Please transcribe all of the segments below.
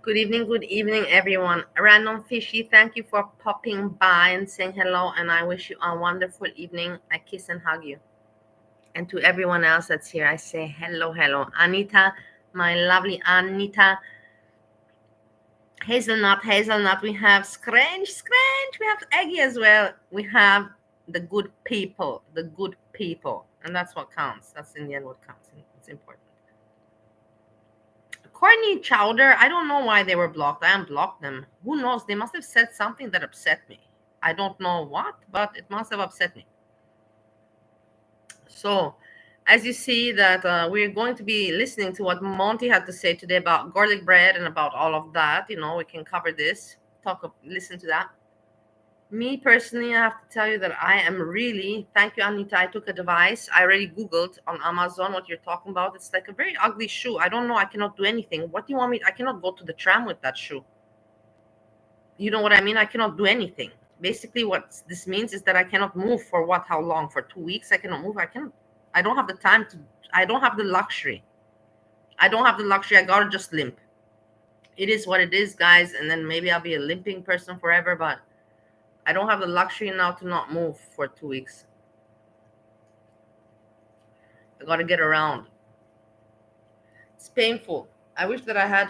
Good evening, everyone. Random Fishy, thank you for popping by and saying hello, and I wish you a wonderful evening. I kiss and hug you. And to everyone else that's here, I say hello. Anita, my lovely Anita. Hazelnut. We have Scrange. We have Eggy as well. We have the good people. And that's what counts. That's in the end what counts. It's important. Courtney Chowder, I don't know why they were blocked. I unblocked them. Who knows? They must have said something that upset me. I don't know what, but it must have upset me. So, as you see that we're going to be listening to what Monty had to say today about garlic bread and about all of that. You know, we can cover this, listen to that. Me personally, I have to tell you that I am really, thank you, Anita. I took a device. I already Googled on Amazon what you're talking about. It's like a very ugly shoe. I don't know. I cannot do anything. What do you want me? I cannot go to the tram with that shoe. You know what I mean? I cannot do anything. Basically, what this means is that I cannot move for how long? For 2 weeks, I cannot move. I don't have the time to, I don't have the luxury. I gotta just limp. It is what it is, guys. And then maybe I'll be a limping person forever, but I don't have the luxury now to not move for 2 weeks. I got to get around. It's painful. I wish that I had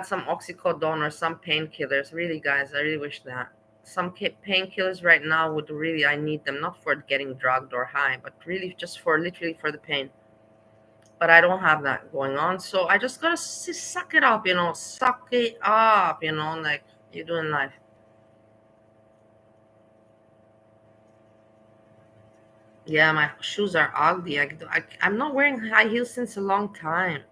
some oxycodone or some painkillers. Really, guys, I really wish that. Some painkillers right now I need them, not for getting drugged or high, but really just literally for the pain. But I don't have that going on. So I just got to suck it up, like you do in life. Yeah, my shoes are ugly. I'm not wearing high heels since a long time.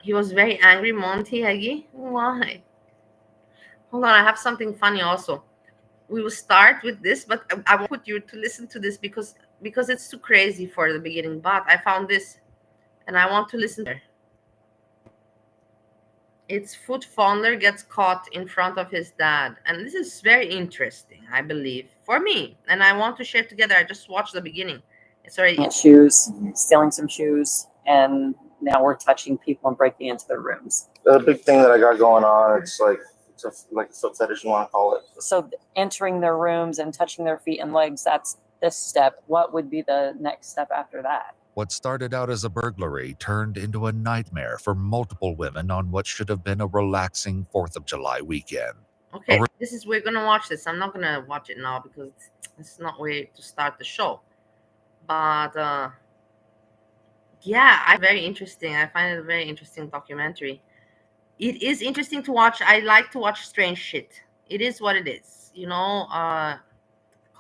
He was very angry, Monty, Aggie. Why? Hold on, I have something funny also. We will start with this, but I won't put you to listen to this because it's too crazy for the beginning. But I found this, and I want to listen to it. It's foot fondler gets caught in front of his dad. And this is very interesting, I believe, for me. And I want to share together. I just watched the beginning. It's already shoes, stealing some shoes, and now we're touching people and breaking into their rooms. The big thing that I got going on, it's like a foot fetish, you want to call it. So entering their rooms and touching their feet and legs, that's this step. What would be the next step after that? What started out as a burglary turned into a nightmare for multiple women on what should have been a relaxing 4th of July weekend. Okay, we're going to watch this. I'm not going to watch it now because it's not way to start the show. But, yeah, very interesting. I find it a very interesting documentary. It is interesting to watch. I like to watch strange shit. It is what it is.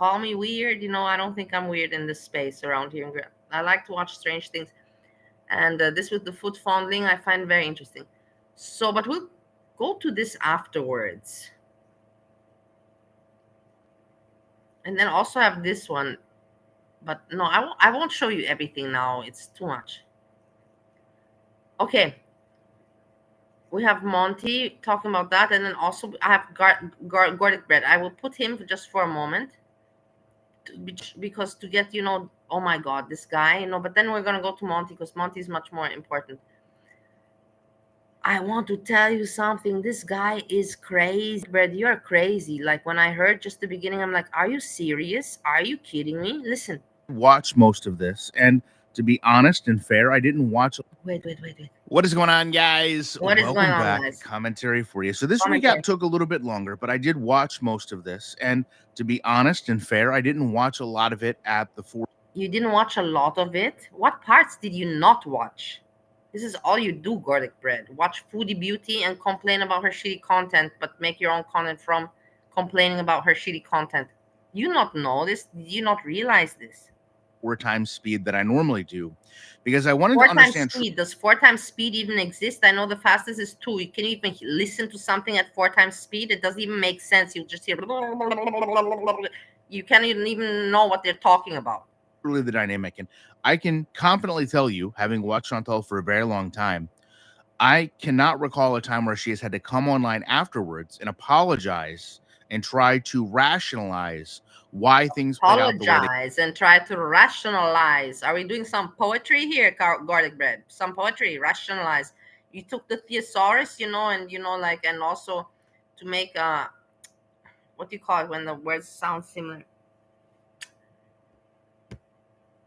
call me weird. I don't think I'm weird in this space around here. I like to watch strange things. And this with the foot fondling, I find very interesting. So, but we'll go to this afterwards. And then also have this one. But no, I won't show you everything now. It's too much. Okay. We have Monty talking about that. And then also I have garlic bread. I will put him just for a moment. Because to get, oh my God, this guy, but then we're going to go to Monty because Monty is much more important. I want to tell you something. This guy is crazy, Brad. You're crazy. Like when I heard just the beginning, I'm like, are you serious? Are you kidding me? Listen. Watch most of this. And to be honest and fair, I didn't watch. Wait. What is going on, guys? What is Welcome going on, back. guys? Commentary for you. So this Commentary. recap took a little bit longer, but I did watch most of this. And to be honest and fair, I didn't watch a lot of it at the 4. You didn't watch a lot of it? What parts did you not watch? This is all you do, garlic bread. Watch Foodie Beauty and complain about her shitty content, but make your own content from complaining about her shitty content. You not know this? Did you not realize this? 4 times speed that I normally do, because I wanted 4 to understand. times speed. Does 4 times speed even exist? I know the fastest is 2. You can even listen to something at 4 times speed. It doesn't even make sense. You just hear. You can't even know what they're talking about. Really the dynamic, and I can confidently tell you, having watched Chantal for a very long time, I cannot recall a time where she has had to come online afterwards and apologize and try to rationalize why things played out the way Apologize and try to rationalize. Are we doing some poetry here, garlic bread? Some poetry, rationalize. You took the thesaurus, and like, and also to make what do you call it when the words sound similar?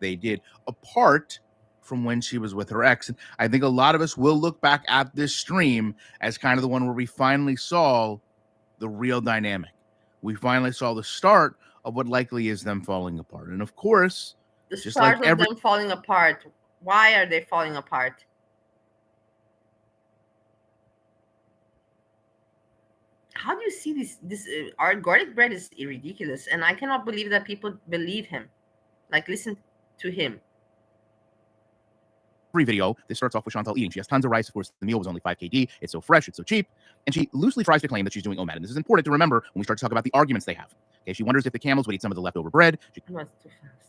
they did, apart from when she was with her ex. And I think a lot of us will look back at this stream as kind of the one where we finally saw the real dynamic. We finally saw the start of what likely is them falling apart. And of course, the just start like of them falling apart. Why are they falling apart? How do you see this our garlic bread is ridiculous, and I cannot believe that people believe him. Like, listen to him. Every video, this starts off with Chantal eating. She has tons of rice. Of course, the meal was only 5 kg. It's so fresh. It's so cheap. And she loosely tries to claim that she's doing OMAD. And this is important to remember when we start to talk about the arguments they have. Okay, she wonders if the camels would eat some of the leftover bread. That's too fast.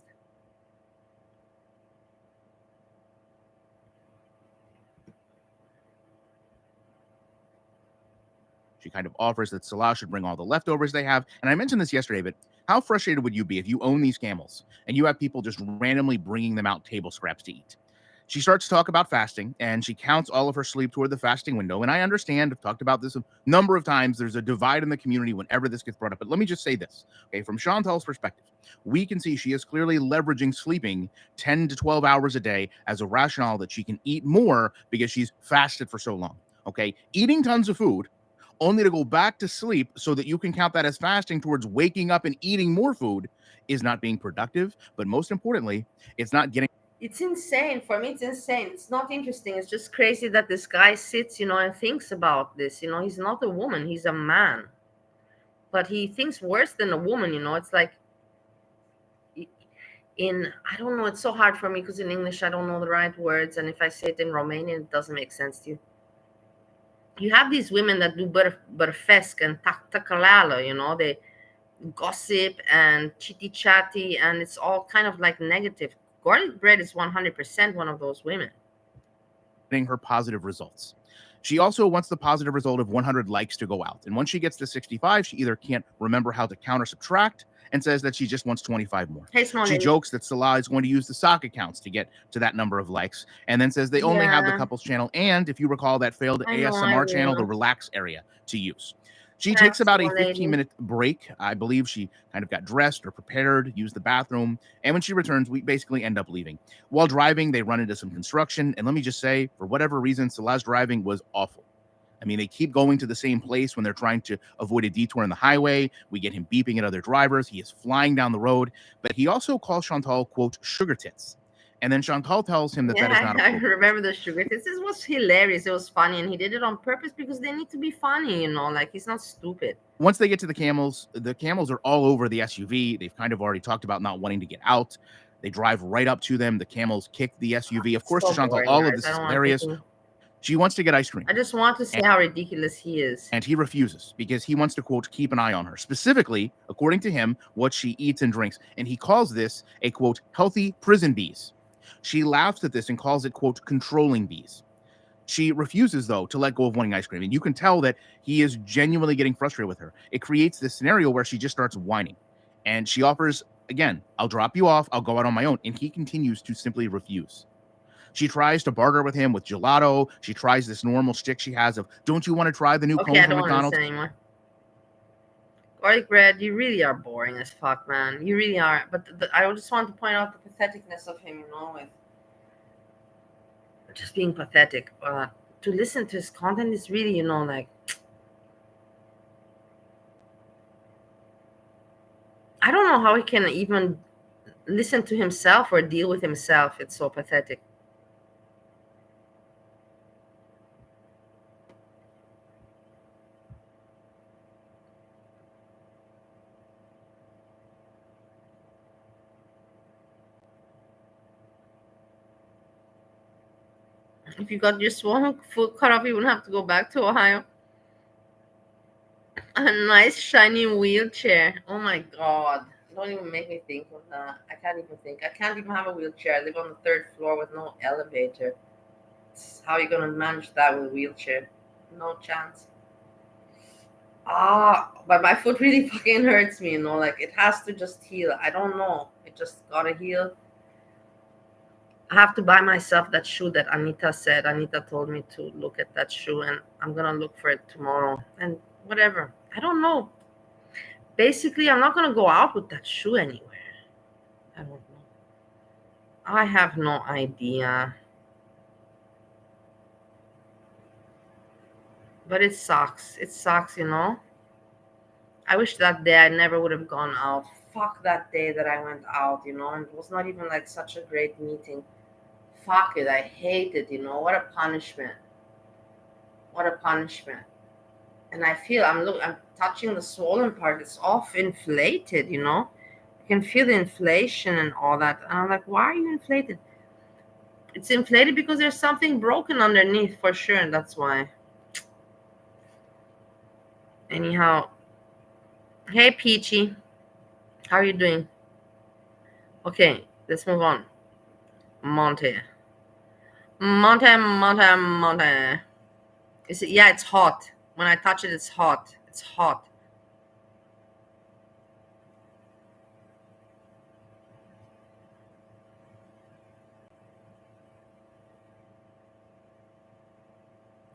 She kind of offers that Salah should bring all the leftovers they have. And I mentioned this yesterday, but how frustrated would you be if you own these camels and you have people just randomly bringing them out table scraps to eat? She starts to talk about fasting, and she counts all of her sleep toward the fasting window. And I understand, I've talked about this a number of times, there's a divide in the community whenever this gets brought up. But let me just say this, okay? From Chantal's perspective, we can see she is clearly leveraging sleeping 10 to 12 hours a day as a rationale that she can eat more because she's fasted for so long, okay? Eating tons of food only to go back to sleep so that you can count that as fasting towards waking up and eating more food is not being productive. But most importantly, it's not getting... It's insane. For me, it's insane. It's not interesting. It's just crazy that this guy sits, and thinks about this. He's not a woman. He's a man. But he thinks worse than a woman, It's like, I don't know. It's so hard for me because in English, I don't know the right words. And if I say it in Romanian, it doesn't make sense to you. You have these women that do bărfesc and tacalala, they gossip and chitty-chatty, and it's all kind of like negative. Garlic bread is 100% one of those women. Her positive results. She also wants the positive result of 100 likes to go out. And once she gets to 65, she either can't remember how to count or subtract and says that she just wants 25 more. Hey, small she lady. jokes that Salah is going to use the sock accounts to get to that number of likes, and then says they only have the couples channel and, if you recall, that failed ASMR channel, the relax area, to use. She takes about a 15-minute break. I believe she kind of got dressed or prepared, used the bathroom, and when she returns, we basically end up leaving. While driving, they run into some construction, and let me just say, for whatever reason, Salah's driving was awful. I mean, they keep going to the same place when they're trying to avoid a detour in the highway. We get him beeping at other drivers. He is flying down the road, but he also calls Chantal, quote, sugar tits. And then Chantal tells him that that is not I appropriate. remember the sugar. This was hilarious. It was funny, and he did it on purpose because they need to be funny, you know, like he's not stupid. Once they get to the camels are all over the SUV. They've kind of already talked about not wanting to get out. They drive right up to them. The camels kick the SUV. Of course, So to Chantal, boring, all guys. of this I is don't want hilarious. anything. She wants to get ice cream. I just want to see how ridiculous he is. And he refuses because he wants to, quote, keep an eye on her. Specifically, according to him, what she eats and drinks. And he calls this a, quote, healthy prison bees. She laughs at this and calls it, quote, controlling bees. She refuses, though, to let go of wanting ice cream. And you can tell that he is genuinely getting frustrated with her. It creates this scenario where she just starts whining. And she offers, again, I'll drop you off. I'll go out on my own. And he continues to simply refuse. She tries to barter with him with gelato. She tries this normal shtick she has of, don't you want to try the new cone I from don't want to McDonald's? listen anymore. Garlic bread, you really are boring as fuck, man. You really are. But I just want to point out the patheticness of him, you know, with just being pathetic. To listen to his content is really, you know, like, I don't know how he can even listen to himself or deal with himself. It's so pathetic. If you got your swollen foot cut off, you wouldn't have to go back to Ohio. A nice shiny wheelchair. Oh my god. Don't even make me think of that. I can't even think. I can't even have a wheelchair. I live on the 3rd floor with no elevator. How are you gonna manage that with a wheelchair? No chance. But my foot really fucking hurts me, you know, like it has to just heal. I don't know. It just gotta heal. I have to buy myself that shoe that Anita said. Anita told me to look at that shoe, and I'm gonna look for it tomorrow. And whatever. I don't know. Basically, I'm not gonna go out with that shoe anywhere. I don't know. I have no idea. But it sucks. It sucks, you know. I wish that day I never would have gone out. Fuck that day that I went out, you know, and it was not even like such a great meeting. Fuck it. I hate it, you know. What a punishment. What a punishment. And I feel I'm touching the swollen part. It's off inflated, you know. You can feel the inflation and all that. And I'm like, why are you inflated? It's inflated because there's something broken underneath for sure, and that's why. Anyhow, hey Peachy, how are you doing? Okay, let's move on. Monte. Is it? Yeah, it's hot. When I touch it, it's hot. It's hot.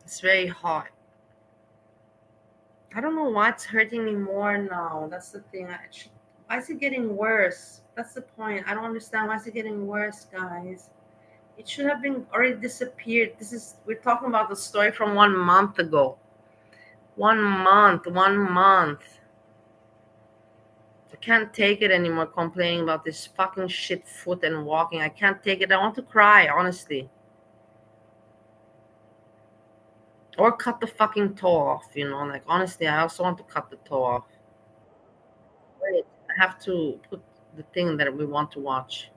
It's very hot. I don't know why it's hurting me more now. That's the thing. Why is it getting worse? That's the point. I don't understand. Why is it getting worse, guys? It should have been already disappeared. We're talking about the story from 1 month ago. 1 month. I can't take it anymore complaining about this fucking shit foot and walking. I can't take it. I want to cry, honestly. Or cut the fucking toe off, you know. Like, honestly, I also want to cut the toe off. Wait, I have to put the thing that we want to watch.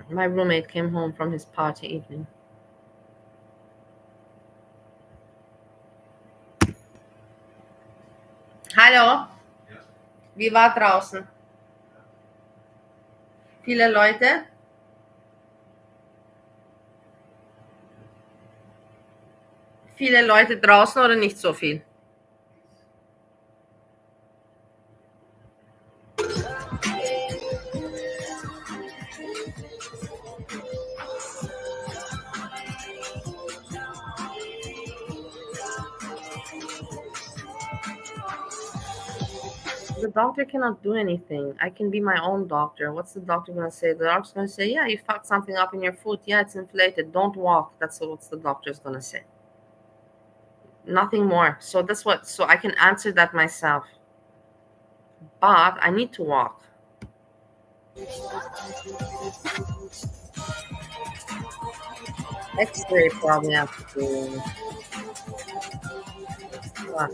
My roommate came home from his party evening. Hallo? Wie war draußen? Viele Leute? Viele Leute draußen oder nicht so viel? The doctor cannot do anything. I can be my own doctor. What's the doctor going to say? The doctor's going to say, yeah, you fucked something up in your foot. Yeah, it's inflated. Don't walk. That's what the doctor's going to say. Nothing more. So I can answer that myself. but I need to walk. X-ray probably have to do. What?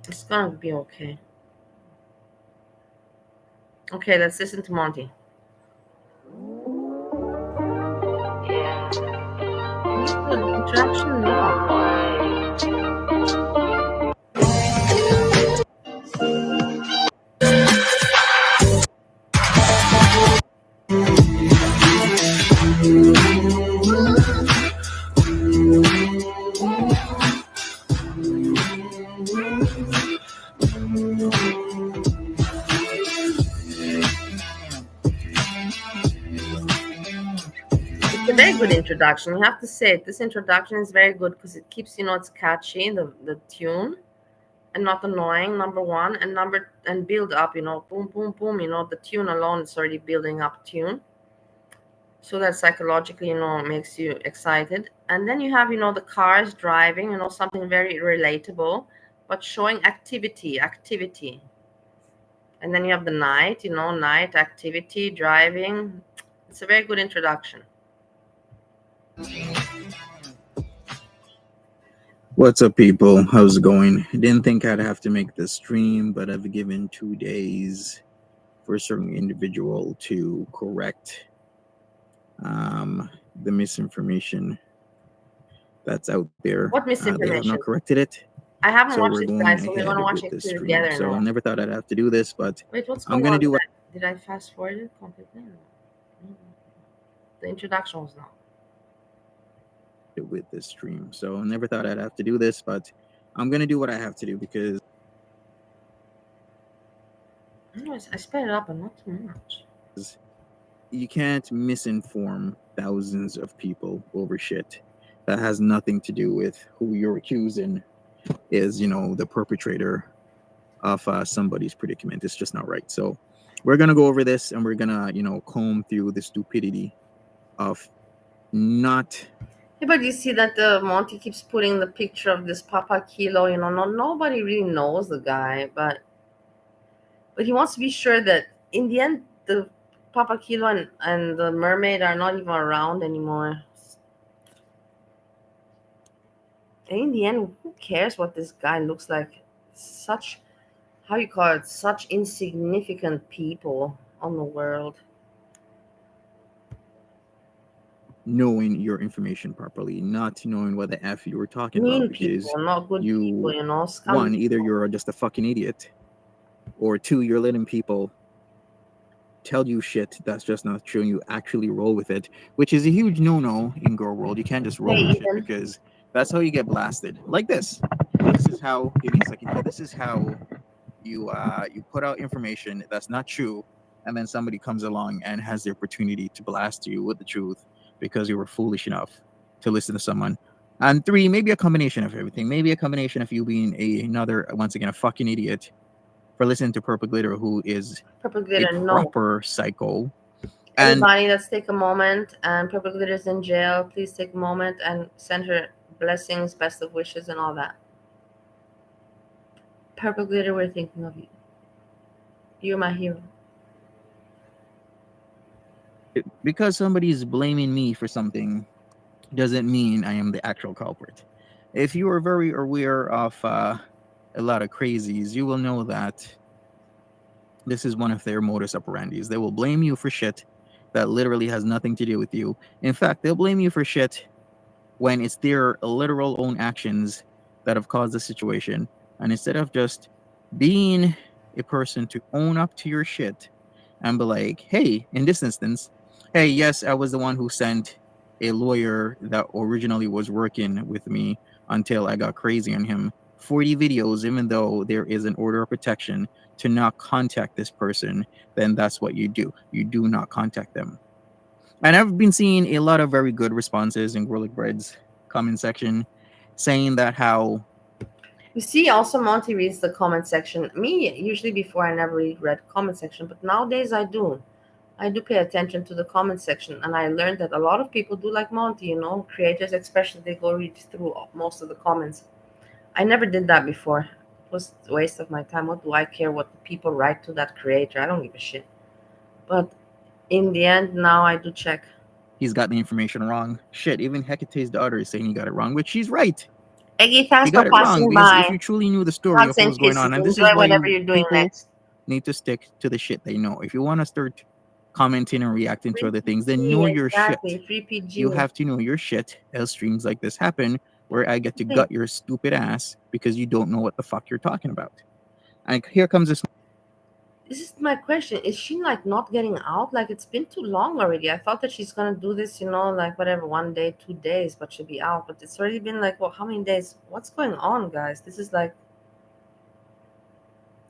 It's gonna be okay. Okay, let's listen to Monty. Introduction, no. It's a very good introduction. You have to say it. This introduction is very good because it keeps, it's catchy, the tune, and not annoying, number one. And build up, boom, boom, boom, the tune alone is already building up tune. So that psychologically, makes you excited. And then you have, the cars driving, something very relatable, but showing activity. And then you have the night, night activity, driving. It's a very good introduction. What's up, people? How's it going? Didn't think I'd have to make this stream, but I've given 2 days for a certain individual to correct the misinformation that's out there. What They have misinformation? not corrected it. I haven't So watched we're it, going guys, so we're ahead gonna watch with it this stream. together. So I never thought I'd have to do this, but Wait, what's I'm going gonna on? do what Did I fast forward it completely? No. The introduction was not. with this stream. So I never thought I'd have to do this, but I'm gonna do what I have to do because Anyways, I sped it up, but not too much. you can't misinform thousands of people over shit that has nothing to do with who you're accusing is, the perpetrator of somebody's predicament. It's just not right. So we're gonna go over this and we're gonna, comb through the stupidity of not. Yeah, but you see that Monty keeps putting the picture of this Papa Kilo. Nobody really knows the guy, but he wants to be sure that in the end, the Papa Kilo and the mermaid are not even around anymore. And in the end, who cares what this guy looks like? Such, how you call it, such insignificant people on the world. Knowing your information properly, not knowing what the F you were talking Mean about, because people, not good people, scum one, either people. you're just a fucking idiot, or two, you're letting people tell you shit that's just not true and you actually roll with it, which is a huge no-no in girl world. You can't just roll with shit because that's how you get blasted. Like this. This is how, give me a second here. This is how you put out information that's not true, and then somebody comes along and has the opportunity to blast you with the truth because you were foolish enough to listen to someone. And three, maybe a combination of everything. Maybe a combination of you being another, once again, a fucking idiot for listening to Purple Glitter, who is Purple Glitter, a no. proper psycho. And Everybody, let's take a moment. And Purple Glitter's in jail. Please take a moment and send her blessings, best of wishes, and all that. Purple Glitter, we're thinking of you. You're my hero. because somebody is blaming me for something doesn't mean I am the actual culprit. If you are very aware of a lot of crazies, you will know that this is one of their modus operandis. They will blame you for shit that literally has nothing to do with you. In fact, they'll blame you for shit when it's their literal own actions that have caused the situation. And instead of just being a person to own up to your shit and be like, hey, in this instance, hey, yes, I was the one who sent a lawyer that originally was working with me until I got crazy on him 40 videos, even though there is an order of protection to not contact this person, then that's what you do. You do not contact them. And I've been seeing a lot of very good responses in Gorlic Bread's comment section saying that how... You see, also Monty reads the comment section. Me, usually before I never read comment section, but nowadays I do. I do pay attention to the comment section, and I learned that a lot of people do like Monty, you know, creators especially, they go read through most of the comments. I never did that before. It was a waste of my time. What do I care what the people write to that creator? I don't give a shit. But in the end, now I do check. He's got the information wrong. Shit, even Hecate's daughter is saying he got it wrong, which she's right. Eggy, He thanks for got it wrong passing because if by. you truly knew the story Hugs of what and was going kisses. on, and this Enjoy is why whatever you're doing people next. need to stick to the shit they know. If you want to start commenting and reacting to Free other things, then PG, know your exactly. shit. Free PG. You have to know your shit, else streams like this happen where I get to gut your stupid ass because you don't know what the fuck you're talking about. And here comes this. This is my question. Is she like not getting out? Like it's been too long already. I thought that she's gonna do this, you know, like whatever, 1 day, 2 days, but she'll be out. But it's already been like, well, how many days? What's going on, guys? This is like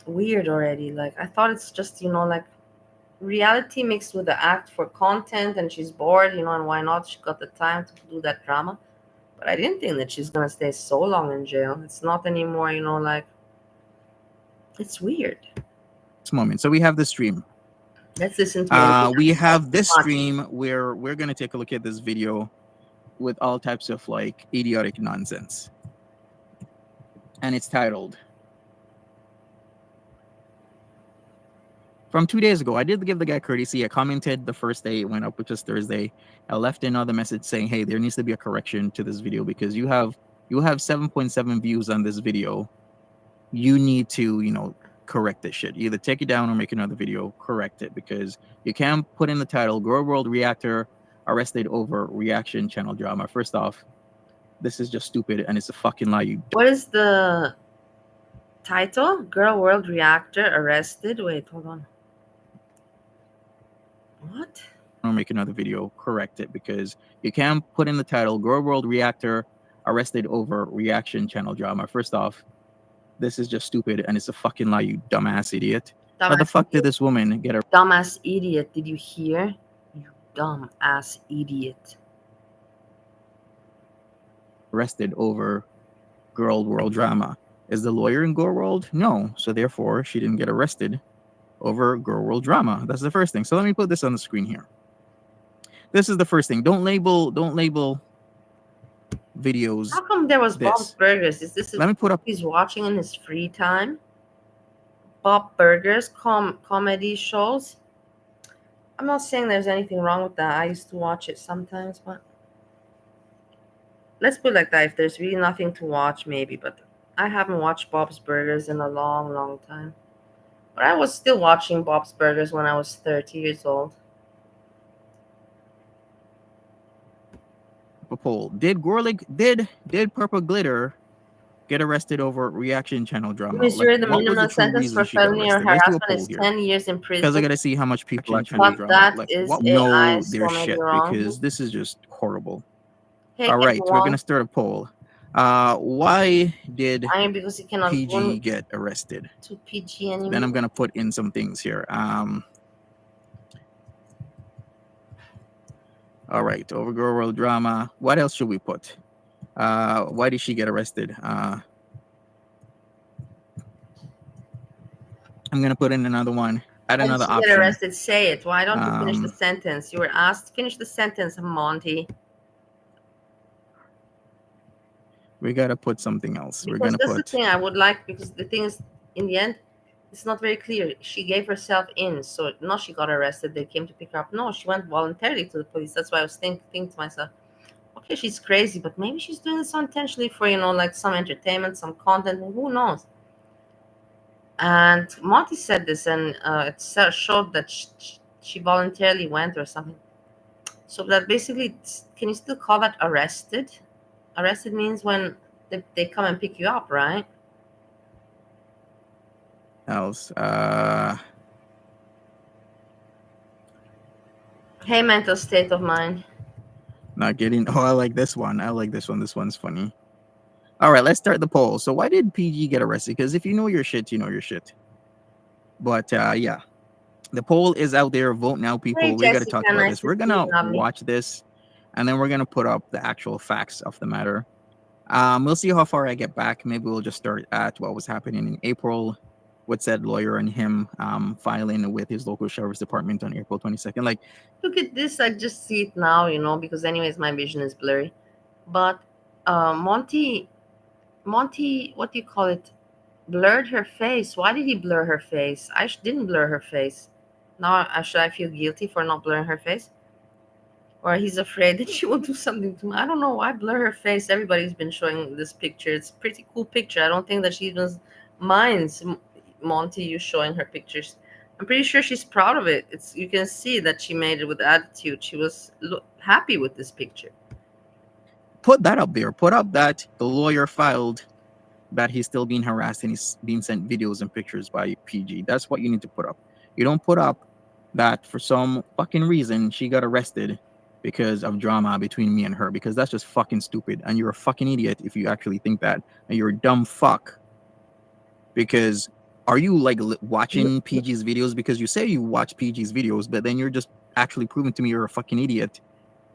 weird already. Like I thought it's just, you know, like reality mixed with the act for content, and she's bored, you know, and why not? She got the time to do that drama. But I didn't think that she's gonna stay so long in jail. It's not anymore, you know, like it's weird. Moment. So we have the stream. Let's listen to we have this stream where we're gonna take a look at this video with all types of like idiotic nonsense. And it's titled from 2 days ago. I did give the guy courtesy. I commented the first day it went up, which is Thursday. I left another message saying, hey, there needs to be a correction to this video because you have 7.7 views on this video. You need to, you know, correct this shit. Either take it down or make another video, correct it, because you can't put in the title, Girl World Reactor arrested over reaction channel drama. First off, this is just stupid and it's a fucking lie. What is the title? Girl World Reactor arrested? Wait, hold on. What? Or make another video, correct it, because you can't put in the title, Girl World Reactor arrested over reaction channel drama. First off, this is just stupid and it's a fucking lie, you dumbass idiot. How the fuck did this woman get a dumbass idiot? Did you hear? You dumbass idiot. Arrested over Girl World drama? Is the lawyer in Girl World? No. So therefore, she didn't get arrested over Girl World drama. That's the first thing. So let me put this on the screen here. This is the first thing. Don't label videos. How come there was Bob's Burgers? Is this Let me put up. He's watching in his free time? Bob Burgers comedy shows. I'm not saying there's anything wrong with that. I used to watch it sometimes, but let's put it like that. If there's really nothing to watch, maybe, but I haven't watched Bob's Burgers in a long, long time. But I was still watching Bob's Burgers when I was 30 years old. A poll. Did Gorlic did Purple Glitter get arrested over reaction channel drama? Missouri, the what was minimum the true sentence reason for she got felony or arrested? Let's do a harassment poll is here. 10 years in prison. Because I gotta see how much people But drama. that Like, is know AI, their so maybe shit wrong. because this is just horrible. Hey, All right, Ken we're Wong. gonna start a poll. Why did I mean, because you cannot go PG get arrested? to PG anymore. Then I'm gonna put in some things here. All right, over Girl World drama. What else should we put? Why did she get arrested? I'm gonna put in another one. Add Why another did she option. get arrested? Say it. Why don't you finish the sentence? You were asked to finish the sentence, Monty. We gotta put something else. Because We're gonna that's put. the thing I would like, because the thing is, in the end, it's not very clear. She gave herself in, so not she got arrested. They came to pick her up. No, she went voluntarily to the police. That's why I was thinking to myself, okay, she's crazy, but maybe she's doing this unintentionally for, you know, like some entertainment, some content. Who knows? And Monty said this, and it showed that she voluntarily went or something. So that basically, can you still call that arrested? Arrested means when they come and pick you up, right? Else. Hey, mental state of mind. Not getting. Oh, I like this one. I like this one. This one's funny. All right, let's start the poll. So why did PG get arrested? Because if you know your shit, you know your shit. But yeah, the poll is out there. Vote now, people. Hey, We got to Jessica, talk about nice this. to We're see gonna you, lovely. watch this, and then we're gonna put up the actual facts of the matter. We'll see how far I get back. Maybe we'll just start at what was happening in April with said lawyer and him filing with his local sheriff's department on April 22nd. Like, Look at this. I just see it now, because anyways, my vision is blurry. But Monty, what do you call it? Blurred her face. Why did he blur her face? I didn't blur her face. Now, should I feel guilty for not blurring her face? Or he's afraid that she will do something to me. I don't know why blur her face. Everybody's been showing this picture. It's a pretty cool picture. I don't think that she even minds Monty you showing her pictures. I'm pretty sure she's proud of it. You can see that she made it with attitude. She was happy with this picture. put that up there. Put up that the lawyer filed that he's still being harassed and he's being sent videos and pictures by PG. That's what you need to put up. You don't put up that for some fucking reason she got arrested because of drama between me and her, because that's just fucking stupid. And you're a fucking idiot if you actually think that. And you're a dumb fuck. Because are you like watching PG's videos? Because you say you watch PG's videos, but then you're just actually proving to me you're a fucking idiot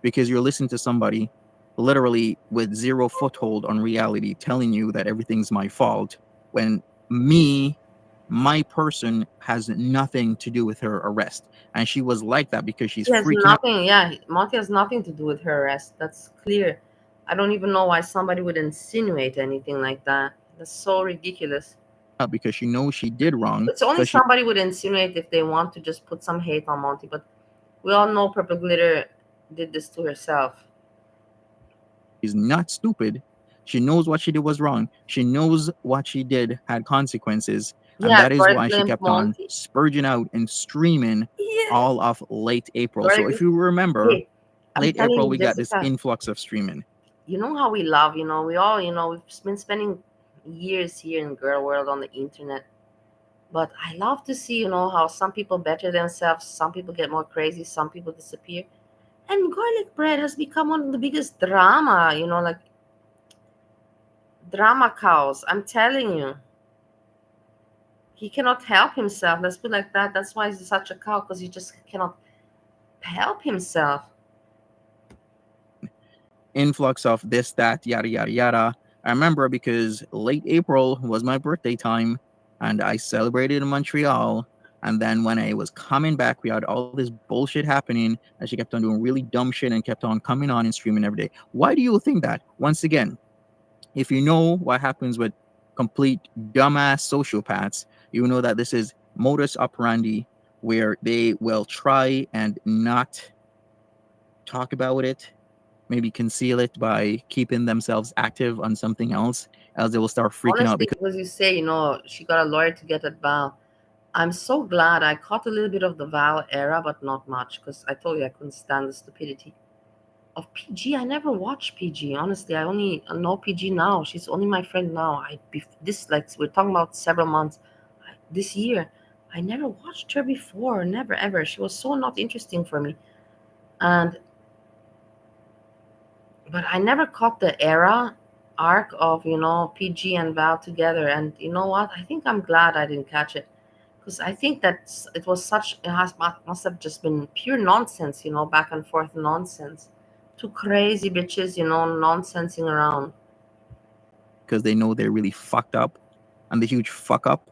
because you're listening to somebody literally with zero foothold on reality telling you that everything's my fault when my person has nothing to do with her arrest. And she was like that because she's freaking out. Yeah, Monty has nothing to do with her arrest. That's clear. I don't even know why somebody would insinuate anything like that. That's so ridiculous. Because she knows she did wrong. It's only somebody would insinuate if they want to just put some hate on Monty, but we all know Purple Glitter did this to herself. She's not stupid. She knows what she did was wrong. She knows what she did had consequences. And that is why she kept on spurging out and streaming all of late April. So if you remember, late April, we got this influx of streaming. You know how we love, we all, we've been spending years here in girl world on the internet. But I love to see, how some people better themselves. Some people get more crazy. Some people disappear. And garlic bread has become one of the biggest drama, like drama cows. I'm telling you. He cannot help himself. Let's put it like that. That's why he's such a cow, because he just cannot help himself. Influx of this, that, yada, yada, yada. I remember because late April was my birthday time and I celebrated in Montreal. And then when I was coming back, we had all this bullshit happening and she kept on doing really dumb shit and kept on coming on and streaming every day. Why do you think that? Once again, if you know what happens with complete dumbass sociopaths, you know that this is modus operandi where they will try and not talk about it, maybe conceal it by keeping themselves active on something else, else they will start freaking out. Because you say, she got a lawyer to get at Val. I'm so glad I caught a little bit of the Val era, but not much, because I told you I couldn't stand the stupidity of PG. I never watched PG. Honestly, I only know PG now. She's only my friend now. We're talking about several months. This year, I never watched her before. Never, ever. She was so not interesting for me. But I never caught the era arc of, PG and Val together. And you know what? I think I'm glad I didn't catch it. Because I think that it was must have just been pure nonsense, back and forth nonsense. Two crazy bitches, nonsensing around. Because they know they're really fucked up. And the huge fuck up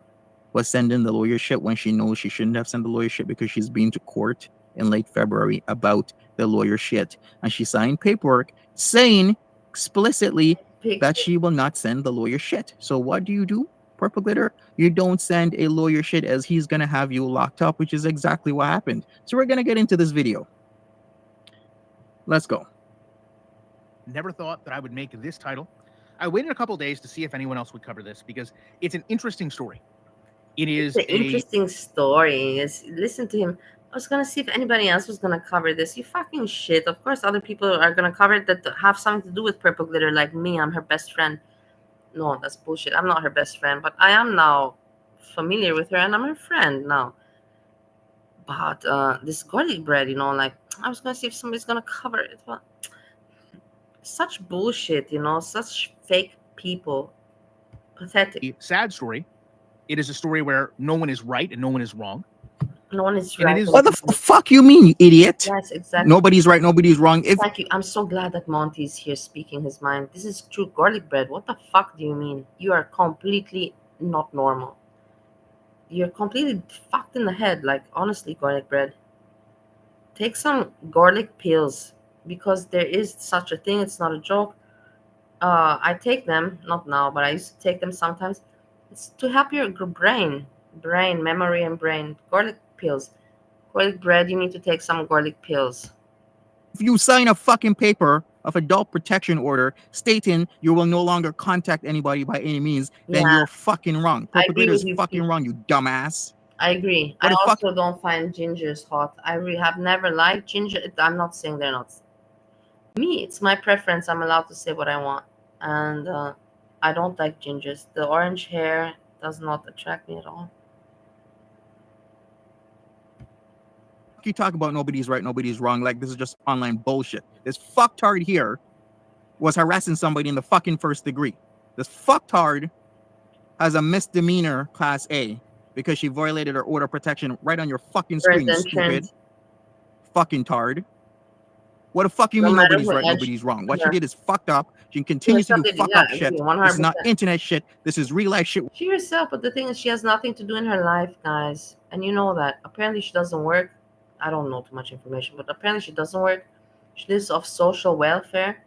was sending the lawyer shit when she knows she shouldn't have sent the lawyer shit because she's been to court in late February about the lawyer shit. And she signed paperwork saying explicitly that she will not send the lawyer shit. So what do? Purple Glitter? You don't send a lawyer shit as he's going to have you locked up, which is exactly what happened. So we're going to get into this video. Let's go. Never thought that I would make this title. I waited a couple days to see if anyone else would cover this because it's an interesting story. It's an interesting story. Listen to him. I was going to see if anybody else was going to cover this. You fucking shit. Of course, other people are going to cover it that have something to do with Purple Glitter, like me. I'm her best friend. No, that's bullshit. I'm not her best friend, but I am now familiar with her, and I'm her friend now. But this garlic bread, I was going to see if somebody's going to cover it. But such bullshit, such fake people. Pathetic. A sad story. It is a story where no one is right and no one is wrong. No one is right. What the fuck you mean, you idiot? Yes, exactly. Nobody's right, nobody's wrong. Thank you. I'm so glad that Monty's here speaking his mind. This is true garlic bread. What the fuck do you mean? You are completely not normal. you're completely fucked in the head. Like, honestly, garlic bread. Take some garlic pills because there is such a thing. It's not a joke. I take them, not now, but I used to take them sometimes. It's to help your brain, memory, and brain. Garlic pills. Garlic bread, you need to take some garlic pills. If you sign a fucking paper of adult protection order stating you will no longer contact anybody by any means, then Yeah, you're fucking wrong. I agree Perpetrator is with you, fucking Pete. wrong, you dumbass. I agree. What I the fuck? also don't find gingers hot. Have never liked ginger. I'm not saying they're not. Me, it's my preference. I'm allowed to say what I want. And I don't like gingers. The orange hair does not attract me at all. You talk about nobody's right, nobody's wrong, like this is just online bullshit. This fucktard here was harassing somebody in the fucking first degree. This fucktard has a misdemeanor class A because she violated her order of protection right on your fucking screen, you stupid fucking tard. What the fuck you No mean matter nobody's who right, edged nobody's wrong? What she her. did is fucked up. She She continues to herself do did it. fuck Yeah, up I shit. agree, This is not 100%. internet shit. This is real life shit. She herself, but the thing is, she has nothing to do in her life, guys. And you know that. Apparently, she doesn't work. I don't know too much information, but apparently, she doesn't work. She lives off social welfare.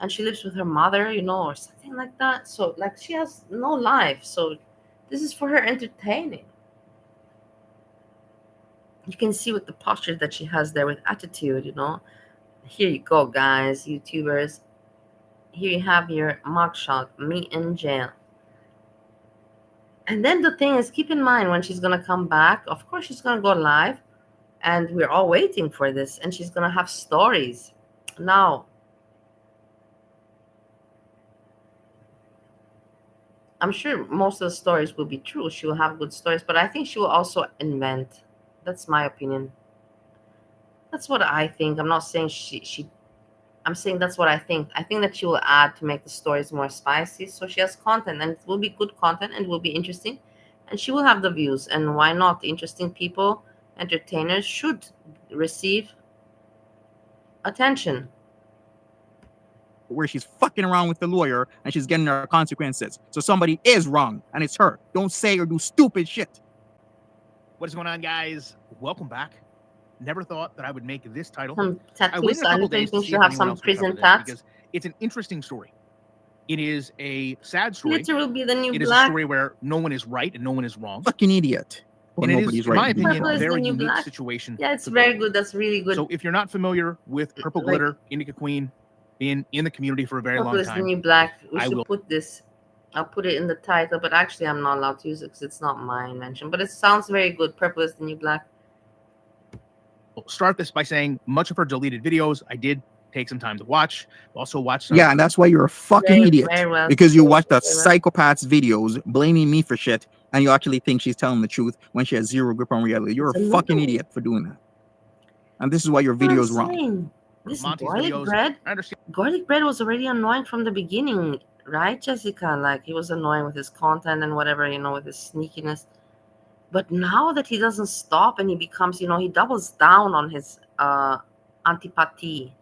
And she lives with her mother, or something like that. So, like, she has no life. So, this is for her entertaining. You can see with the posture that she has there with attitude. Here you go, guys, YouTubers. Here you have your mugshot, me in jail. And then the thing is, keep in mind when she's gonna come back. Of course, she's gonna go live, and we're all waiting for this. And she's gonna have stories. Now, I'm sure most of the stories will be true. She will have good stories, but I think she will also invent. That's my opinion. That's what I think. I'm not saying she I'm saying that's what I think. I think that she will add to make the stories more spicy. So she has content, and it will be good content, and it will be interesting, and she will have the views. And why not? Interesting people, entertainers should receive attention. Where she's fucking around with the lawyer and she's getting her consequences. So somebody is wrong, and it's her. Don't say or do stupid shit. What is going on, guys? Welcome back. Never thought that I would make this title. Some I tattoos. waited a I couple don't days to think see she'll if have anyone some else would cover prison this tats. because it's an interesting story. It is a sad story. Glitter will be the new It is a black. story where no one is right and no one is wrong. Fucking idiot. Well, And it is, nobody's in right. my nobody's opinion, Purple a is wrong. the very new unique black. situation. Yeah, it's to very play. good. That's really good. So if you're not familiar with Purple Like- Glitter, Indica Queen, being in the community for a very Purple long is the time, new black. We I should will- put this. I'll put it in the title, but actually I'm not allowed to use it because it's not my invention. But it sounds very good. Purple is the new black. start this by saying much of her deleted videos I did take some time to watch. Also watched some Yeah, and that's why you're a fucking Very, idiot. very well. Because you Very, watch the very well. psychopath's videos blaming me for shit, and you actually think she's telling the truth when she has zero grip on reality. You're It's a fucking annoying. idiot for doing that. And this is why your What I'm video's wrong. saying. This Monty's garlic videos. bread. I understand. Garlic bread was already annoying from the beginning, right, Jessica? Like, he was annoying with his content and whatever, with his sneakiness. But now that he doesn't stop and he becomes, he doubles down on his antipathy,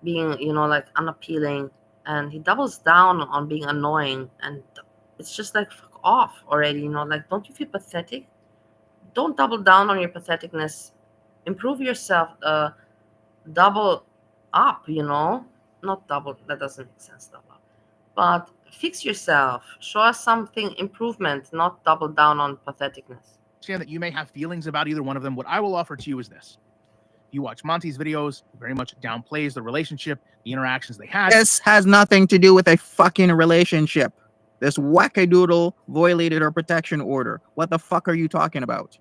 being, like unappealing, and he doubles down on being annoying, and it's just like, fuck off already, like, don't you feel pathetic? Don't double down on your patheticness. Improve yourself. Double up, not double, that doesn't make sense, double up, but fix yourself, show us something improvement, not double down on patheticness. Understand that you may have feelings about either one of them. What I will offer to you is this. You watch Monty's videos, very much downplays the relationship, the interactions they had. This has nothing to do with a fucking relationship. This wackadoodle violated her protection order. What the fuck are you talking about?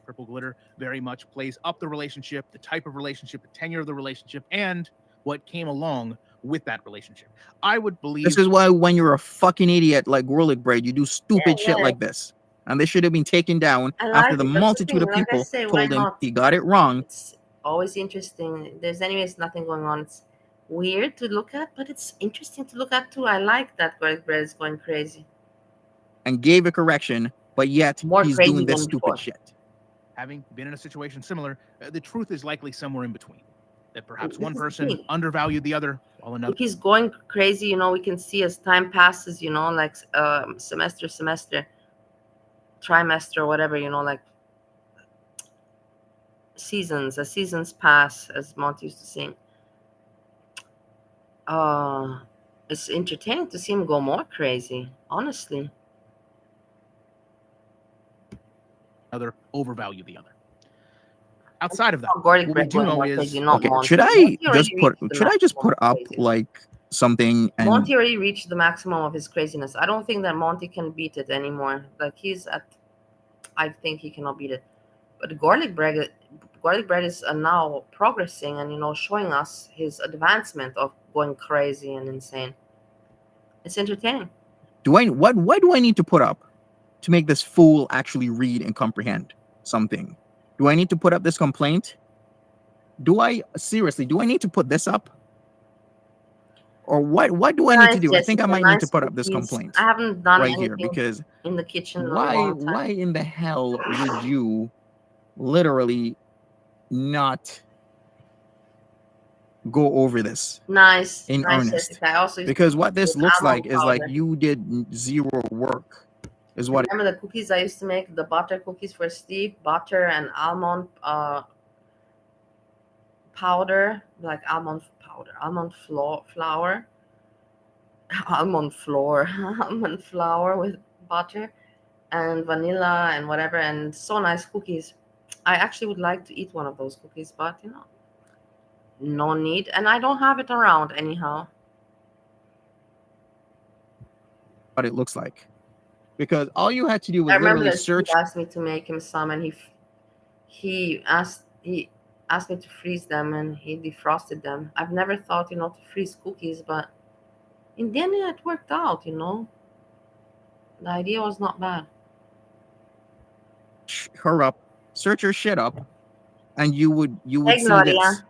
Purple Glitter very much plays up the relationship, the type of relationship, the tenure of the relationship, and what came along with that relationship. I would believe This is why when you're a fucking idiot like Gorlic Braid, you do stupid shit Yeah. like this. And they should have been taken down I after like the it. That's the multitude of thing. Like I people say, why told him not? he got it wrong It's always interesting. There's anyways nothing going on. It's weird to look at, but it's interesting to look at too. I like that garlic bread is going crazy. and gave a correction, but yet More he's crazy doing this than stupid before. shit. having been in a situation similar, the truth is likely somewhere in between. That perhaps This one is the person thing. undervalued the other, while another. If he's going crazy, we can see as time passes, like semester. trimester or whatever, like seasons, as seasons pass, as Monty used to sing. It's entertaining to see him go more crazy, honestly. Other overvalue the other. Outside of that, Gorlic what we bread do going know more is crazy, not Okay, Monty. should I Monty just already put reached the should I just maximum put of up craziness. like something and Monty already reached the maximum of his craziness. I don't think that Monty can beat it anymore. Like I think he cannot beat it. But Gorlic bread is now progressing and showing us his advancement of going crazy and insane. It's entertaining. what do I need to put up to make this fool actually read and comprehend something? Do I need to put up this complaint? Do I need to put this up? Or what do I need to do? I think I might need to put up this complaint I haven't done right here, anything because in the kitchen in a long time. why in the hell would you literally not go over this Nice, in nice, earnest? Jessica. I also used Because to what this with looks almond like is like powder. you did zero work, is what Remember the cookies I used to make, the butter cookies for Steve, butter and almond powder, like almond flour, almond flour with butter and vanilla and whatever, and so nice cookies. I actually would like to eat one of those cookies, but no need, and I don't have it around anyhow. it looks like. Because all you had to do I was remember literally that Steve search. asked me to make him some, and he asked me to freeze them, and he defrosted them. I've never thought to freeze cookies, but in the end it worked out. The idea was not bad. Her up, search her shit up, and you would Hey, see Gloria. this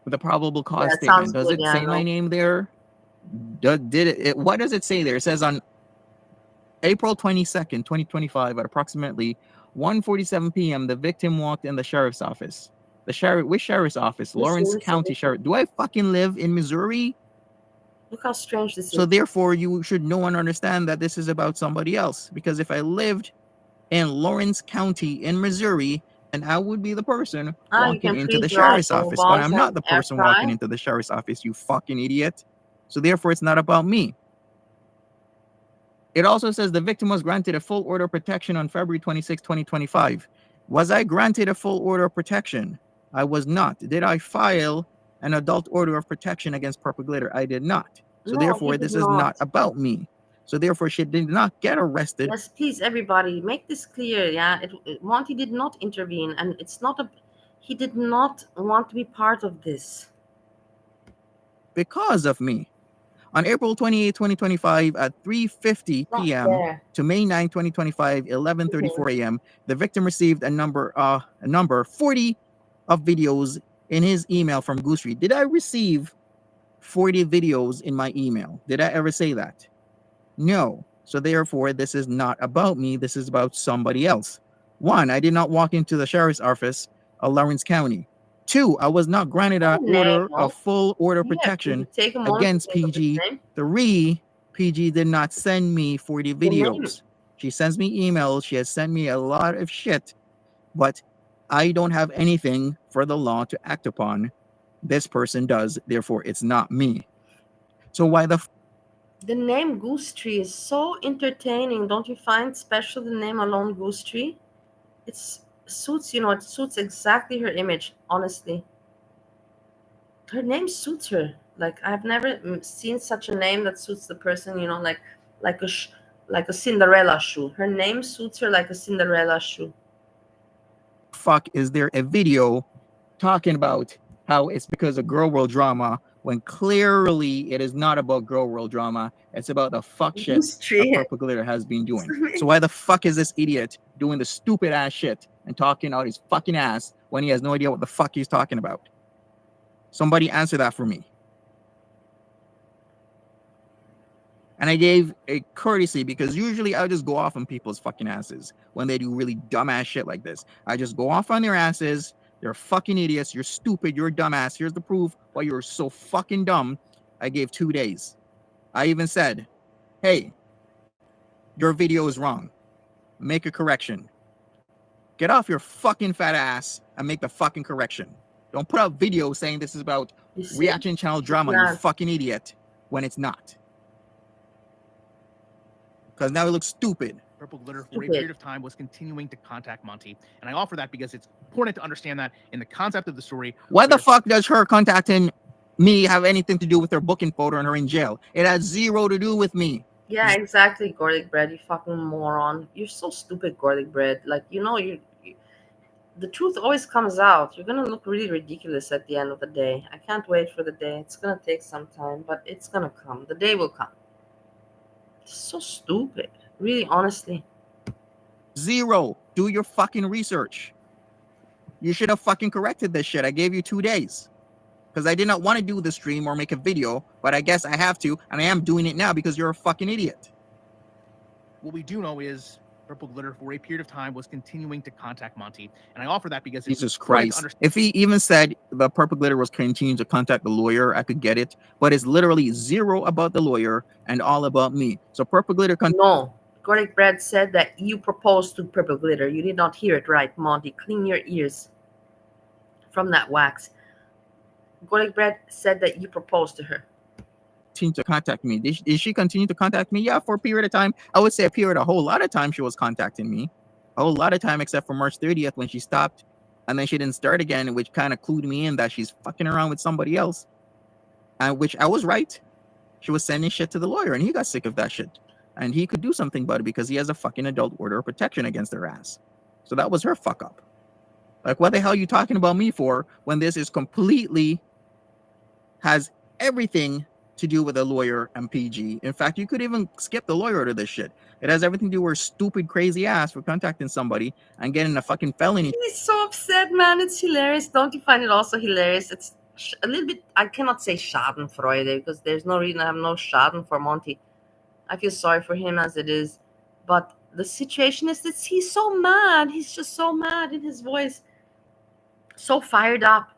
with the probable cause Yeah, it statement. sounds Does good. it Yeah, I say my know. name there? Did it? What does it say there? It says on April 22nd, 2025, at approximately 1:47 p.m., the victim walked in the sheriff's office. Which sheriff's office? Lawrence County Sheriff. Do I fucking live in Missouri? Look how strange this So is. therefore, you should know and understand that this is about somebody else. Because if I lived in Lawrence County in Missouri, and I would be the person walking into the sheriff's office, but I'm not the person walking into the sheriff's office, you fucking idiot. So therefore, it's not about me. It also says the victim was granted a full order of protection on February 26, 2025. Was I granted a full order of protection? I was not. Did I file an adult order of protection against Purple Glitter? I did not. So No, therefore, he did this is not not. about me. So therefore, she did not get arrested Yes, please, everybody, make this clear. Yeah, Monty did not intervene, and it's not he did not want to be part of this. because of me. On April 28, 2025, at 3:50 Not p.m. fair. to May 9, 2025, 11:34 a.m., the victim received a number 40 of videos in his email from Goose Street. Did I receive 40 videos in my email? Did I ever say that? No. So therefore, this is not about me. This is about somebody else. One, I did not walk into the sheriff's office of Lawrence County. Two, I was not granted an order of full order protection against PG. Three, PG did not send me 40 videos. She sends me emails. She has sent me a lot of shit, but I don't have anything for the law to act upon. This person does. Therefore, it's not me. So why the name Goose Tree is so entertaining. Don't you find special the name alone, Goose Tree? It suits, it suits exactly her image, honestly. Her name suits her. Like, I've never seen such a name that suits the person, like a Cinderella shoe. Her name suits her like a Cinderella shoe. fuck is there a video talking about how it's because of girl world drama, when clearly it is not about girl world drama? It's about the fuck shit that Purple Glitter has been doing. So why the fuck is this idiot doing the stupid ass shit and talking out his fucking ass when he has no idea what the fuck he's talking about? Somebody answer that for me. And I gave a courtesy because usually I just go off on people's fucking asses when they do really dumbass shit like this. I just go off on their asses. They're fucking idiots. You're stupid. You're a dumbass. Here's the proof why you're so fucking dumb. I gave 2 days. I even said, hey, Your video is wrong. Make a correction. Get off your fucking fat ass and make the fucking correction. Don't put out videos saying this is about You see? reaction channel drama, you not. fucking idiot, when it's not. Because now it looks stupid. Purple Glitter for a Stupid. period of time was continuing to contact Monty. And I offer that because it's important to understand that in the concept of the story. What the where- fuck does her contacting me have anything to do with her booking photo and her in jail? It has zero to do with me. Yeah, exactly, garlic bread. You fucking moron. You're so stupid, garlic bread. Like, you know, the truth always comes out. You're gonna look really ridiculous at the end of the day. I can't wait for the day. It's gonna take some time, but it's gonna come. The day will come. It's so stupid. Really, honestly. Zero. Do your fucking research. You should have fucking corrected this shit. I gave you 2 days. Because I did not want to do the stream or make a video, but I guess I have to, and I am doing it now because you're a fucking idiot. What we do know is Purple Glitter for a period of time was continuing to contact Monty. And I offer that because it's Jesus important to Christ. understand. If he even said the Purple Glitter was continuing to contact the lawyer, I could get it. But it's literally zero about the lawyer and all about me. So Purple Glitter No. Garlic bread said that you proposed to Purple Glitter. You did not hear it right, Monty. Clean your ears from that wax. Garlic bread said that you proposed to her. continue to contact me. Did she continue to contact me? Yeah, for a period of time. I would say a whole lot of time she was contacting me. A whole lot of time, except for March 30th when she stopped. And then she didn't start again, which kind of clued me in that she's fucking around with somebody else. Which I was right. She was sending shit to the lawyer, and he got sick of that shit. And he could do something about it because he has a fucking adult order of protection against her ass. So that was her fuck up. Like, what the hell are you talking about me for when this is completely has everything to do with a lawyer and PG? In fact, you could even skip the lawyer to this shit. It has everything to do with her stupid, crazy ass for contacting somebody and getting a fucking felony. He's so upset, man. It's hilarious. Don't you find it also hilarious? It's a little bit, I cannot say schadenfreude because there's no reason. I have no schaden for Monty. I feel sorry for him as it is. But the situation is that he's so mad. He's just so mad in his voice. So fired up.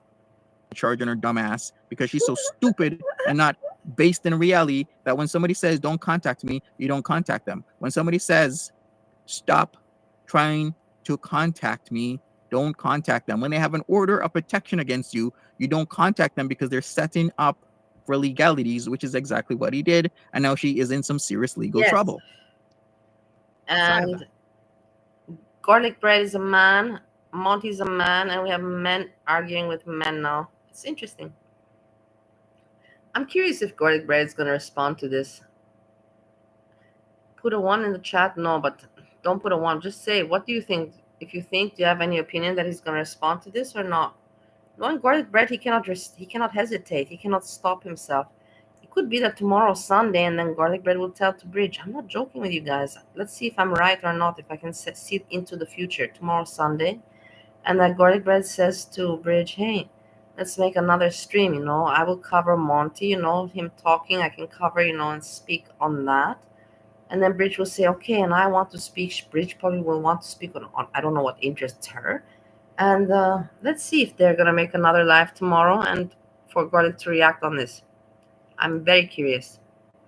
Charging her dumb ass because she's so stupid and not based in reality that when somebody says don't contact me, you don't contact them. When somebody says stop trying to contact me, don't contact them. When they have an order of protection against you, you don't contact them because they're setting up for legalities, which is exactly what he did. And now she is in some serious legal Yes. trouble. And garlic bread is a man. Monty's a man. And we have men arguing with men now. It's interesting. I'm curious if garlic bread is going to respond to this. Put a 1 in the chat. No, but don't put a 1. Just say, what do you think? If you think, do you have any opinion that he's going to respond to this or not? Knowing garlic bread, he cannot hesitate. He cannot stop himself. It could be that tomorrow's Sunday and then garlic bread will tell to Bridge. I'm not joking with you guys. Let's see if I'm right or not, if I can see it into the future. Tomorrow's Sunday. And that garlic bread says to Bridge, hey, let's make another stream, I will cover Monty, him talking. I can cover, and speak on that. And then Bridge will say, okay, and I want to speak. Bridge probably will want to speak on I don't know what interests her. And let's see if they're going to make another live tomorrow and for Garlic to react on this. I'm very curious.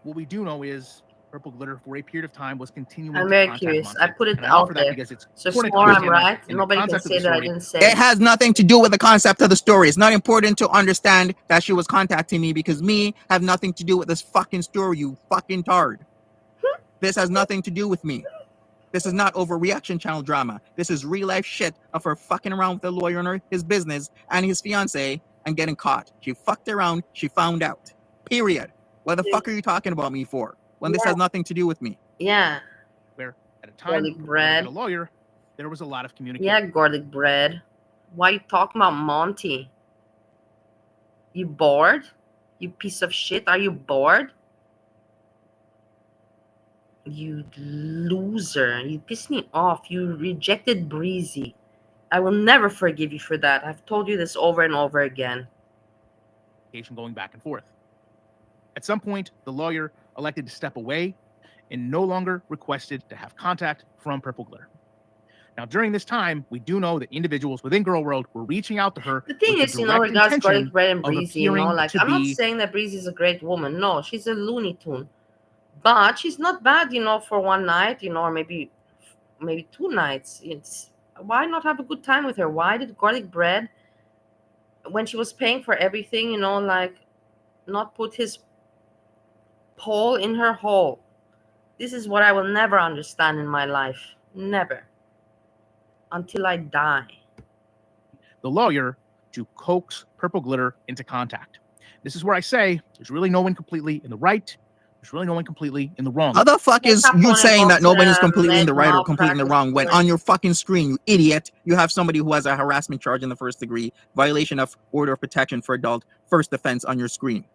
What we do know is Purple Glitter for a period of time was continuing I'm to very contact curious. Monty. I put it And I offer out that there. because it's So important to tomorrow I'm understand that right. in the Nobody can concept of say the that I story. didn't say It has nothing to do with the concept of the story. It's not important to understand that she was contacting me because me have nothing to do with this fucking story, you fucking tard. This has nothing to do with me. This is not overreaction channel drama. This is real life shit of her fucking around with the lawyer and his business and his fiance and getting caught. She fucked around. She found out. Period. What the fuck are you talking about me for when this has nothing to do with me? Yeah. Where at a time Garlic Purple Glitter bread. had a lawyer, there was a lot of communication. Yeah, garlic bread. Why are you talking about Monty? You bored? You piece of shit. Are you bored? You loser. You pissed me off. You rejected Breezy. I will never forgive you for that. I've told you this over and over again. Going back and forth. At some point, the lawyer elected to step away and no longer requested to have contact from Purple Glitter. Now, during this time, we do know that individuals within Girl World were reaching out to her. The thing with is, the direct regards intention garlic bread and of Breezy, appearing like to I'm not be- saying that Breezy is a great woman. No, she's a Looney Tune. But she's not bad, for one night, or maybe 2 nights. It's why not have a good time with her? Why did garlic bread, when she was paying for everything, like not put his pole in her hole? This is what I will never understand in my life. Never. Until I die. The lawyer to coax Purple Glitter into contact. This is where I say there's really no one completely in the right. There's really no one completely in the wrong. How the fuck is you saying that nobody's completely in the right or completely in the wrong when on your fucking screen, you idiot, you have somebody who has a harassment charge in the first degree, violation of order of protection for adult, first offense on your screen?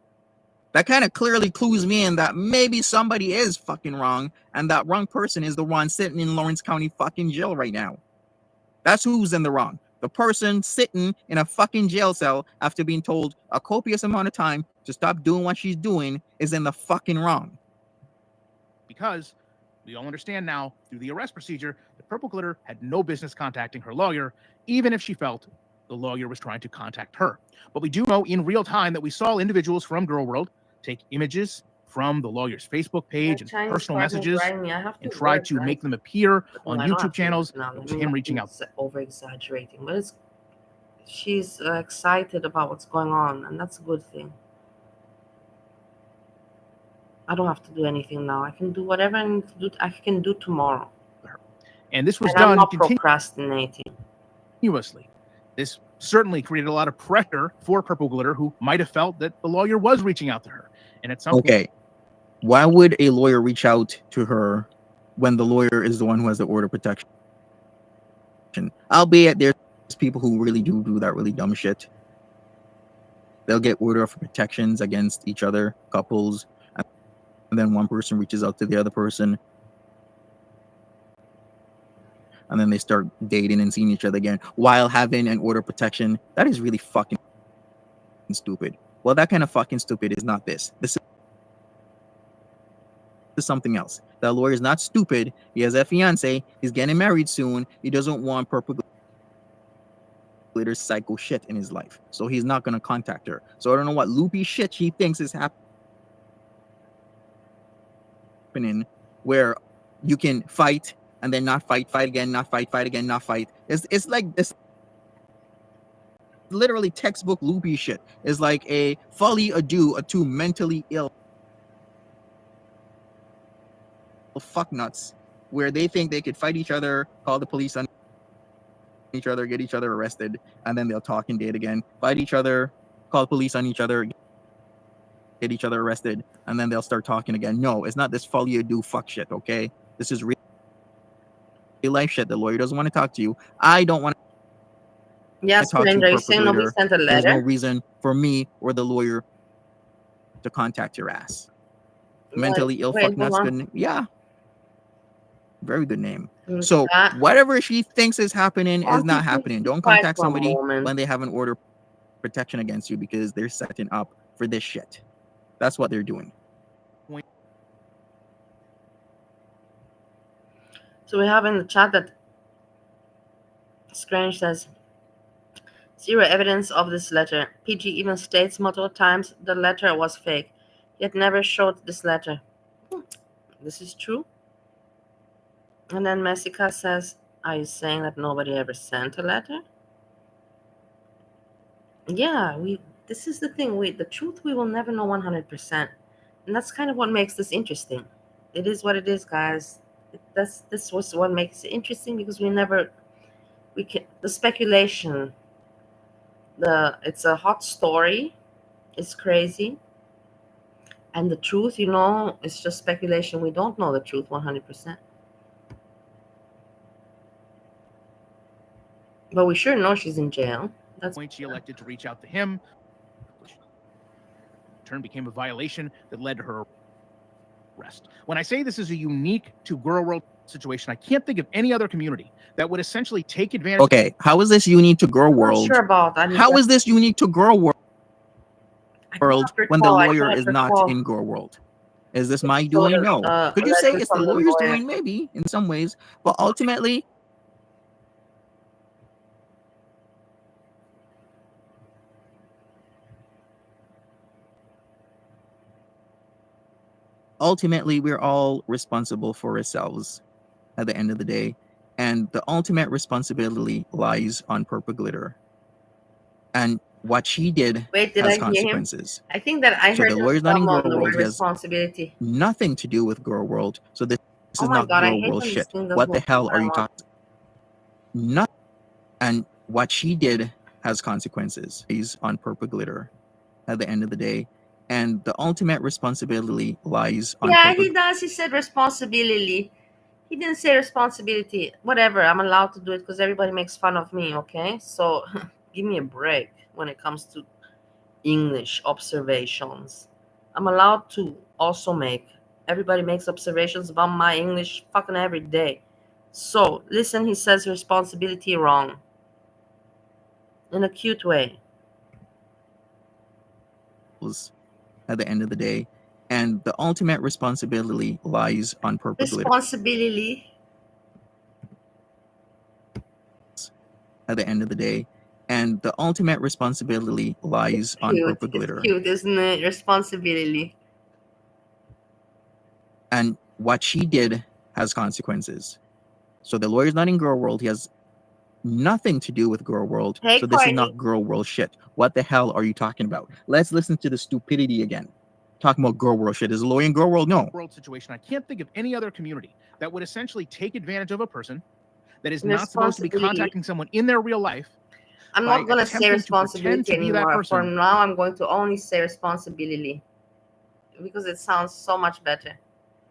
That kind of clearly clues me in that maybe somebody is fucking wrong, and that wrong person is the one sitting in Lawrence County fucking jail right now. That's who's in the wrong. The person sitting in a fucking jail cell after being told a copious amount of time to stop doing what she's doing is in the fucking wrong. Because we all understand now through the arrest procedure that Purple Glitter had no business contacting her lawyer, even if she felt the lawyer was trying to contact her. But we do know in real time that we saw individuals from Girl World take images from the lawyer's Facebook page and personal messages and try to make them appear on YouTube channels. It was him reaching out. Over exaggerating, but she's excited about what's going on, and that's a good thing. I don't have to do anything now. I can do whatever I need to do. I can do tomorrow. And this was and done I'm not procrastinating. Continuously. This certainly created a lot of pressure for Purple Glitter, who might have felt that the lawyer was reaching out to her. And at some point, why would a lawyer reach out to her when the lawyer is the one who has the order of protection? Albeit there's people who really do that really dumb shit. They'll get order of protections against each other, couples, and then one person reaches out to the other person, and then they start dating and seeing each other again while having an order of protection. That is really fucking stupid. Well, that kind of fucking stupid is not this. This is something else. That lawyer is not stupid. He has a fiance. He's getting married soon. He doesn't want Purple Glitter's psycho shit in his life, so he's not going to contact her. So I don't know what loopy shit she thinks is happening where you can fight and then not fight again, not fight again, not fight. It's like this literally textbook loopy shit. It's like a folie à deux of two mentally ill fucknuts where they think they could fight each other, call the police on each other, get each other arrested, and then they'll talk and date again, fight each other, call police on each other, get each other arrested, and then they'll start talking again. No, it's not this folie à deux fuck shit, okay? This is real life shit. The lawyer doesn't want to talk to you. I don't want to talk to you, Purple Glitter. There's no reason for me or the lawyer to contact your ass. Mentally ill fucknuts. Good. Yeah. Very good name. So whatever she thinks is happening is not happening. Don't contact somebody when they have an order of protection against you because they're setting up for this shit. That's what they're doing. So we have in the chat that Scrange says, zero evidence of this letter. PG even states multiple times the letter was fake, yet never showed this letter. This is true. And then Messica says, are you saying that nobody ever sent a letter? Yeah, this is the thing. The truth we will never know 100%. And that's kind of what makes this interesting. It is what it is, guys. This was what makes it interesting because the speculation, it's a hot story. It's crazy. And the truth, it's just speculation. We don't know the truth 100%. But we sure know she's in jail. That's point she elected to reach out to him. In turn became a violation that led to her arrest. When I say this is a unique to Girl World situation, I can't think of any other community that would essentially take advantage. Okay, how is this unique to Girl World? I'm not sure about that. How is this unique to Girl World when the lawyer is not in Girl World? Is this my doing? No. Could you say it's the lawyer's doing? Maybe in some ways, but ultimately, ultimately we're all responsible for ourselves at the end of the day, and the ultimate responsibility lies on Purple Glitter. And what she did Wait, did has I hear him? consequences. I think that I So heard the him lawyer's not in stumble Girl on the World. word He has responsibility. nothing to do with Girl World. So this Oh is my not god, I Girl hate World when this shit. thing does What the what hell I are you want. talking? Not. And what she did has consequences. He's on Purple Glitter at the end of the day, and the ultimate responsibility lies on Yeah, Purple he does. He said responsibility. He didn't say responsibility. Whatever. I'm allowed to do it because everybody makes fun of me. Okay, so give me a break when it comes to English observations. I'm allowed to also make. Everybody makes observations about my English fucking every day. So listen, he says responsibility wrong in a cute way. at the end of the day, and the ultimate responsibility lies on Purple Glitter Responsibility. at the end of the day, and the ultimate responsibility lies on Cute. Purple It's Glitter. cute, isn't it? Responsibility. And what she did has consequences. So the lawyer's not in Girl World. He has nothing to do with Girl World. Hey, So this is Courtney. not Girl World shit. What the hell are you talking about? Let's listen to the stupidity again. Talking about Girl World shit. Is a lawyer in Girl World? No. World situation. I can't think of any other community that would essentially take advantage of a person that is not supposed to be Responsibility. contacting someone in their real life. I'm by not going to say attempting to pretend responsibility to be that anymore. person. For now, I'm going to only say responsibility because it sounds so much better.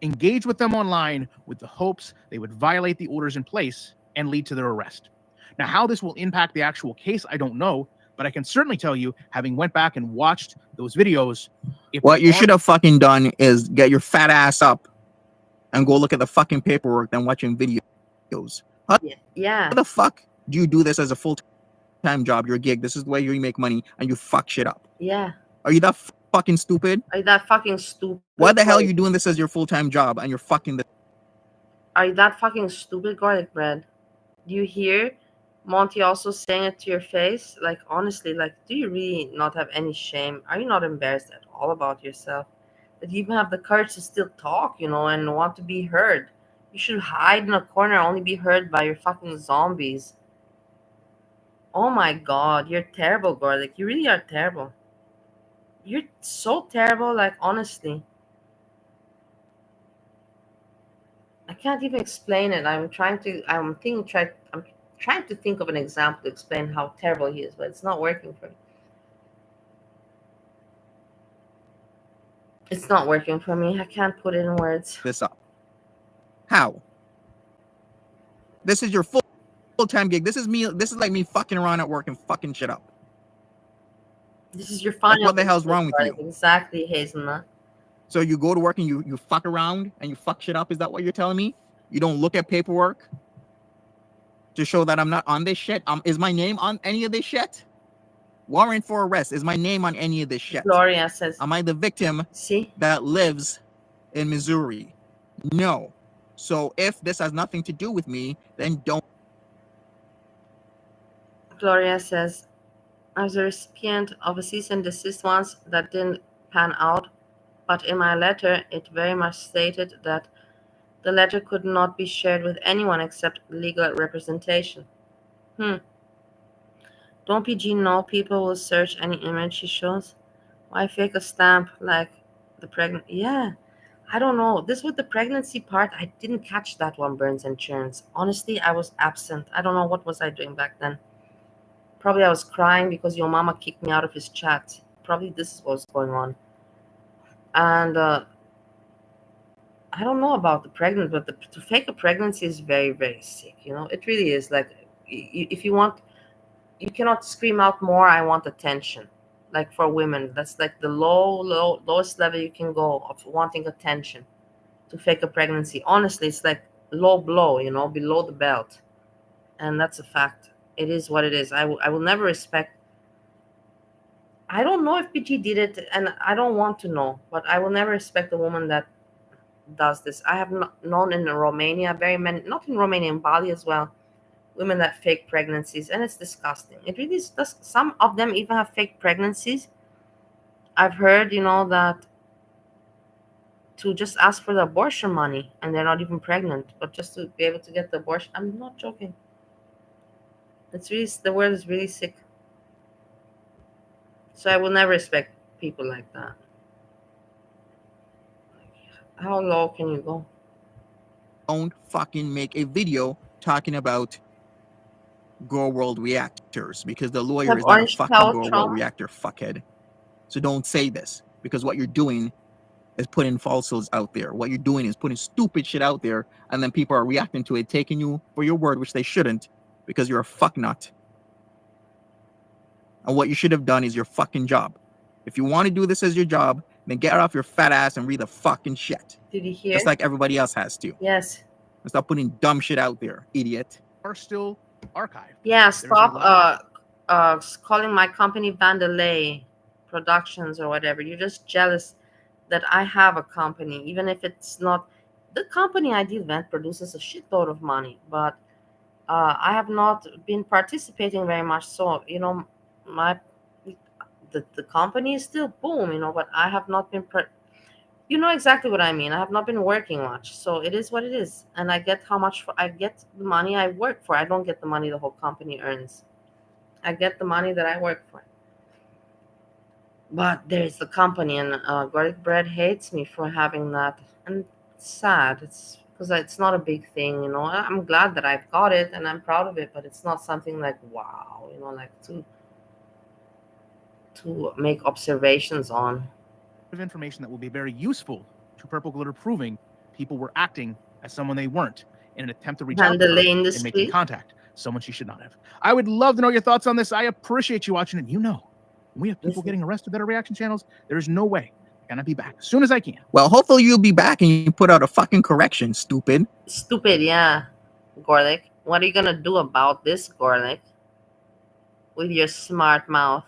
Engage with them online with the hopes they would violate the orders in place and lead to their arrest. Now, how this will impact the actual case, I don't know, but I can certainly tell you, having went back and watched those videos, if What they you are should have fucking done is get your fat ass up and go look at the fucking paperwork than watching videos. How Yeah. the fuck do you do this as a full-time job, your gig? This is the way you make money and you fuck shit up. Yeah. Are you that fucking stupid? Are you that fucking stupid? Why the hell are you Garlic? doing this as your full-time job and you're fucking the Are you that fucking stupid, garlic bread? Do you hear Monty also saying it to your face? Like, honestly, like, do you really not have any shame? Are you not embarrassed at all about yourself? That you even have the courage to still talk, you know, and want to be heard. You should hide in a corner, only be heard by your fucking zombies. Oh my god, you're terrible, garlic. You really are terrible. You're so terrible, like, honestly. I can't even explain it. I'm trying to think of an example to explain how terrible he is, but it's not working for me. It's not working for me. I can't put it in words. this up? How? This is your full-time gig. This is me. This is like me fucking around at work and fucking shit up. This is your Like, final. what the hell's wrong with you? Exactly, Hazelnut. So you go to work and you fuck around and you fuck shit up. Is that what you're telling me? You don't look at paperwork to show that I'm not on this shit. Is my name on any of this shit? Warrant for arrest. Is my name on any of this shit? Gloria says, Am I the victim see? that lives in Missouri? No. So if this has nothing to do with me, then don't. Gloria says, I was a recipient of a cease and desist once that didn't pan out, but in my letter, it very much stated that the letter could not be shared with anyone except legal representation. Don't PG know people will search any image she shows? Why fake a stamp like the pregnant? Yeah, I don't know. This with the pregnancy part, I didn't catch that one, Burns and Churns. Honestly, I was absent. I don't know what was I doing back then. Probably I was crying because your mama kicked me out of his chat. Probably this is what's going on. And I don't know about the pregnant, but to fake a pregnancy is very, very sick. You know, it really is. Like, if you want, you cannot scream out more. I want attention. Like for women, that's like the lowest level you can go of wanting attention. To fake a pregnancy, honestly, it's like low blow. You know, below the belt, and that's a fact. It is what it is. I will never respect. I don't know if PG did it, and I don't want to know, but I will never respect a woman that does this. I have known in Romania, very many, not in Romania, in Bali as well, women that fake pregnancies, and it's disgusting. It really is. Some of them even have fake pregnancies. I've heard, you know, that to just ask for the abortion money, and they're not even pregnant, but just to be able to get the abortion. I'm not joking. It's really, the world is really sick. So I will never respect people like that. How low can you go? Don't fucking make a video talking about Go World reactors, because the lawyer Have is not a orange fucking cow Go World trauma? reactor, fuckhead. So don't say this, because what you're doing is putting falsehoods out there. What you're doing is putting stupid shit out there, and then people are reacting to it, taking you for your word, which they shouldn't, because you're a fuck nut. And what you should have done is your fucking job. If you want to do this as your job, then get off your fat ass and read the fucking shit. Did you hear? Just like everybody else has to. Yes. And stop putting dumb shit out there, idiot. Are still archived. Yeah, a stop lot calling my company Vandelay Productions or whatever. You're just jealous that I have a company, even if it's not the company I did Vent produces a shitload of money, but I have not been participating very much. So my the company is still boom, but I have not been. You know exactly what I mean. I have not been working much, so it is what it is, and I get I get the money I work for. I don't get the money the whole company earns. I get the money that I work for. But there is the company, and Garlic Bread hates me for having that, and it's sad. It's because it's not a big thing, I'm glad that I've got it, and I'm proud of it, but it's not something like wow, like to make observations on. of information that will be very useful to Purple Glitter, proving people were acting as someone they weren't in an attempt to reach out to her Vandelay and industry. making contact, someone she should not have. I would love to know your thoughts on this. I appreciate you watching, and when we have people Listen. getting arrested that are reaction channels, there's no way I'm gonna be back as soon as I can. Well, hopefully you'll be back and you put out a fucking correction, stupid. Stupid, yeah. Gorlic. What are you gonna do about this, Gorlic? With your smart mouth?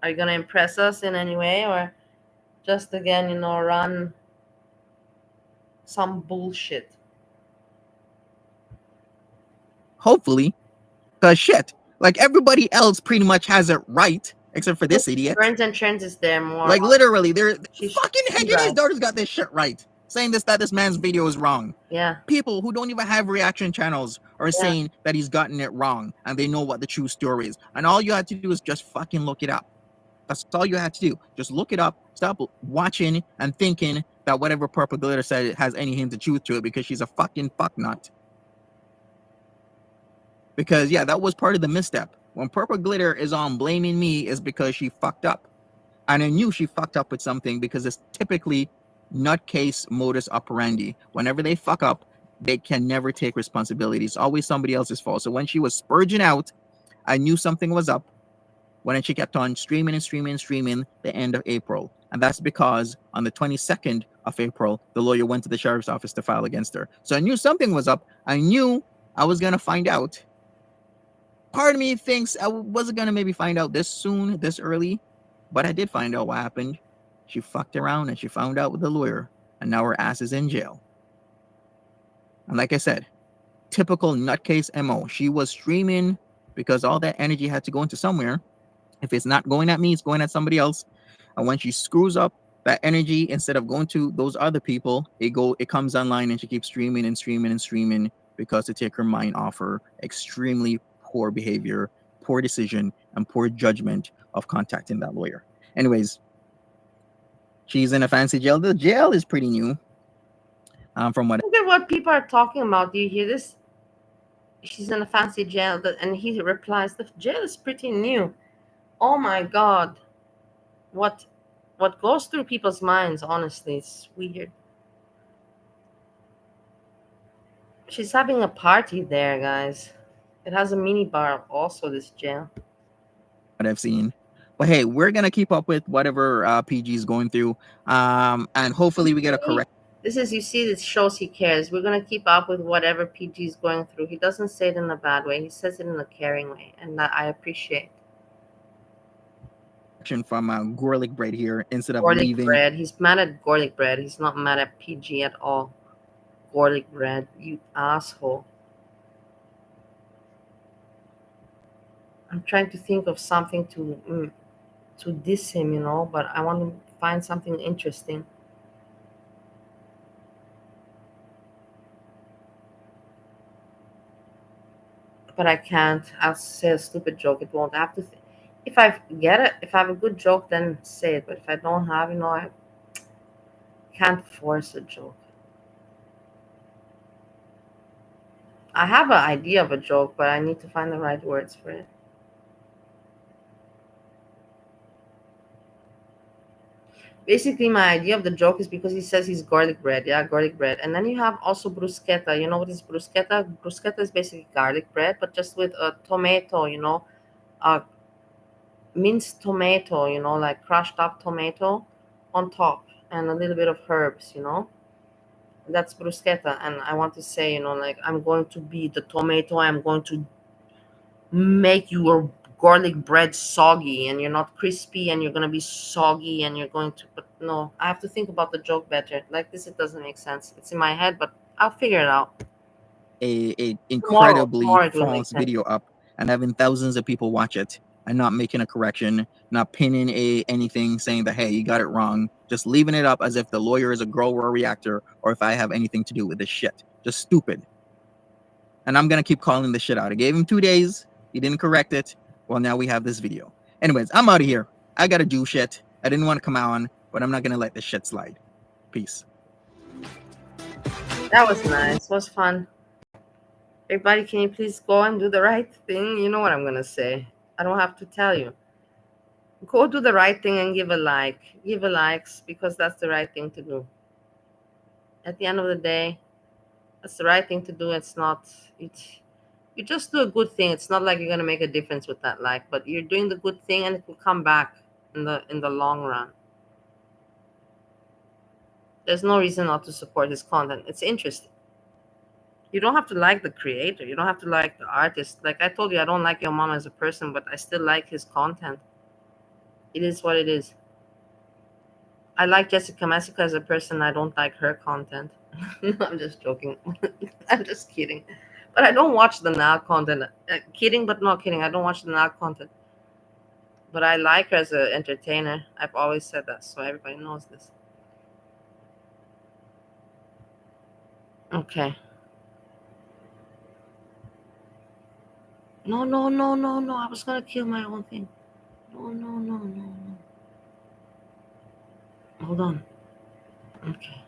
Are you gonna impress us in any way, or just again, run some bullshit? Hopefully. Because shit, like everybody else pretty much has it right, except for this idiot. Burns and Trends is there more. Like literally, they're She's fucking Heck and his right. daughter's got this shit right. Saying that this man's video is wrong. Yeah. People who don't even have reaction channels are saying that he's gotten it wrong, and they know what the true story is. And all you had to do is just fucking look it up. That's all you had to do. Just look it up. Stop watching and thinking that whatever Purple Glitter said has any hint of truth to it, because she's a fucking fucknut. Because yeah, that was part of the misstep. When Purple Glitter is on blaming me, is because she fucked up. And I knew she fucked up with something, because it's typically nutcase modus operandi. Whenever they fuck up, they can never take responsibility. It's always somebody else's fault. So when she was spurging out, I knew something was up. When she kept on streaming the end of April. And that's because on the 22nd of April, the lawyer went to the sheriff's office to file against her. So I knew something was up. I knew I was going to find out. Part of me thinks I wasn't going to maybe find out this soon, this early. But I did find out what happened. She fucked around and she found out with the lawyer. And now her ass is in jail. And like I said, typical nutcase MO. She was streaming because all that energy had to go into somewhere. If it's not going at me, it's going at somebody else. And when she screws up that energy, instead of going to those other people, it comes online and she keeps streaming because to take her mind off her extremely poor behavior, poor decision, and poor judgment of contacting that lawyer. Anyways, she's in a fancy jail. The jail is pretty new. From what Look at what people are talking about. Do you hear this? She's in a fancy jail, and he replies, "The jail is pretty new." Oh my God, what goes through people's minds? Honestly, it's weird. She's having a party there, guys. It has a mini bar also, this jail. I've seen. But hey, we're gonna keep up with whatever PG is going through, and hopefully we get a correct. You see, this shows he cares. We're gonna keep up with whatever PG is going through. He doesn't say it in a bad way. He says it in a caring way, and that I appreciate. From Gorlic Bread here instead of Gorlic leaving. Bread. He's mad at Gorlic Bread. He's not mad at PG at all. Gorlic Bread, you asshole. I'm trying to think of something to diss him, but I want to find something interesting. but I can't. I'll say a stupid joke. It won't. I have to. If I get it, if I have a good joke, then say it. But if I don't have, I can't force a joke. I have an idea of a joke, but I need to find the right words for it. Basically, my idea of the joke is because he says he's garlic bread. Yeah, garlic bread. And then you have also bruschetta. You know what is bruschetta? Bruschetta is basically garlic bread, but just with a tomato, a minced tomato, like crushed up tomato on top and a little bit of herbs. That's bruschetta. And I want to say, like, I'm going to be the tomato. I'm going to make your garlic bread soggy, and you're not crispy, and you're going to be soggy, and you're going to, but no, I have to think about the joke better. Like this, it doesn't make sense. It's in my head, but I'll figure it out. A Tomorrow, incredibly tomorrow it will make false sense. video up and having thousands of people watch it and not making a correction, not pinning anything saying that, hey, you got it wrong, just leaving it up as if the lawyer is a grower reactor or if I have anything to do with this shit. Just stupid. And I'm gonna keep calling this shit out. I gave him 2 days. He didn't correct it. Well, now we have this video. Anyways, I'm out of here. I gotta do shit. I didn't want to come on, but I'm not gonna let this shit slide. Peace. That was nice. It was fun. Everybody, can you please go and do the right thing? You know what I'm going to say. I don't have to tell you. Go do the right thing and give a like. Give a likes because that's the right thing to do. At the end of the day, that's the right thing to do. It's not, you just do a good thing. It's not like you're going to make a difference with that like, but you're doing the good thing and it will come back in the long run. There's no reason not to support his content. It's interesting. You don't have to like the creator. You don't have to like the artist. Like I told you, I don't like your mom as a person, but I still like his content. It is what it is. I like Jessica Messica as a person. I don't like her content. I'm just joking. I'm just kidding. But I don't watch the now content. Kidding, but not kidding. I don't watch the now content. But I like her as an entertainer. I've always said that, so everybody knows this. Okay. No. I was gonna kill my own thing. No. Hold on. Okay.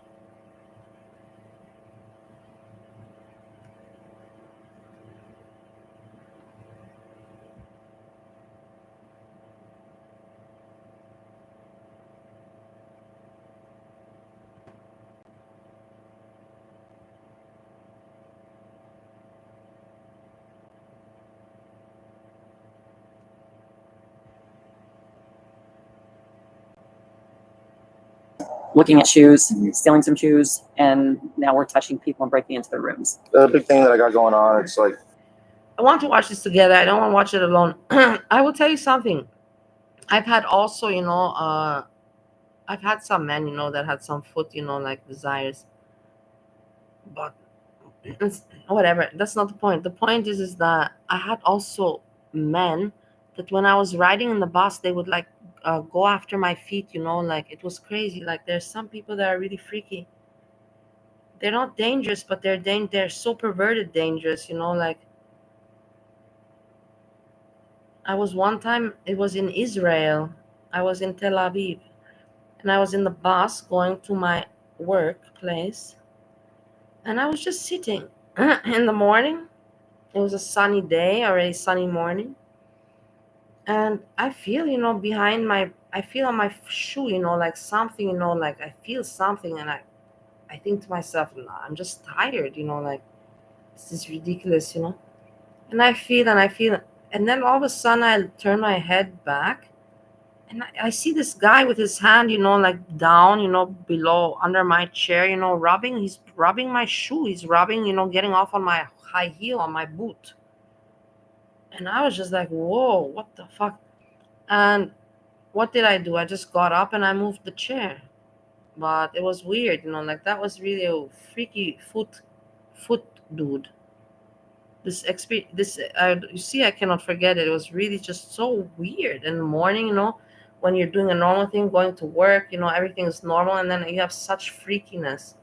Looking at shoes, stealing some shoes, and now we're touching people and breaking into their rooms. The big thing that I got going on, it's like I want to watch this together. I don't want to watch it alone. I will tell you something. I've had also, I've had some men, that had some foot, like desires. But it's whatever. That's not the point. The point is that I had also men that when I was riding in the bus, they would like go after my feet, like it was crazy. Like there's some people that are really freaky. They're not dangerous, but they're so perverted dangerous, like I was one time, it was in Israel. I was in Tel Aviv and I was in the bus going to my workplace and I was just sitting in the morning. It was a sunny day, already sunny morning. And I feel, I feel on my shoe, like something, like I feel something. And I think to myself, nah, I'm just tired, like this is ridiculous, And I feel, and then all of a sudden I turn my head back and I see this guy with his hand, like down, below under my chair, rubbing. He's rubbing my shoe. He's rubbing, getting off on my high heel, on my boot. And I was just like, whoa, what the fuck? And what did I do? I just got up and I moved the chair. But it was weird, like that was really a freaky foot dude. You see, I cannot forget it. It was really just so weird. In the morning, when you're doing a normal thing, going to work, everything is normal, and then you have such freakiness.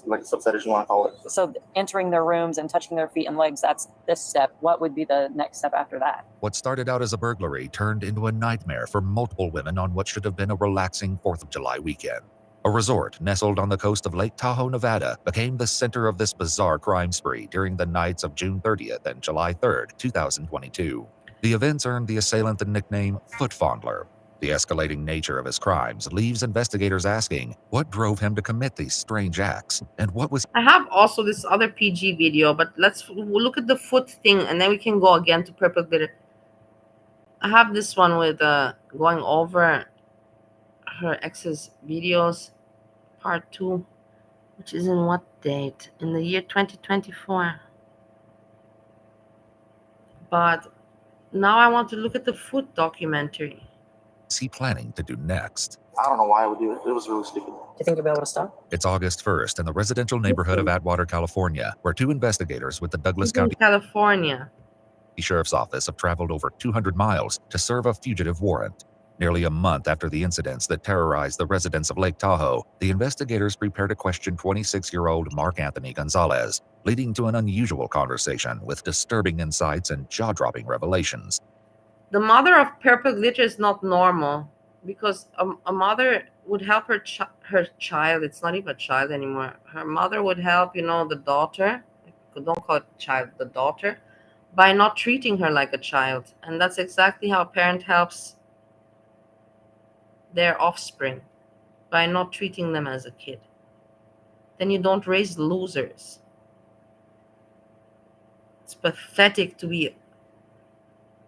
like a foot fetish, you want to call it. So entering their rooms and touching their feet and legs, that's this step. What would be the next step after that? What started out as a burglary turned into a nightmare for multiple women on what should have been a relaxing 4th of July weekend. A resort nestled on the coast of Lake Tahoe, Nevada, became the center of this bizarre crime spree during the nights of June 30th and July 3rd, 2022. The events earned the assailant the nickname Foot Fondler. The escalating nature of his crimes leaves investigators asking what drove him to commit these strange acts and what was I have also this other PG video, but we'll look at the foot thing and then we can go again to purple glitter. I have this one with going over her ex's videos, part 2, which is in what date? In the year 2024. But now I want to look at the foot documentary. he planning to do next? I don't know why I would do it. It was really stupid. Do you think you'll be able to stop? It's August 1st in the residential neighborhood of Atwater, California, where 2 investigators with the Douglas It's in County California. Sheriff's Office have traveled over 200 miles to serve a fugitive warrant. Nearly a month after the incidents that terrorized the residents of Lake Tahoe, the investigators prepare to question 26-year-old Mark Anthony Gonzalez, leading to an unusual conversation with disturbing insights and jaw-dropping revelations. The mother of purple glitter is not normal because a mother would help her child. It's not even a child anymore. Her mother would help, the daughter. Don't call it child, the daughter, by not treating her like a child. And that's exactly how a parent helps their offspring, by not treating them as a kid. Then you don't raise losers. It's pathetic to be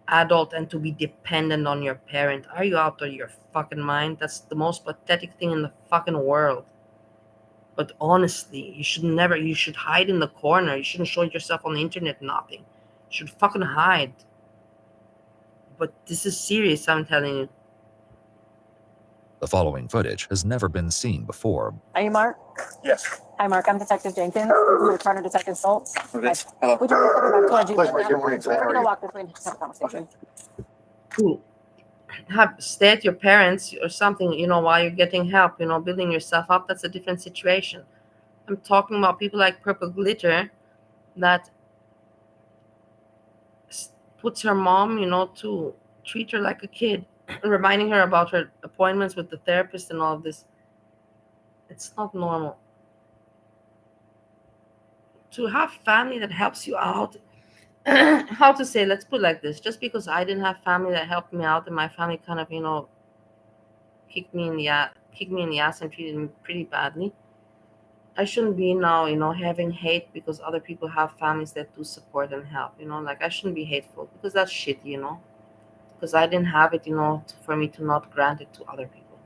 adult and to be dependent on your parent. Are you out of your fucking mind? That's the most pathetic thing in the fucking world. But honestly, you should hide in the corner. You shouldn't show yourself on the internet, nothing. You should fucking hide. But this is serious, I'm telling you. The following footage has never been seen before. Are you Mark? Yes. Hi, Mark. I'm Detective Jenkins. You're Partner Detective Schultz. Okay. Hi. Hello. Would you mind stepping back towards you? Pleasure. We're Good morning. How are going to you? walk this way and have a conversation. Stay at your parents or something, while you're getting help, building yourself up. That's a different situation. I'm talking about people like Purple Glitter that puts her mom, to treat her like a kid, reminding her about her appointments with the therapist and all of this. It's not normal. To have family that helps you out, how to say, let's put it like this, just because I didn't have family that helped me out and my family kind of, kicked me in the ass and treated me pretty badly, I shouldn't be now, having hate because other people have families that do support and help, I shouldn't be hateful because that's shit, because I didn't have it, for me to not grant it to other people.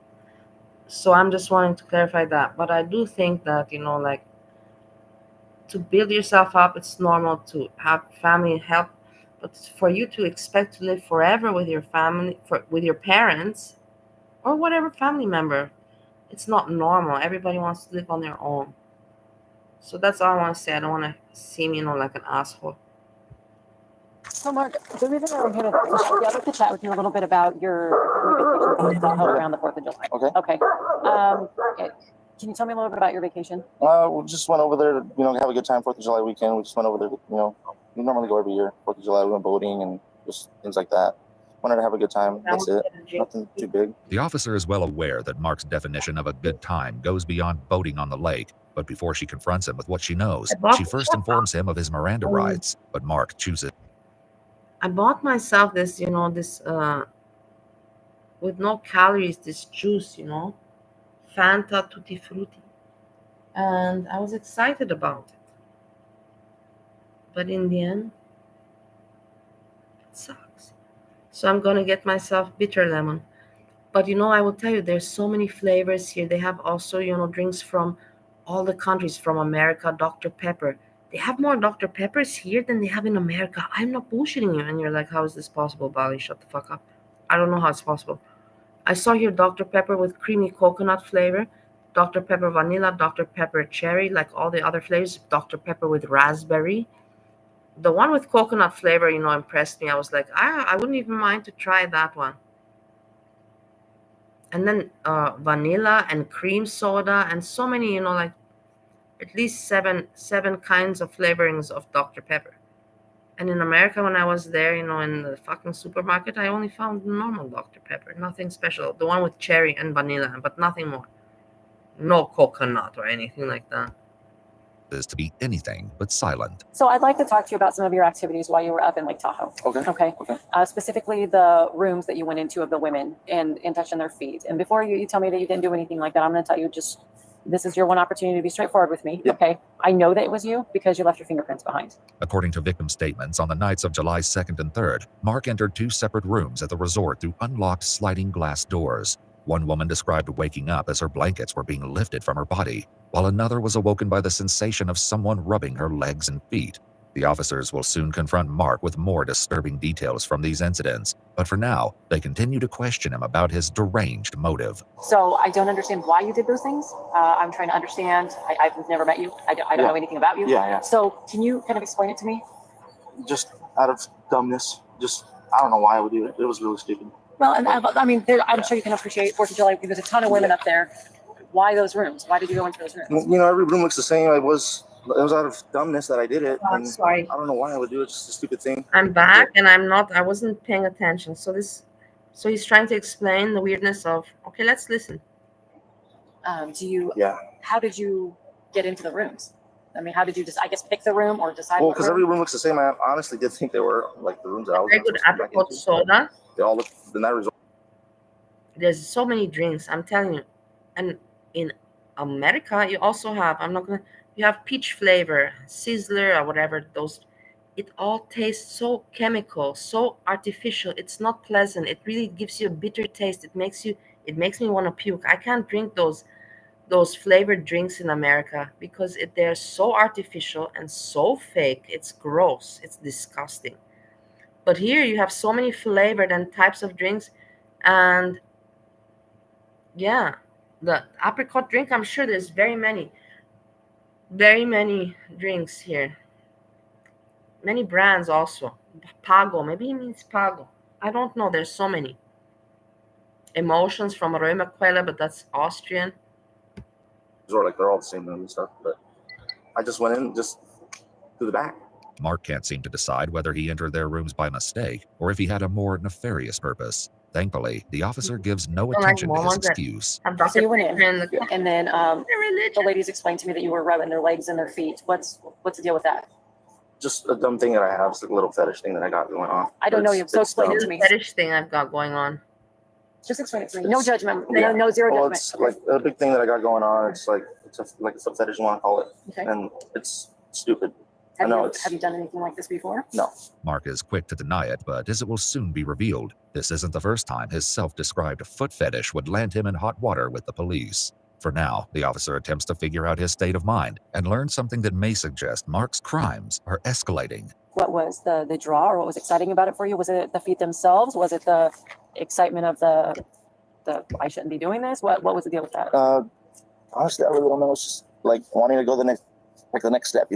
So I'm just wanting to clarify that. But I do think that, to build yourself up, it's normal to have family help. But for you to expect to live forever with your family, with your parents, or whatever family member, it's not normal. Everybody wants to live on their own. So that's all I want to say. I don't want to seem, like an asshole. So, Mark, the reason why we're here today is I'd like to chat with you a little bit about your family vacation coming around the 4th of July. Okay. Okay. Can you tell me a little bit about your vacation? We just went over there to, have a good time 4th of July weekend. We just went over there to, we normally go every year, 4th of July. We went boating and just things like that. Wanted to have a good time. That's it. Nothing too big. The officer is well aware that Mark's definition of a good time goes beyond boating on the lake, but before she confronts him with what she knows, she first informs him of his Miranda rights, but Mark chooses. I bought myself this, this with no calories, this juice, Fanta Tutti Frutti. And I was excited about it. But in the end, it sucks. So I'm going to get myself bitter lemon. But, I will tell you, there's so many flavors here. They have also, drinks from all the countries, from America, Dr. Pepper. They have more Dr. Peppers here than they have in America. I'm not bullshitting you. And you're like, how is this possible, Bali? Shut the fuck up. I don't know how it's possible. I saw here Dr. Pepper with creamy coconut flavor, Dr. Pepper vanilla, Dr. Pepper cherry, like all the other flavors, Dr. Pepper with raspberry. The one with coconut flavor, impressed me. I was like, I wouldn't even mind to try that one. And then vanilla and cream soda and so many, at least seven kinds of flavorings of Dr. Pepper. And in America, when I was there, in the fucking supermarket, I only found normal Dr. Pepper, nothing special. The one with cherry and vanilla, but nothing more. No coconut or anything like that. Is to be anything but silent. So I'd like to talk to you about some of your activities while you were up in Lake Tahoe. Okay. Specifically the rooms that you went into of the women and touching their feet. And before you tell me that you didn't do anything like that, I'm going to tell you this is your one opportunity to be straightforward with me. Yep. Okay. I know that it was you because you left your fingerprints behind. According to victim statements, on the nights of July 2nd and 3rd, Mark entered 2 separate rooms at the resort through unlocked sliding glass doors. One woman described waking up as her blankets were being lifted from her body, while another was awoken by the sensation of someone rubbing her legs and feet. The officers will soon confront Mark with more disturbing details from these incidents, but for now, they continue to question him about his deranged motive. So I don't understand why you did those things. I'm trying to understand. I've never met you. I don't know anything about you. Yeah. So can you kind of explain it to me? Just out of dumbness. I don't know why I would do it. It was really stupid. Well, and I mean, I'm sure you can appreciate 4th of July. There's a ton of women up there. Why those rooms? Why did you go into those rooms? Every room looks the same. It was out of dumbness that I did it. I'm sorry. I don't know why I would do it. It's just a stupid thing. I'm back, and I wasn't paying attention. So he's trying to explain the weirdness of, okay, let's listen. Yeah. How did you get into the rooms? I mean, how did you just, I guess, pick the room or decide? Well, because every room looks the same. I honestly did think they were like the rooms that I was Very good apricot soda. They all look the night resort. There's so many drinks, I'm telling you. And in America, you also have, you have peach flavor, Sizzler or whatever, those. It all tastes so chemical, so artificial. It's not pleasant. It really gives you a bitter taste. It makes me want to puke. I can't drink those flavored drinks in America because they're so artificial and so fake. It's gross. It's disgusting. But here you have so many flavored and types of drinks, and yeah, the apricot drink, I'm sure there's very many drinks here. Many brands also. Pago, maybe he means Pago. I don't know. There's so many. Emotions from Römerquelle, but that's Austrian. Like they're all the same and stuff, but I just went in just through the back. Mark can't seem to decide whether he entered their rooms by mistake or if he had a more nefarious purpose. Thankfully, the officer gives no attention to his excuse. So you went in, and then the ladies explained to me that you were rubbing their legs and their feet. What's the deal with that? Just a dumb thing that I have. It's like a little fetish thing that I got going on. I don't know you, so explain it to me. Fetish thing I've got going on. Just explain it to me. No judgment. No zero judgment. It's like a big thing that I got going on. It's like it's a fetish, you want to call it, and it's stupid. Have you done anything like this before? No. Mark is quick to deny it, but as it will soon be revealed, this isn't the first time his self-described foot fetish would land him in hot water with the police. For now, the officer attempts to figure out his state of mind and learn something that may suggest Mark's crimes are escalating. What was the draw, or what was exciting about it for you? Was it the feet themselves? Was it the excitement of the I shouldn't be doing this? What was the deal with that? Honestly, I really don't know. It's just like wanting to go the next step,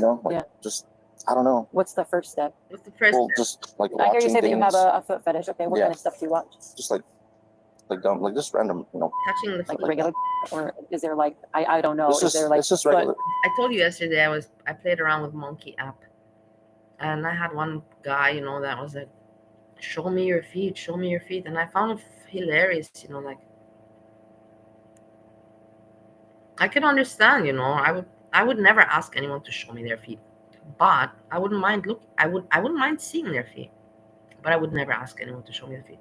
just I don't know. What's the first step? What's the first step? Just like I hear you say things. that you have a foot fetish. Okay, what kind of stuff do you watch? Just like dumb, like just random, Touching the foot. Like regular, or is there like I don't know? It's just regular. I told you yesterday I played around with Monkey app, and I had one guy, that was like, show me your feet, and I found it hilarious, like I can understand, I would never ask anyone to show me their feet, but I wouldn't mind I wouldn't mind seeing their feet, but I would never ask anyone to show me their feet.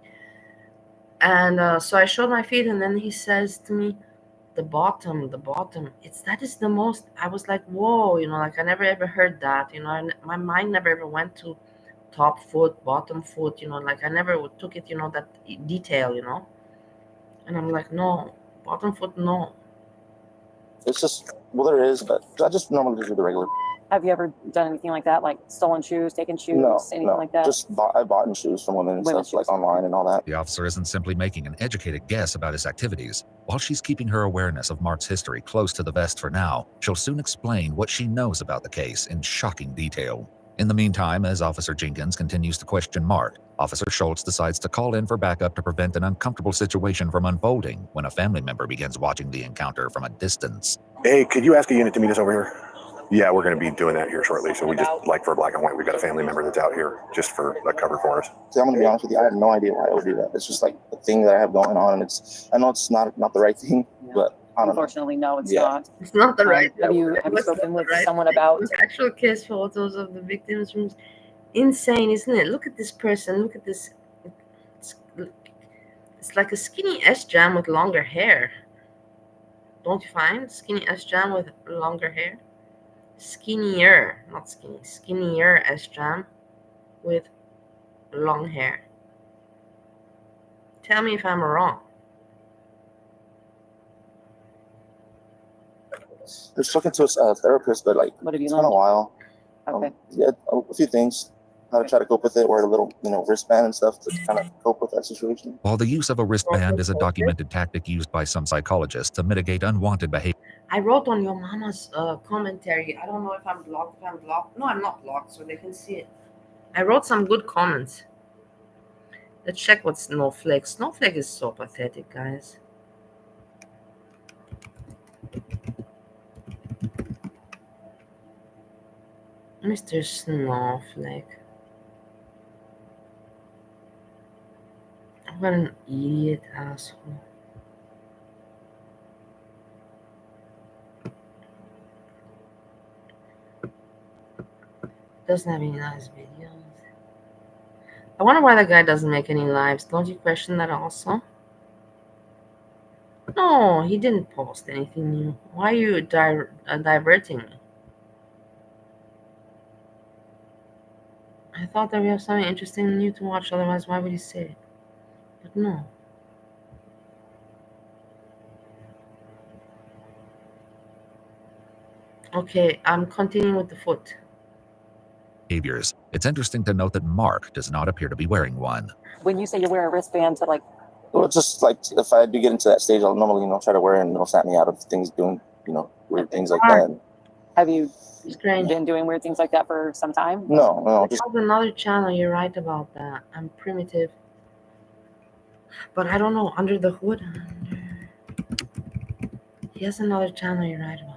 And so I showed my feet, and then he says to me, the bottom, that is the most. I was like, whoa, like I never ever heard that, my mind never ever went to top foot, bottom foot, like I never took it, that detail, and I'm like, no, bottom foot, no. It's just, there is, but I just normally just do the regular. Have you ever done anything like that, like stolen shoes, taken shoes, anything like that? I bought shoes from women and stuff, like online and all that. The officer isn't simply making an educated guess about his activities. While she's keeping her awareness of Mark's history close to the vest for now, she'll soon explain what she knows about the case in shocking detail. In the meantime, as Officer Jenkins continues to question Mark, Officer Schultz decides to call in for backup to prevent an uncomfortable situation from unfolding when a family member begins watching the encounter from a distance. Hey, could you ask a unit to meet us over here? Yeah, we're going to be doing that here shortly. So we just, like for Black and White, we've got a family member that's out here just for a cover for us. See, I'm going to be honest with you. I have no idea why I would do that. It's just like a thing that I have going on. And I know it's not the right thing, but I don't know. Unfortunately, no, it's not. It's not the right. Have you spoken with someone about actual case photos of the victims' rooms? Insane, isn't it? Look at this person. Look at this. It's like a skinny S-Jam with longer hair. Don't you find? Skinny S-Jam with longer hair? Skinnier, not skinny. Skinnier S-Jam with long hair. Tell me if I'm wrong. I was talking to a therapist, but like, what have you it's been a learned? while. Okay. Yeah, a few things. How to try to cope with it, wear a little, wristband and stuff to kind of cope with that situation. While the use of a wristband is a documented tactic used by some psychologists to mitigate unwanted behavior, I wrote on your mama's commentary. I don't know if I'm blocked. No, I'm not blocked, so they can see it. I wrote some good comments. Let's check what Snowflake. Snowflake is so pathetic, guys. Mr. Snowflake. What an idiot asshole. Doesn't have any nice videos. I wonder why the guy doesn't make any lives. Don't you question that also? No, he didn't post anything new. Why are you diverting me? I thought that we have something interesting new to watch, otherwise why would he say it? But no. Okay, I'm continuing with the foot. behaviors. It's interesting to note that Mark does not appear to be wearing one. When you say you wear a wristband to like, Well, it's just like if I do get into that stage, I'll normally, try to wear it and it'll snap me out of things doing, weird things like that. have you Strange. been doing weird things like that for some time? No, just There's another channel, you're right about that. I'm primitive. But I don't know, under the hood. He has another channel, you're right about that.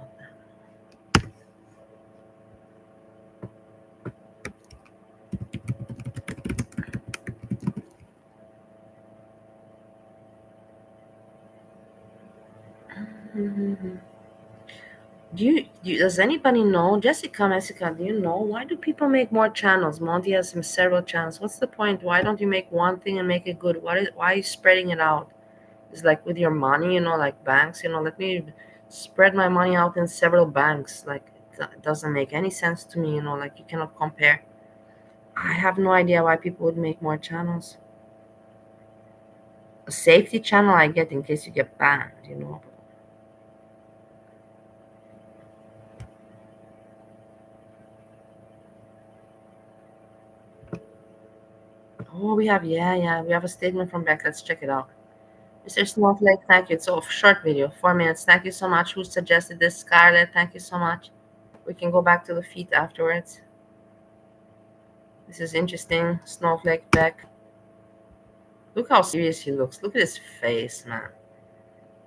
Does anybody know, Jessica, do you know, why do people make more channels? Monty has several channels. What's the point? Why don't you make one thing and make it good? Why are you spreading it out? It's like with your money, like banks, let me spread my money out in several banks. Like, it doesn't make any sense to me, like you cannot compare. I have no idea why people would make more channels. A safety channel I get in case you get banned, Oh, we have a statement from Beck. Let's check it out. Mr. Snowflake, thank you. It's a short video, 4 minutes. Thank you so much. Who suggested this? Scarlett, thank you so much. We can go back to the feet afterwards. This is interesting. Snowflake, Beck. Look how serious he looks. Look at his face, man.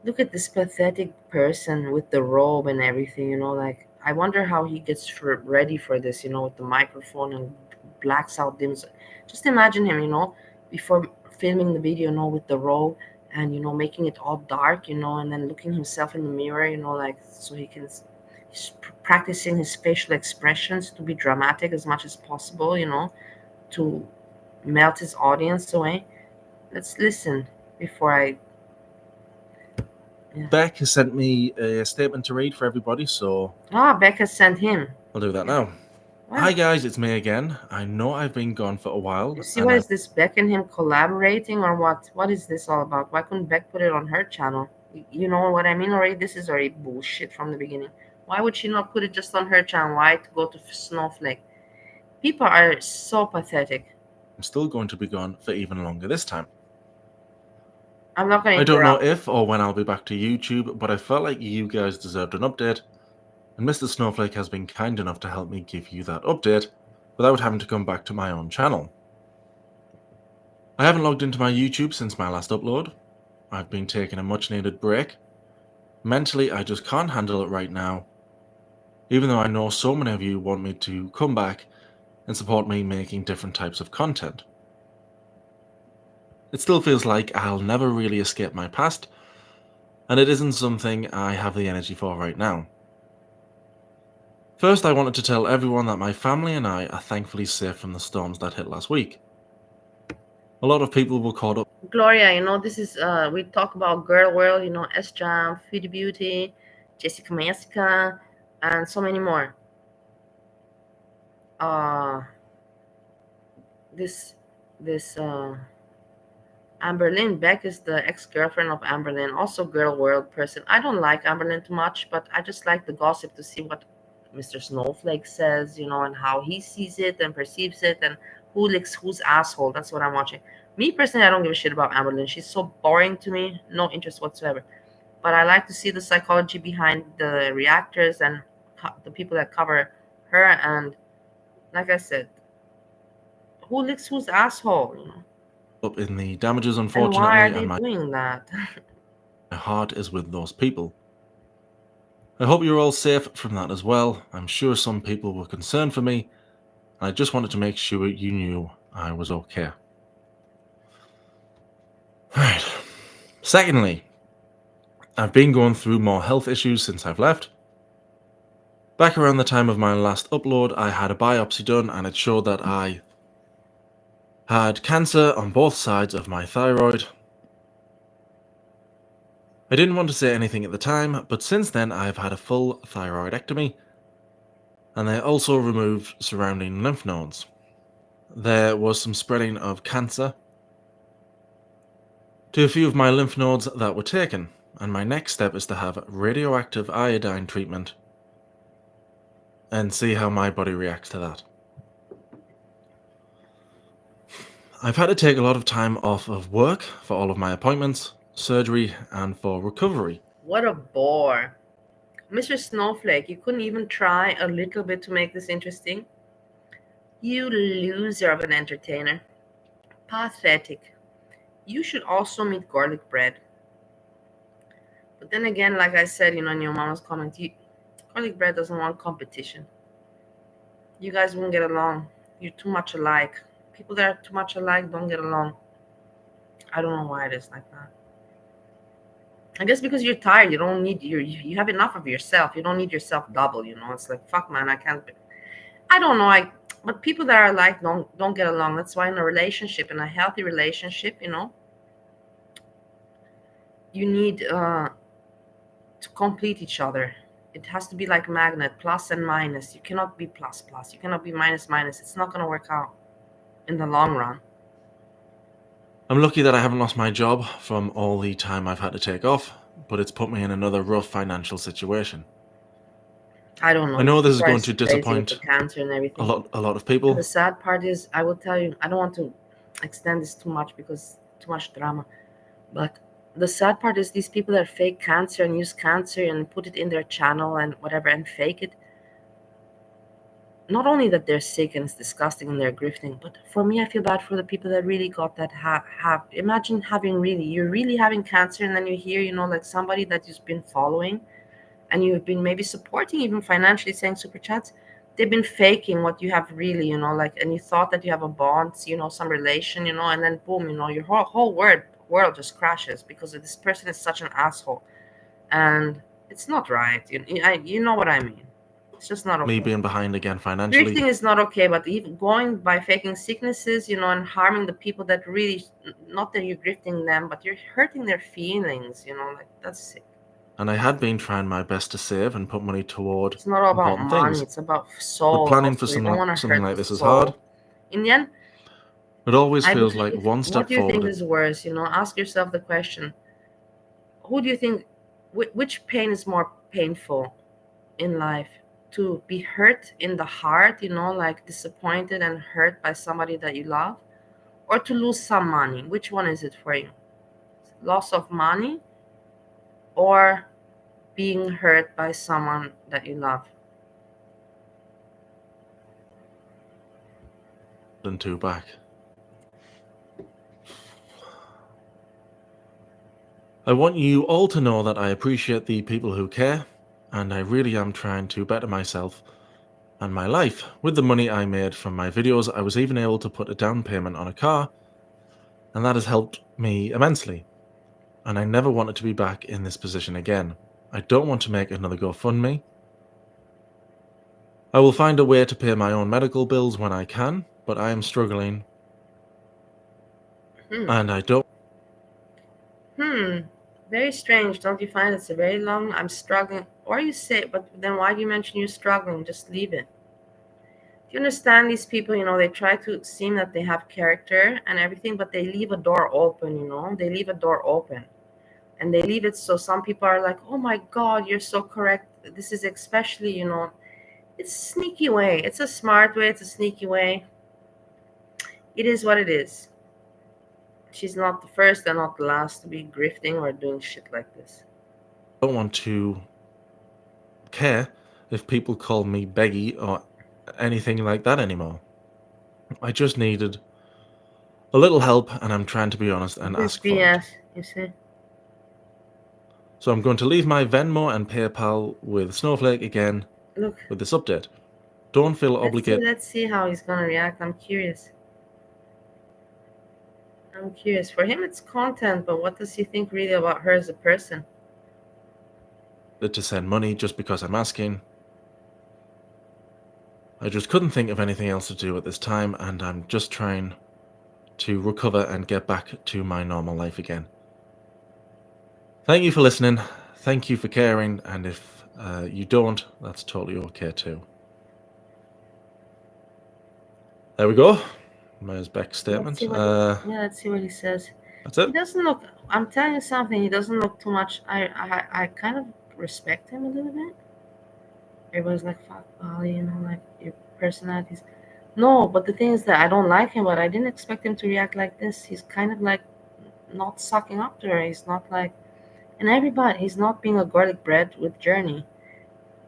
Look at this pathetic person with the robe and everything, like, I wonder how he gets ready for this, with the microphone and blacks out dims. Just imagine him, before filming the video, with the robe and, making it all dark, and then looking himself in the mirror, like, so he's practicing his facial expressions to be dramatic as much as possible, to melt his audience away. Let's listen before I... Beck has sent me a statement to read for everybody, so... Beck has sent him. I'll do that now. Wow. Hi guys, it's me again. I know I've been gone for a while. You see, what is this, Beck and him collaborating or what? What is this all about? Why couldn't Beck put it on her channel? You know what I mean already? This is already bullshit from the beginning. Why would she not put it just on her channel? Why to go to Snowflake? People are so pathetic. I'm still going to be gone for even longer this time. I'm not going to I don't know if or when I'll be back to YouTube, but I felt like you guys deserved an update, and Mr. Snowflake has been kind enough to help me give you that update without having to come back to my own channel. I haven't logged into my YouTube since my last upload. I've been taking a much needed break. Mentally, I just can't handle it right now. even though I know so many of you want me to come back and support me making different types of content. It still feels like I'll never really escape my past, and it isn't something I have the energy for right now. First, I wanted to tell everyone that my family and I are thankfully safe from the storms that hit last week. A lot of people were caught up. Gloria, this is we talk about Girl World, S-Jam, Foodie Beauty, Jessica Messica, and so many more. This Amberlynn Beck is the ex-girlfriend of Amberlynn, also Girl World person. I don't like Amberlynn too much, but I just like the gossip to see what Mr. Snowflake says, and how he sees it and perceives it, and who licks whose asshole. That's what I'm watching. Me personally, I don't give a shit about Amberlynn. She's so boring to me, no interest whatsoever. But I like to see the psychology behind the reactors and the people that cover her. And like I said, who licks whose asshole? Up in the damages, And unfortunately, why are they doing that? My heart is with those people. I hope you're all safe from that as well. I'm sure some people were concerned for me, and I just wanted to make sure you knew I was okay. Right. Secondly, I've been going through more health issues since I've left. Back around the time of my last upload, I had a biopsy done, and it showed that I had cancer on both sides of my thyroid. I didn't want to say anything at the time, but since then I've had a full thyroidectomy, and they also removed surrounding lymph nodes. There was some spreading of cancer to a few of my lymph nodes that were taken, and my next step is to have radioactive iodine treatment and see how my body reacts to that. I've had to take a lot of time off of work for all of my appointments, surgery, and for recovery. What a bore. Mr. Snowflake, you couldn't even try a little bit to make this interesting? You loser of an entertainer. Pathetic. You should also meet garlic bread. But then again, like I said, in your mama's comment, garlic bread doesn't want competition. You guys won't get along. You're too much alike. People that are too much alike don't get along. I don't know why it is like that. I guess because you're tired. You don't need you have enough of yourself. You don't need yourself double. It's like, fuck, man, I can't. I don't know. But people that are alike don't get along. That's why in a relationship, in a healthy relationship, you need to complete each other. It has to be like magnet, plus and minus. You cannot be plus plus. You cannot be minus minus. It's not going to work out in the long run. I'm lucky that I haven't lost my job from all the time I've had to take off, but it's put me in another rough financial situation. I don't know. I know this is going to disappoint cancer and everything. a lot of people. And the sad part is, I will tell you, I don't want to extend this too much because too much drama. But the sad part is these people that fake cancer and use cancer and put it in their channel and whatever and fake it. Not only that they're sick and it's disgusting and they're grifting, but for me, I feel bad for the people that really got that have. Imagine you're really having cancer, and then you hear, like somebody that you've been following and you've been maybe supporting even financially, saying super chats, they've been faking what you have really, and you thought that you have a bond, some relation, and then boom, your whole world just crashes because this person is such an asshole. And it's not right. You know what I mean. It's just not okay. Me being behind again financially. Drifting is not okay, but even going by faking sicknesses, and harming the people that really, not that you're grifting them, but you're hurting their feelings, that's sick. And I had been trying my best to save and put money toward It's not all about money, things. it's about soul. But planning for something like this is hard. In the end, it always feels like one step forward. What do you forward. think is worse? Ask yourself the question, who do you think, which pain is more painful in life? To be hurt in the heart, like disappointed and hurt by somebody that you love, or to lose some money? Which one is it for you? Loss of money or being hurt by someone that you love? And two back. I want you all to know that I appreciate the people who care and I really am trying to better myself and my life. With the money I made from my videos, I was even able to put a down payment on a car, and that has helped me immensely. And I never wanted to be back in this position again. I don't want to make another GoFundMe. I will find a way to pay my own medical bills when I can, but I am struggling, and I don't. Very strange, don't you find it's a very long? I'm struggling, or you say, but then why do you mention you're struggling? Just leave it. Do you understand these people? They try to seem that they have character and everything, but they leave a door open. They leave a door open, and they leave it so some people are like, "Oh my God, you're so correct." This is especially, it's a sneaky way. It's a smart way. It's a sneaky way. It is what it is. She's not the first and not the last to be grifting or doing shit like this. Don't want to care if people call me Beggy or anything like that anymore. I just needed a little help, and I'm trying to be honest and ask for it. You see? So I'm going to leave my Venmo and PayPal with Snowflake again. Look, with this update. Don't feel obligated. Let's see how he's gonna react. I'm curious. For him it's content, but what does he think really about her as a person? To send money just because I'm asking. I just couldn't think of anything else to do at this time, and I'm just trying to recover and get back to my normal life again. Thank you for listening. Thank you for caring, and if you don't, that's totally okay too. There we go. There's Beck's statement. Let's see what he says. That's it. He doesn't look. I'm telling you something. He doesn't look too much. I kind of respect him a little bit. Everybody's like, "Fuck Bali," like your personalities. No, but the thing is that I don't like him. But I didn't expect him to react like this. He's kind of like not sucking up to her. He's not like, and everybody. He's not being a garlic bread with Journey.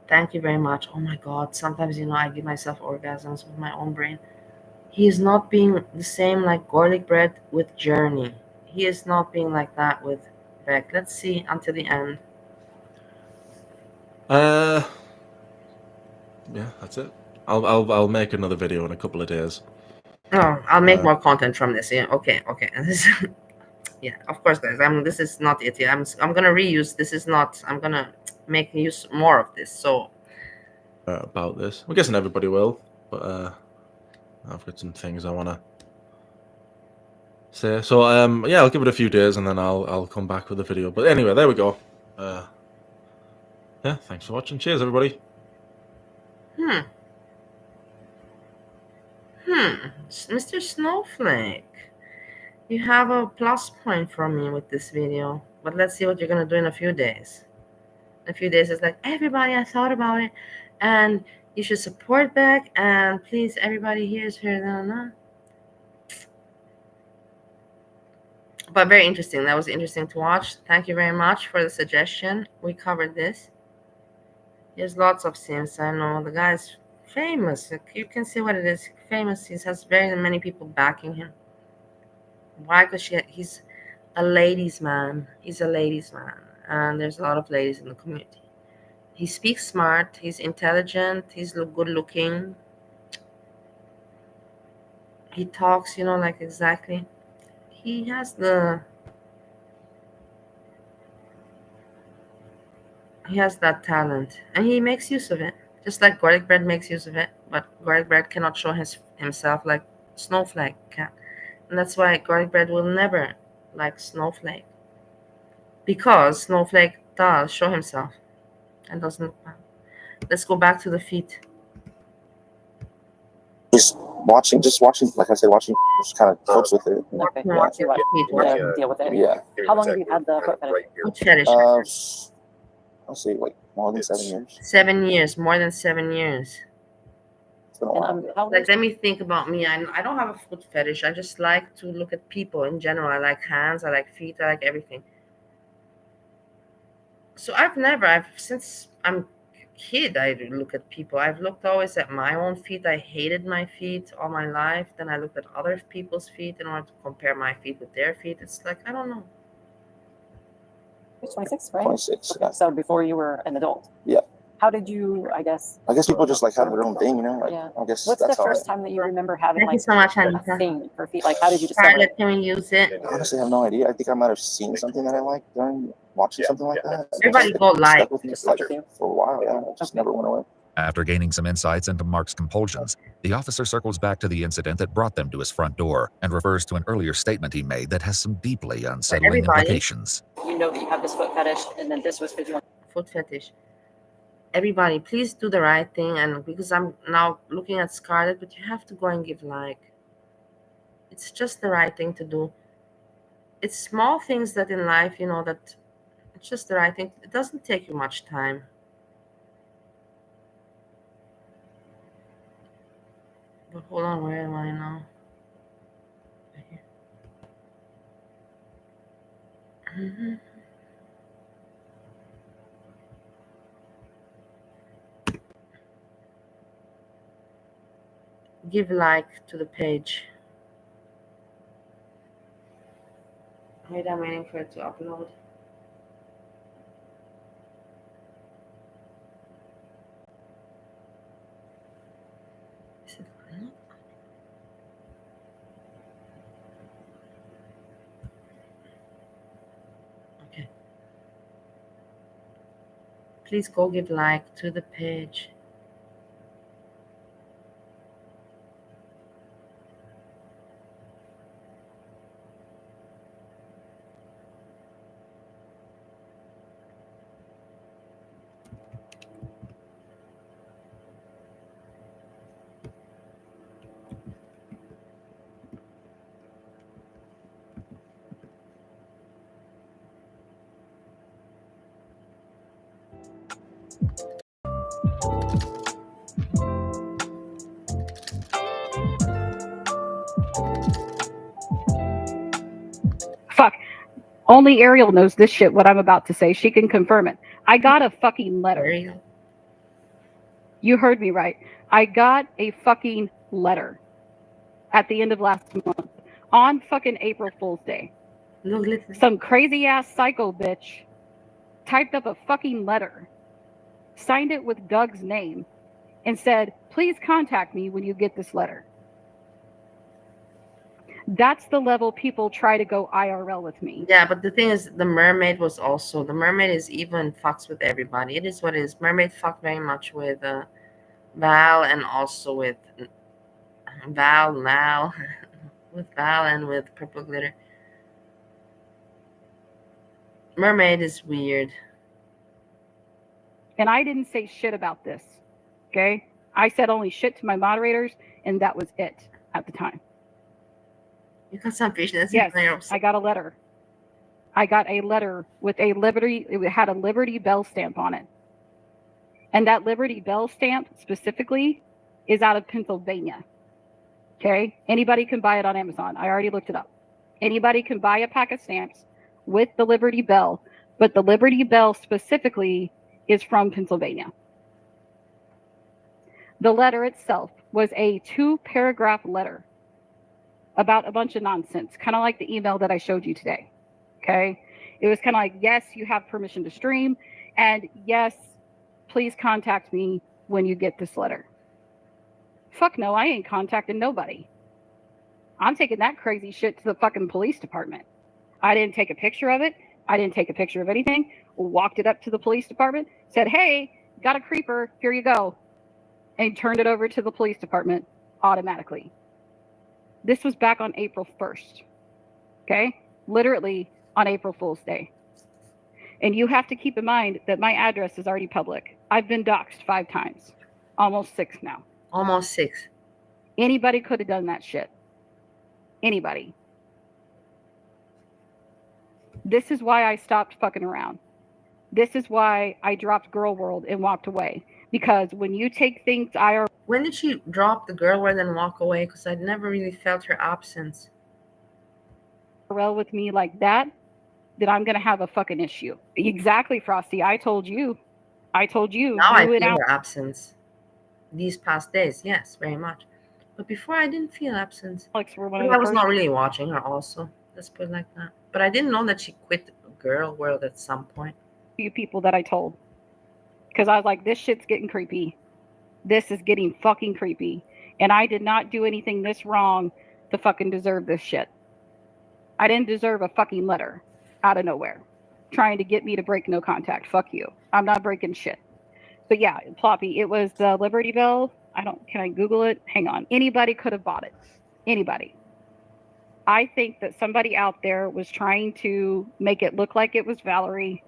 Thank you very much. Oh my God. Sometimes I give myself orgasms with my own brain. He is not being the same like garlic bread with Journey. He is not being like that with Beck. Let's see until the end. Yeah, that's it. I'll make another video in a couple of days. Oh, I'll make more content from this. Yeah. Okay. Yeah. Of course, guys. This is not it. Yeah. I'm gonna reuse. This is not. I'm gonna make use more of this. So. About this, I'm guessing everybody will, but I've got some things I want to say. So yeah, I'll give it a few days and then I'll come back with a video. But anyway, there we go. Yeah, thanks for watching. Cheers, everybody. Mr. Snowflake, you have a plus point from me with this video. But let's see what you're gonna do in a few days. In a few days, it's like, everybody, I thought about it, and you should support Beck, and please, everybody, here's her. But very interesting. That was interesting to watch. Thank you very much for the suggestion. We covered this. There's lots of Sims. I know the guy's famous. You can see what it is. Famous. He has very many people backing him. Why? Because he's a ladies' man. He's a ladies' man, and there's a lot of ladies in the community. He speaks smart. He's intelligent. He's good looking. He talks, like exactly. He has that talent, and he makes use of it, just like garlic bread makes use of it. But garlic bread cannot show himself like Snowflake can, and that's why garlic bread will never like Snowflake, because Snowflake does show himself and doesn't look bad. Let's go back to the feet. Just watching, like I said, just kind of copes with it. Okay. Yeah. Deal with it. Yeah. How long have you had the foot fetish? Foot fetish. I'll say like more than 7 years. 7 years, more than 7 years. It's been a while. Like, let me think about me. I don't have a foot fetish. I just like to look at people in general. I like hands. I like feet. I like everything. So since I'm a kid, I look at people. I've looked always at my own feet. I hated my feet all my life. Then I looked at other people's feet in order to compare my feet with their feet. It's like, I don't know. You're 26, right? 26. Okay, so before you were an adult. Yeah. How did you, I guess people just like have their own thing, you know? Like, Yeah. I guess What's the that's how first time that you remember having Thank you like so much, a Anita. thing for feet? Like, how did you discover Scarlett, it? can we use it? I honestly have no idea. I think I might have seen something that I liked during watching something like that. Everybody go It like. stuck with me for a while. Yeah, it just never went away. After gaining some insights into Mark's compulsions, the officer circles back to the incident that brought them to his front door and refers to an earlier statement he made that has some deeply unsettling everybody. implications. You know that you have this foot fetish, and then this was because you want Foot fetish. Everybody, please do the right thing. And because I'm now looking at Scarlett, but you have to go and give like. It's just the right thing to do. It's small things that in life, you know, that it's just the right thing. It doesn't take you much time. But hold on, where am I now? Mhm. Give like to the page. Wait, I'm waiting for it to upload. Is it not? Okay. Please go give like to the page. Fuck. Only Ariel knows this shit, what I'm about to say. She can confirm it. I got a fucking letter. Ariel. You heard me right. I got a fucking letter at the end of last month on fucking April Fool's Day. Look, listen. Some crazy ass psycho bitch typed up a fucking letter, signed it with Doug's name, and said, please contact me when you get this letter. That's the level people try to go IRL with me. Yeah, but the thing is, the mermaid was also the mermaid is even fucks with everybody. It is what it is. Mermaid fucked very much with Val and also with Val now, with Val and with Purple Glitter. Mermaid is weird. And I didn't say shit about this. Okay? I said only shit to my moderators, and that was it at the time. You got some visions. Yes, I got a letter. I got a letter with a Liberty, it had a Liberty Bell stamp on it. And that Liberty Bell stamp specifically is out of Pennsylvania. Okay? Anybody can buy it on Amazon. I already looked it up. Anybody can buy a pack of stamps with the Liberty Bell, but the Liberty Bell specifically is from Pennsylvania. The letter itself was a 2-paragraph letter about a bunch of nonsense, kind of like the email that I showed you today. Okay? It was kind of like, yes, you have permission to stream, and yes, please contact me when you get this letter. Fuck no, I ain't contacting nobody. I'm taking that crazy shit to the fucking police department. I didn't take a picture of it. I didn't take a picture of anything. Walked it up to the police department, said, hey, got a creeper, here you go. And turned it over to the police department automatically. This was back on April 1st. Okay? Literally on April Fool's Day. And you have to keep in mind that my address is already public. I've been doxxed 5 times. Almost 6 now. Almost 6. Anybody could have done that shit. Anybody. This is why I stopped fucking around. This is why I dropped Girl World and walked away. Because when you take things IRL... When did she drop the Girl World and walk away? Because I never really felt her absence. with me like that, then I'm going to have a fucking issue. Exactly, Frosty. I told you. Now I feel her absence. These past days, yes, very much. But before I didn't feel absence. I was not really watching her also. Let's put it like that. But I didn't know that she quit Girl World at some point. Few people that I told. because I was like, this shit's getting creepy. This is getting fucking creepy. And I did not do anything this wrong to fucking deserve this shit. I didn't deserve a fucking letter out of nowhere trying to get me to break no contact. Fuck you. I'm not breaking shit. But yeah, Ploppy, it was the Liberty Bell. Can I Google it? Hang on. Anybody could have bought it. Anybody. I think that somebody out there was trying to make it look like it was Valerie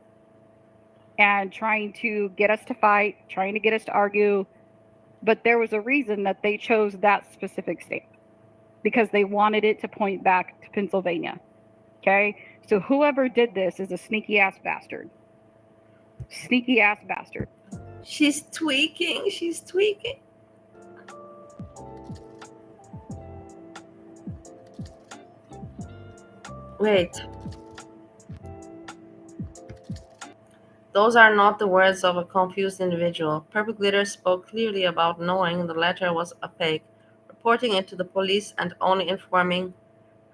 and trying to get us to fight, trying to get us to argue. But there was a reason that they chose that specific stamp because they wanted it to point back to Pennsylvania. Okay? So whoever did this is a sneaky ass bastard. Sneaky ass bastard. She's tweaking. She's tweaking. Wait. Those are not the words of a confused individual. Purple Glitter spoke clearly about knowing the letter was a fake, reporting it to the police, and only informing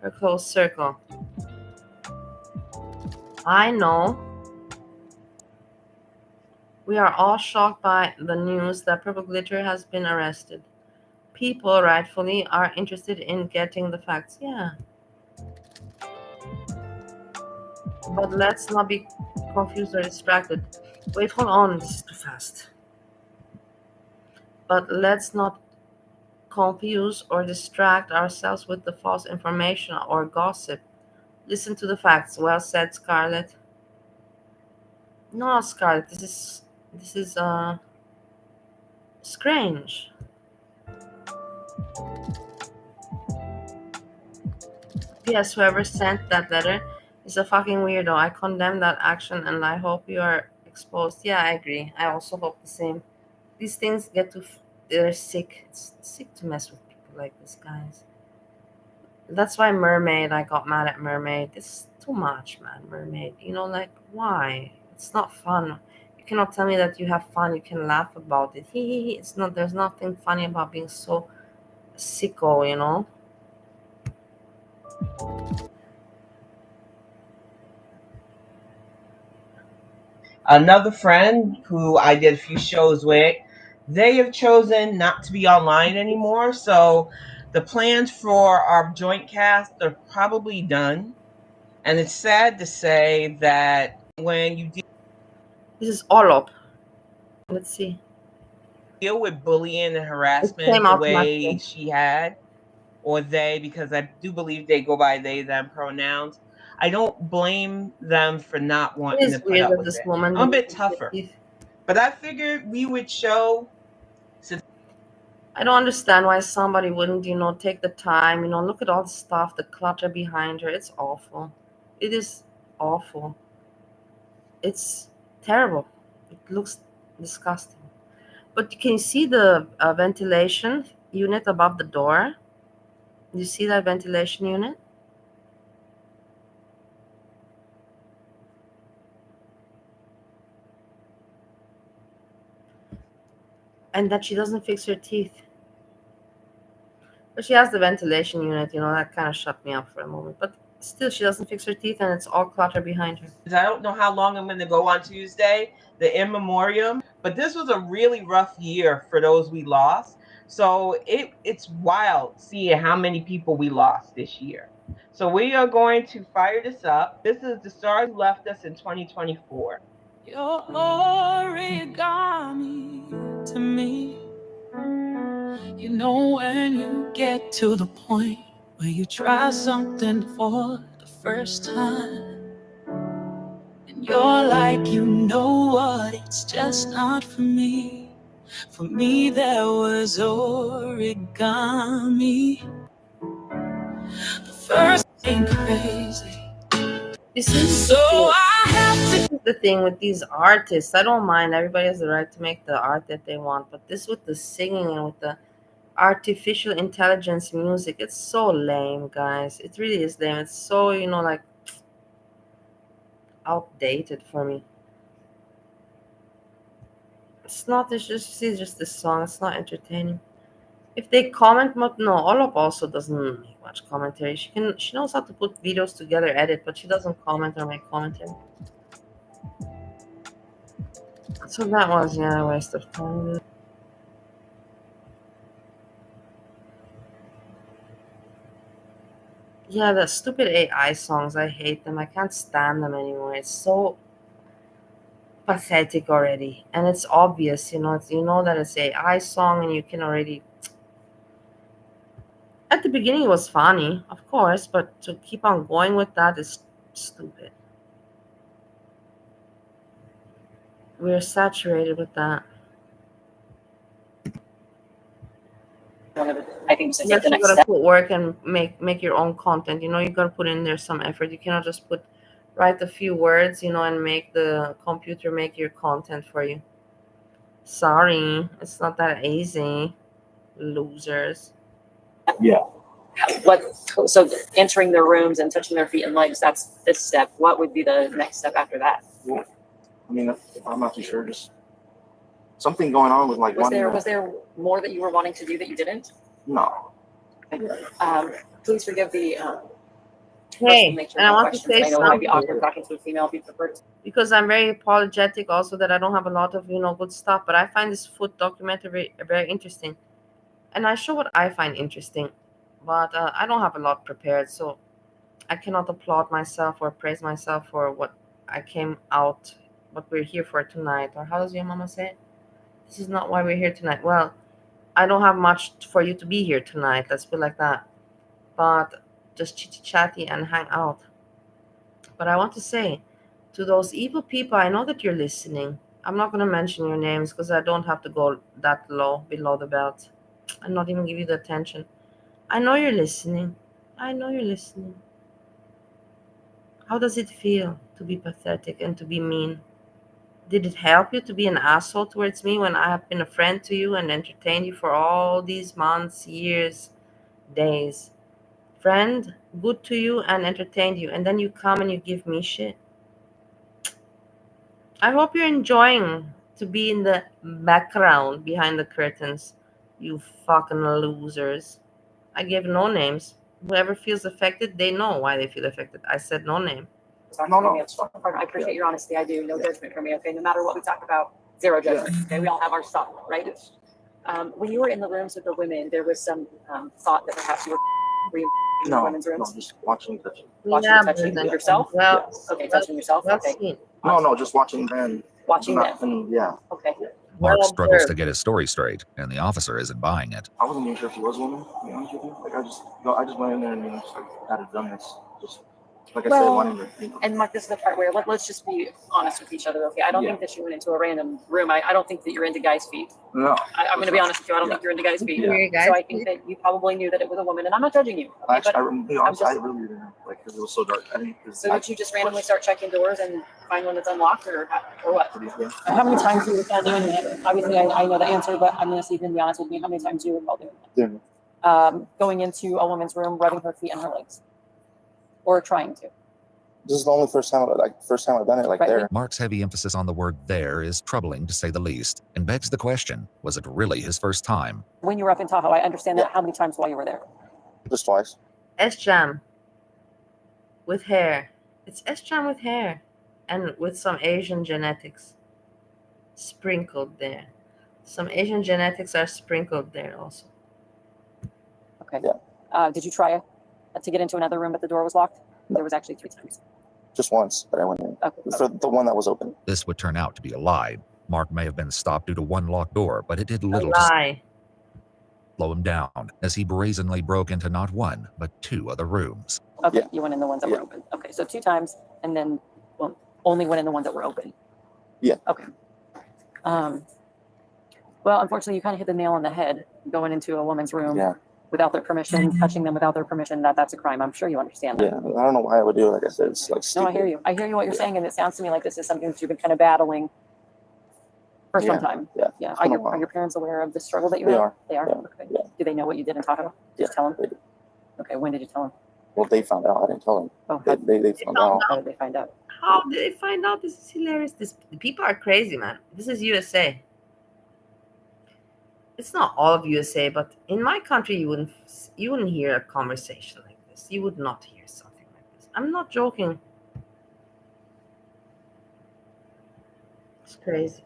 her close circle. I know. We are all shocked by the news that Purple Glitter has been arrested. People, rightfully, are interested in getting the facts. Yeah. But let's not be confused or distracted. Wait, hold on. This is too fast. But let's not confuse or distract ourselves with the false information or gossip. Listen to the facts. Well said, Scarlett. No, Scarlett. This is strange. P.S. Whoever sent that letter is a fucking weirdo. I condemn that action and I hope you are exposed. Yeah, I agree. I also hope the same. These things they're sick. It's sick to mess with people like this, guys. That's why Mermaid, I got mad at Mermaid. It's too much, man, Mermaid. Like, why? It's not fun. You cannot tell me that you have fun. You can laugh about it. It's not, there's nothing funny about being so sicko. Another friend who I did a few shows with, they have chosen not to be online anymore. So the plans for our joint cast are probably done. And it's sad to say that when you This is all up. Let's see. deal with bullying and It harassment came the out way automatically. she had, or they, because I do believe they go by they, them pronouns, I don't blame them for not It wanting to is put weird up that with this it. woman I'm a didn't bit fix her tougher. teeth. But I figured we would show. I don't understand why somebody wouldn't, take the time, look at all the stuff, the clutter behind her. It's awful. It is awful. It's terrible. It looks disgusting. But can you see the ventilation unit above the door? You see that ventilation unit? And that she doesn't fix her teeth. But she has the ventilation unit, that kind of shut me up for a moment. But still, she doesn't fix her teeth and it's all clutter behind her. I don't know how long I'm going to go on Tuesday, the in memoriam, but this was a really rough year for those we lost. So it's wild seeing how many people we lost this year. So we are going to fire this up. This is the stars who left us in 2024. Your origami to me. When you get to the point where you try something for the first time, and you're like, what, it's just not for me. For me, there was origami. The first thing crazy. This is the thing with these artists. I don't mind. Everybody has the right to make the art that they want. But this with the singing and with the artificial intelligence music, it's so lame, guys. It really is lame. It's so, like outdated for me. It's just this song. It's not entertaining. If they comment, no, Olop also doesn't make much commentary. She knows how to put videos together, edit, but she doesn't comment or make commentary. So that was a waste of time. Yeah, the stupid AI songs, I hate them. I can't stand them anymore. It's so pathetic already. And it's obvious, you know that it's AI song and you can already at the beginning it was funny, of course, but to keep on going with that is stupid. We're saturated with that. I think to You take the actually next gotta step. put work and make your own content. You gotta put in there some effort. You cannot just write a few words, and make the computer make your content for you. Sorry, it's not that easy. Losers. Yeah. So entering their rooms and touching their feet and legs, that's this step. What would be the next step after that? Well, I mean, I'm not too sure. Just something going on with like Was there more that you were wanting to do that you didn't? No. Please forgive the Hey, nature and of I my want to questions. say I know it might be something awkward talking to a female if you prefer to. because I'm very apologetic also that I don't have a lot of good stuff, but I find this food documentary very interesting, and I show what I find interesting, but I don't have a lot prepared, so I cannot applaud myself or praise myself for what I came out, what we're here for tonight. Or how does your mama say it? This is not why we're here tonight. Well, I don't have much for you to be here tonight. Let's put it like that. But just chitty chatty and hang out. But I want to say to those evil people, I know that you're listening. I'm not going to mention your names because I don't have to go that low below the belt and not even give you the attention. I know you're listening. I know you're listening. How does it feel to be pathetic and to be mean? Did it help you to be an asshole towards me when I have been a friend to you and entertained you for all these months, years, days? Friend, good to you and entertained you, and then you come and you give me shit. I hope you're enjoying to be in the background behind the curtains, you fucking losers. I gave no names. Whoever feels affected, they know why they feel affected. I said no name. No. I appreciate your honesty. I do. No judgment from me. Okay. No matter what we talk about, zero judgment. Okay. We all have our stuff, right? When you were in the rooms with the women, there was some thought that perhaps were you in the women's rooms? No, just watching touching. Watching Yeah, touching but yourself? well, Okay, touching yourself. well Okay. seen. No, just watching them. Watching them. And yeah, Okay. Mark Well struggles to observed. get his story straight, and the officer isn't buying it. I wasn't even sure if he was a woman. To be honest with you, like I just went in there and just like had it done. This just like I said, wanting to. And Mark, this is the part where let's just be honest with each other, okay? I don't think that you went into a random room. I don't think that you're into guys' feet. No. I'm going to be honest with you. I don't think you're into guys' feet. Yeah. So I think that you probably knew that it was a woman, and I'm not judging you. Okay? Actually, I really didn't know, like because it was so dark. So did you just randomly start checking doors and find one that's unlocked, or what? How many times do you recall doing it? Obviously, I know the answer, but I'm going to see if you can be honest with me. How many times do you recall doing it? Going into a woman's room, rubbing her feet and her legs, or trying to. This is the only first time I've done it like there. Mark's heavy emphasis on the word there is troubling to say the least, and begs the question, was it really his first time? When you were up in Tahoe, I understand that. How many times while you were there? Just twice. S-Jam with hair. It's S-Jam with hair and with some Asian genetics sprinkled there. Some Asian genetics are sprinkled there also. Okay. Yeah. Did you try to get into another room, but the door was locked? There was actually 3 times. Just once that I went in. Okay. For the one that was open. This would turn out to be a lie. Mark may have been stopped due to one locked door, but it did little A lie. to slow him down, as he brazenly broke into not one, but 2 other rooms. Okay, you went in the ones that were open. Okay, so 2 times, and then only went in the ones that were open. Yeah. Okay. Well, unfortunately, you kind of hit the nail on the head going into a woman's room without their permission, touching them without their permission. That's a crime. I'm sure you understand that. Yeah, I don't know why I would do it. Like I said, it's like stupid. No, I hear you. I hear you what you're saying, and it sounds to me like this is something that you've been kind of battling for some time. Yeah. Are your parents aware of the struggle that you have? They are. Okay. Yeah. Do they know what you did in Tahoe? Just tell them. They do. Okay. When did you tell them? Well, they found out. I didn't tell them. Oh, they found out. How did they find out? How did they find out? This is hilarious. The people are crazy, man. This is USA. It's not all of USA, but in my country, you wouldn't hear a conversation like this. You would not hear something like this. I'm not joking. It's crazy.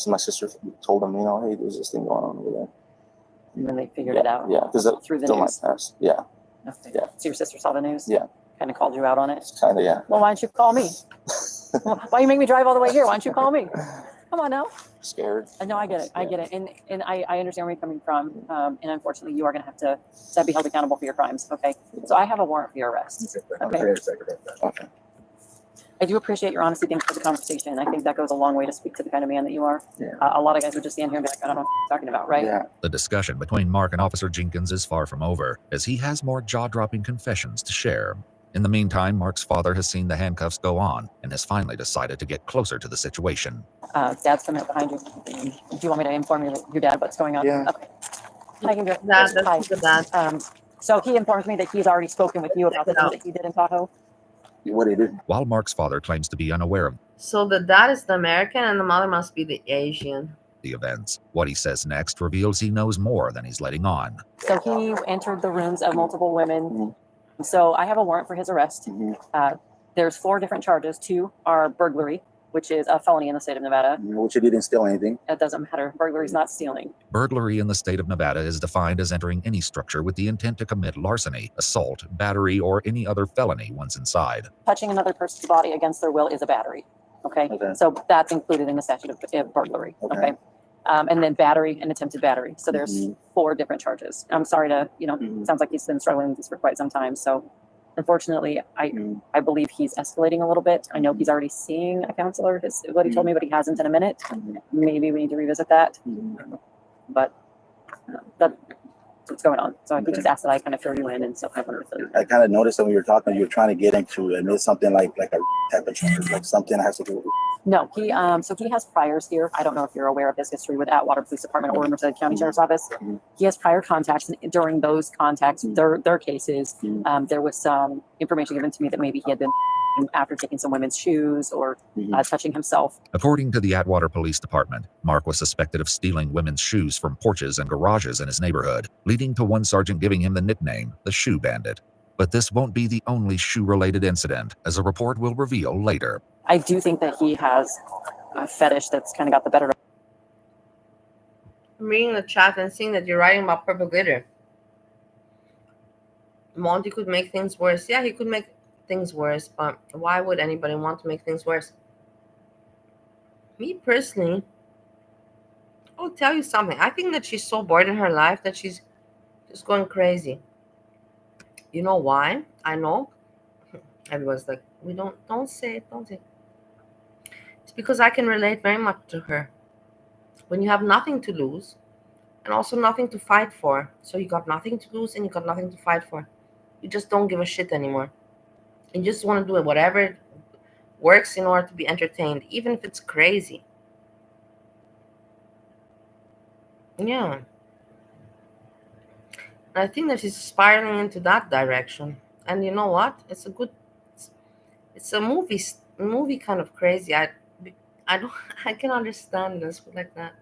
my sister told them, hey, there's this thing going on over there. And then they figured it out. Yeah, because through the still news. my past. Yeah. Okay. Yeah. So your sister saw the news? Yeah. Kind of called you out on it? Kind of, yeah. Well, why don't you call me? Why you make me drive all the way here? Why don't you call me? Come on now. Scared. No, I get it. I get it. And I understand where you're coming from. And unfortunately, you are going to have to be held accountable for your crimes. Okay. So I have a warrant for your arrest. Okay. Okay. I do appreciate your honesty. Thanks for the conversation. I think that goes a long way to speak to the kind of man that you are. Yeah. A lot of guys would just stand here and be like, I don't know what you're talking about, right? Yeah. The discussion between Mark and Officer Jenkins is far from over, as he has more jaw-dropping confessions to share. In the meantime, Mark's father has seen the handcuffs go on and has finally decided to get closer to the situation. Dad's coming up behind you. Do you want me to inform your dad what's going on? Yeah. Okay. Hi, Kendra. That's Hi. the dad. So he informs me that he's already spoken with you about the thing that he did in Tahoe. What he did? While Mark's father claims to be unaware of So the dad is the American and the mother must be the Asian. the events, what he says next reveals he knows more than he's letting on. So he entered the rooms of multiple women. So I have a warrant for his arrest. There's 4 different charges. 2 are burglary, which is a felony in the state of Nevada. Which he didn't steal anything. It doesn't matter. Burglary is not stealing. Burglary in the state of Nevada is defined as entering any structure with the intent to commit larceny, assault, battery, or any other felony once inside. Touching another person's body against their will is a battery. Okay. So that's included in the statute of burglary. Okay. And then battery and attempted battery. So there's 4 different charges. I'm sorry to, it sounds like he's been struggling with this for quite some time. So unfortunately, I believe he's escalating a little bit. I know he's already seeing a counselor, is what he told me, but he hasn't in a minute. Maybe we need to revisit that. But that's what's going on. So he just asked that I kind of fill you in and stuff. I kind of noticed that when you were talking, you were trying to get him to admit something like a type of charge, like something that has to do with. No, he has priors here. I don't know if you're aware of his history with Atwater Police Department or Merced County Sheriff's Office. He has prior contacts, and during those contacts, their cases, there was some information given to me that maybe he had been after taking some women's shoes or touching himself. According to the Atwater Police Department, Mark was suspected of stealing women's shoes from porches and garages in his neighborhood, leading to one sergeant giving him the nickname, the Shoe Bandit. But this won't be the only shoe-related incident, as a report will reveal later. I do think that he has a fetish that's kind of got the better of. I'm reading the chat and seeing that you're writing about purple glitter. Monty could make things worse. Yeah, he could make things worse, but why would anybody want to make things worse? Me personally, I'll tell you something. I think that she's so bored in her life that she's just going crazy. You know why? I know. Everyone's like, don't say it. It's because I can relate very much to her. When you have nothing to lose and also nothing to fight for, so you got nothing to lose and you got nothing to fight for, you just don't give a shit anymore. You just want to do whatever works in order to be entertained, even if it's crazy. Yeah. I think that she's spiraling into that direction. And you know what? It's a movie kind of crazy. I can understand this like that.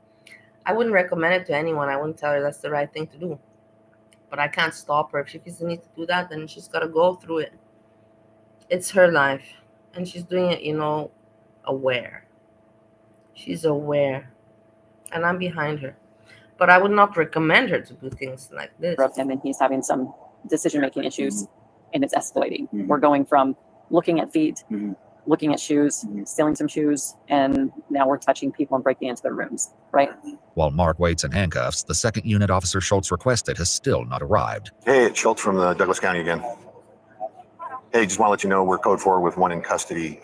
I wouldn't recommend it to anyone. I wouldn't tell her that's the right thing to do. But I can't stop her. If she feels the need to do that, then she's got to go through it. It's her life. And she's doing it, aware. She's aware. And I'm behind her. But I would not recommend her to do things like this. Him, and he's having some decision-making issues, and it's escalating. We're going from looking at feet, looking at shoes, stealing some shoes, and now we're touching people and breaking into their rooms, right? While Mark waits in handcuffs, the second unit Officer Schultz requested has still not arrived. Hey, it's Schultz from the Douglas County again. Hey, just want to let you know we're code 4 with one in custody.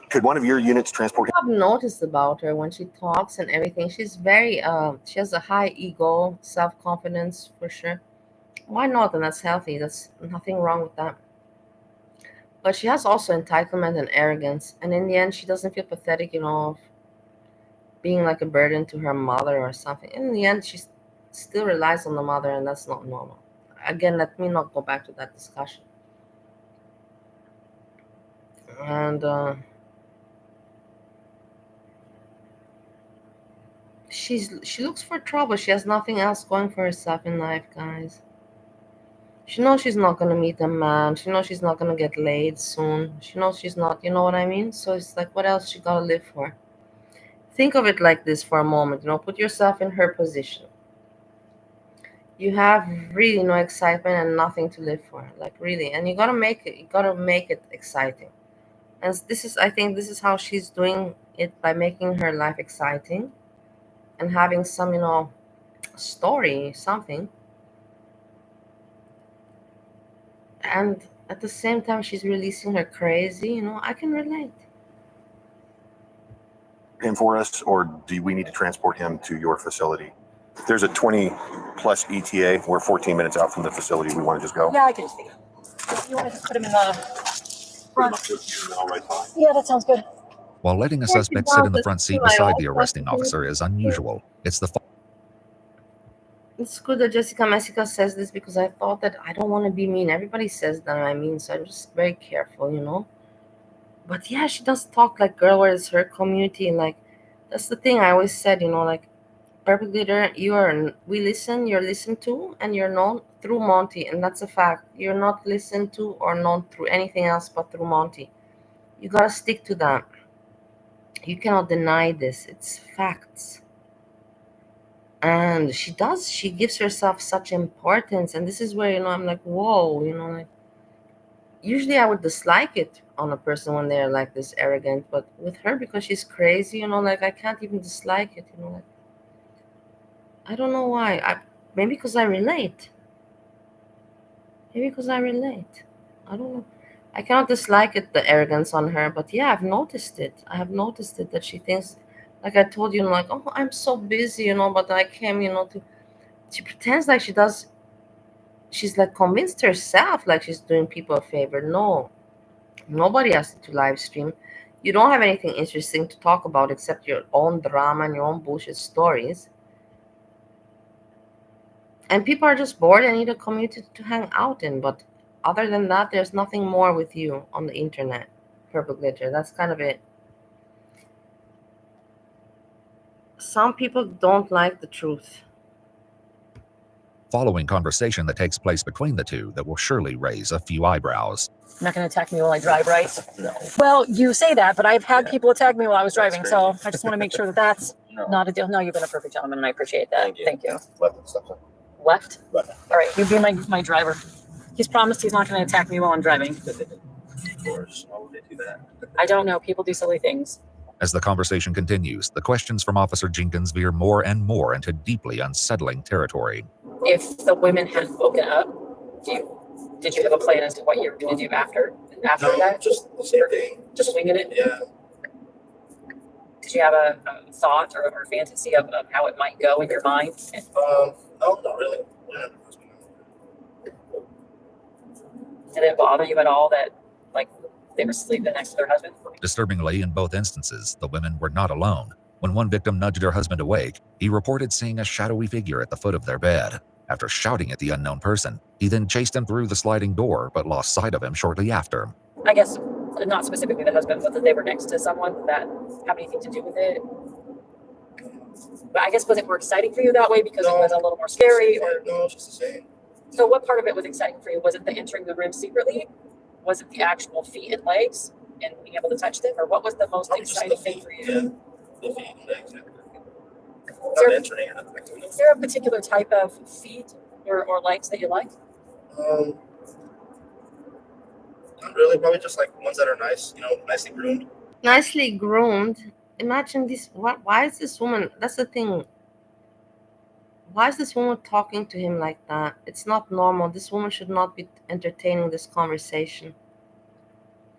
Could one of your units transport him? I've noticed about her when she talks and everything. She's very she has a high ego, self-confidence for sure. Why not? And that's healthy. That's nothing wrong with that. But she has also entitlement and arrogance. And in the end, she doesn't feel pathetic, of being like a burden to her mother or something. In the end, she still relies on the mother, and that's not normal. Again, let me not go back to that discussion. And she looks for trouble. She has nothing else going for herself in life, guys. She knows she's not going to meet a man. She knows she's not going to get laid soon. She knows she's not, you know what I mean? So it's like, what else she got to live for? Think of it like this for a moment, put yourself in her position. You have really no excitement and nothing to live for, like really, and you gotta make it exciting. And I think this is how she's doing it, by making her life exciting and having some, story, something. And at the same time, she's releasing her crazy, I can relate. Him for us, or do we need to transport him to your facility? There's a 20 plus ETA. We're 14 minutes out from the facility. We want to just go. Yeah, I can just take it. You want to just put him in the front? Yeah, that sounds good. While letting a suspect sit in the front seat beside the arresting officer is unusual, it's good that Jessica Messica says this, because I thought that I don't want to be mean. Everybody says that I'm mean, so I'm just very careful. But yeah, she does talk like, girl, where is her community? Like, that's the thing I always said, like, perpetrator, you're listened to, and you're known through Monty, and that's a fact. You're not listened to or known through anything else but through Monty. You gotta stick to that. You cannot deny this. It's facts. And she gives herself such importance, and this is where I'm like, whoa, like, usually I would dislike it on a person when they're like this arrogant, but with her, because she's crazy, like, I can't even dislike it, like, I don't know why. Maybe because I relate. I don't know. I cannot dislike it, the arrogance on her, but yeah, I've noticed it. I have noticed it, that she thinks, like I told you, like, oh, I'm so busy, but I came, to. She pretends like she does. She's like convinced herself like she's doing people a favor. No, nobody asked you to live stream. You don't have anything interesting to talk about except your own drama and your own bullshit stories. And people are just bored and need a community to hang out in. But other than that, there's nothing more with you on the internet, Purple Glitter. That's kind of it. Some people don't like the truth. Following conversation that takes place between the two that will surely raise a few eyebrows. You're not going to attack me while I drive, right? No. Well, you say that, but I've had people attack me while I was driving, so I just want to make sure that that's not a deal. No, you've been a perfect gentleman, and I appreciate that. Thank you. Left? All right, you be my driver. He's promised he's not going to attack me while I'm driving. Of course, why would they do that? I don't know. People do silly things. As the conversation continues, the questions from Officer Jenkins veer more and more into deeply unsettling territory. If the women had woken up, did you have a plan as to what you were going to do after that? Just the same thing. Just winging it? Yeah. Did you have a thought or fantasy of how it might go in your mind? No, not really. Yeah. Did it bother you at all that, like, they were sleeping next to their husband? Disturbingly, in both instances, the women were not alone. When one victim nudged her husband awake, he reported seeing a shadowy figure at the foot of their bed. After shouting at the unknown person, he then chased him through the sliding door, but lost sight of him shortly after. I guess not specifically the husband, but that they were next to someone that have anything to do with it. But I guess, was it more exciting for you that way because it was a little more scary? No, it's just the same. So what part of it was exciting for you? Was it the entering the room secretly? Was it the actual feet and legs and being able to touch them? Or what was the most exciting thing for you? Yeah, the feet and legs. Not entering or nothing. Is there a particular type of feet or legs that you like? Not really. Probably just like ones that are nice, nicely groomed. Nicely groomed. Imagine this. Why is this woman? That's the thing. Why is this woman talking to him like that? It's not normal. This woman should not be entertaining this conversation.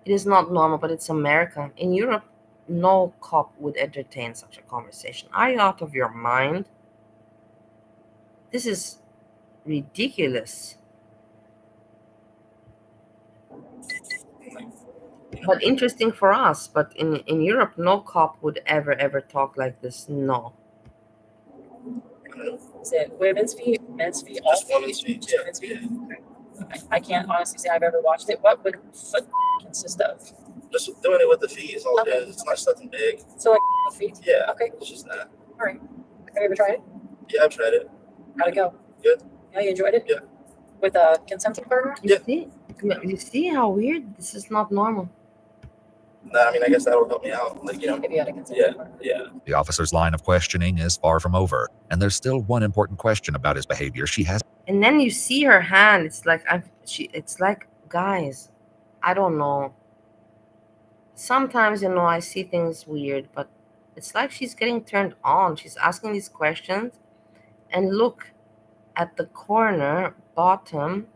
It is not normal, but it's America. In Europe, no cop would entertain such a conversation. Are you out of your mind? This is ridiculous. But interesting for us. But in Europe, no cop would ever talk like this. No. Is it women's feet, men's feet, all Just women's feet? feet, yeah. Women's feet? Okay. I can't honestly say I've ever watched it. What would foot consist of? Just doing it with the feet is all it is. It's not something big. So like feet? Yeah. Okay. It's just that. All right. Have you ever tried it? Yeah, I've tried it. How'd it go? Good. Yeah, you enjoyed it? Yeah. With a consenting partner? Yeah. You see how weird? This is not normal. I mean, I guess that would help me out. Like, you know, Maybe out of consent. yeah. The officer's line of questioning is far from over, and there's still one important question about his behavior she has. And then you see her hand. It's like it's like, guys, I don't know. Sometimes, you know, I see things weird, but it's like she's getting turned on. She's asking these questions, and look at the corner bottom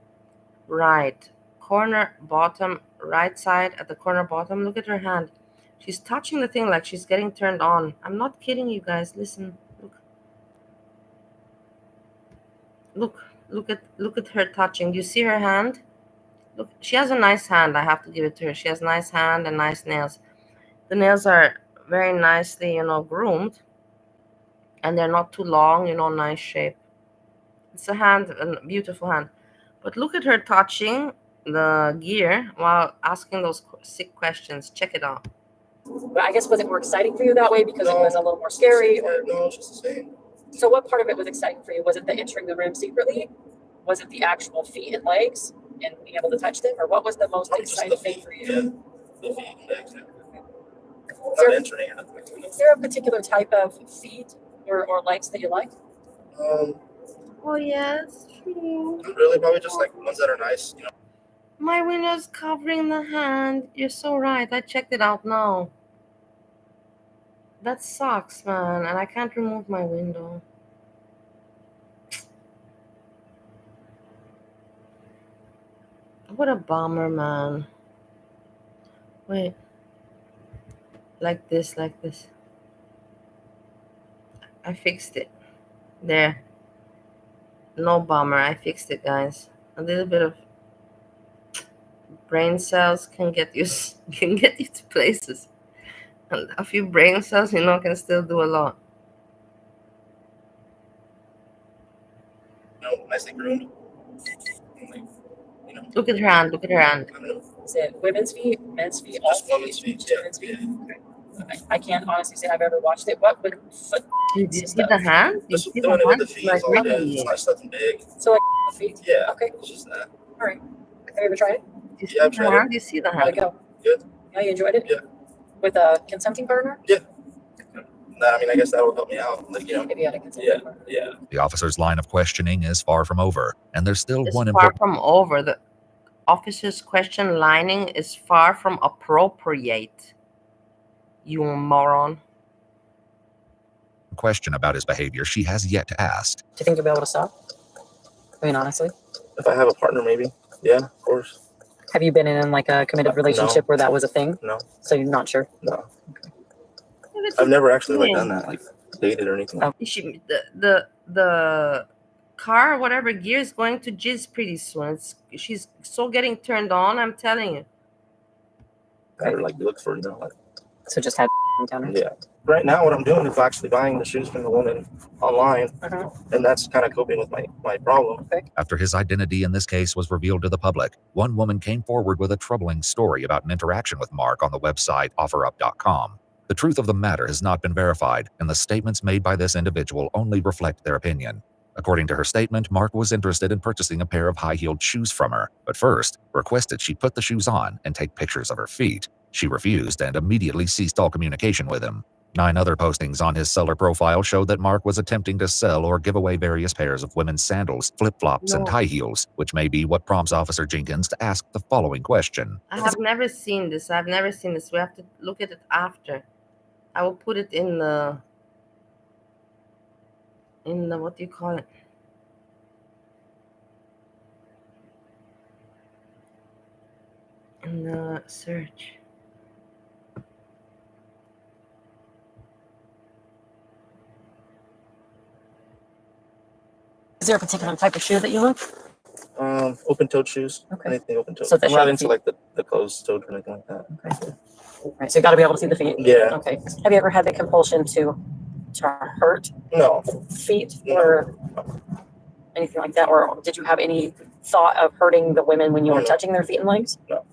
right, corner bottom right side at the corner bottom. Look at her hand. She's touching the thing like she's getting turned on. I'm not kidding you guys. Listen, look at her touching. Do you see her hand? Look, she has a nice hand. I have to give it to her. She has nice hand and nice nails. The nails are very nicely, you know, groomed, and they're not too long, you know, nice shape. It's a hand, a beautiful hand. But look at her touching the gear while asking those sick questions. Check it out. But I guess, was it more exciting for you that way because it was a little more scary? Or No, it's just the same. so what part of it was exciting for you? Was it the entering the room secretly? Was it the actual feet and legs and being able to touch them? Or what was the most exciting thing for you? Yeah, the feet and legs. Not entering it. Is there a particular type of feet or legs that you like? Oh yes, true. Not really, probably just like ones that are nice, you know. My window's covering the hand. You're so right. I checked it out now. That sucks, man, and I can't remove my window. What a bummer, man. Wait. Like this. I fixed it. There. No bummer. I fixed it, guys. A little bit of brain cells can get you to places. And a few brain cells, you know, can still do a lot. You know, nicely groomed. Look at her hand. Look at her hand. Is it women's feet, men's feet, all Just women's feet, just men's feet? Okay. I can't honestly say I've ever watched it. What would foot? Did you see the hand? Did you Just see doing the it with hand? the feet Like is all it really? is. It's not nothing big. So like the feet? Yeah. Okay. It's just that. All right. Have you ever tried it? Do you see Yeah, I've the tried it. hand? Do you see the How'd it hand? go? Good. Yeah, you enjoyed it? Yeah. With a consenting partner? I mean, I guess that would help me out. Like, you know. Maybe out of consenting partner. Yeah. The officer's line of questioning is far from over, and there's still It's one far important from over. The officer's question lining is far from appropriate. You moron. question about his behavior she has yet to ask. Do you think you'll be able to stop? I mean, honestly. If I have a partner, maybe. Yeah, of course. Have you been in like a committed relationship where that was a thing? No. So you're not sure? No. I've never actually like done that, like dated or anything. The car, whatever gear, is going to jizz pretty soon. She's so getting turned on. I'm telling you. Gotta like look for, you know, like. So just had encounter. Yeah. Right now, what I'm doing is actually buying the shoes from the woman online, and that's kind of coping with my problem. After his identity in this case was revealed to the public, one woman came forward with a troubling story about an interaction with Mark on the website offerup.com. The truth of the matter has not been verified, and the statements made by this individual only reflect their opinion. According to her statement, Mark was interested in purchasing a pair of high-heeled shoes from her, but first requested she put the shoes on and take pictures of her feet. She refused and immediately ceased all communication with him. 9 other postings on his seller profile showed that Mark was attempting to sell or give away various pairs of women's sandals, flip-flops, and high heels, which may be what prompts Officer Jenkins to ask the following question. I have never seen this. We have to look at it after. I will put it in the what do you call it? In the search. Is there a particular type of shoe that you look? Open-toed shoes. Okay. Anything open-toed. So I'm not into like the closed-toed or anything like that. Okay. All right. So you got to be able to see the feet. Yeah. Okay. Have you ever had the compulsion to hurt No. feet or anything like that, or did you have any thought of hurting the women when you were touching their feet and legs? No.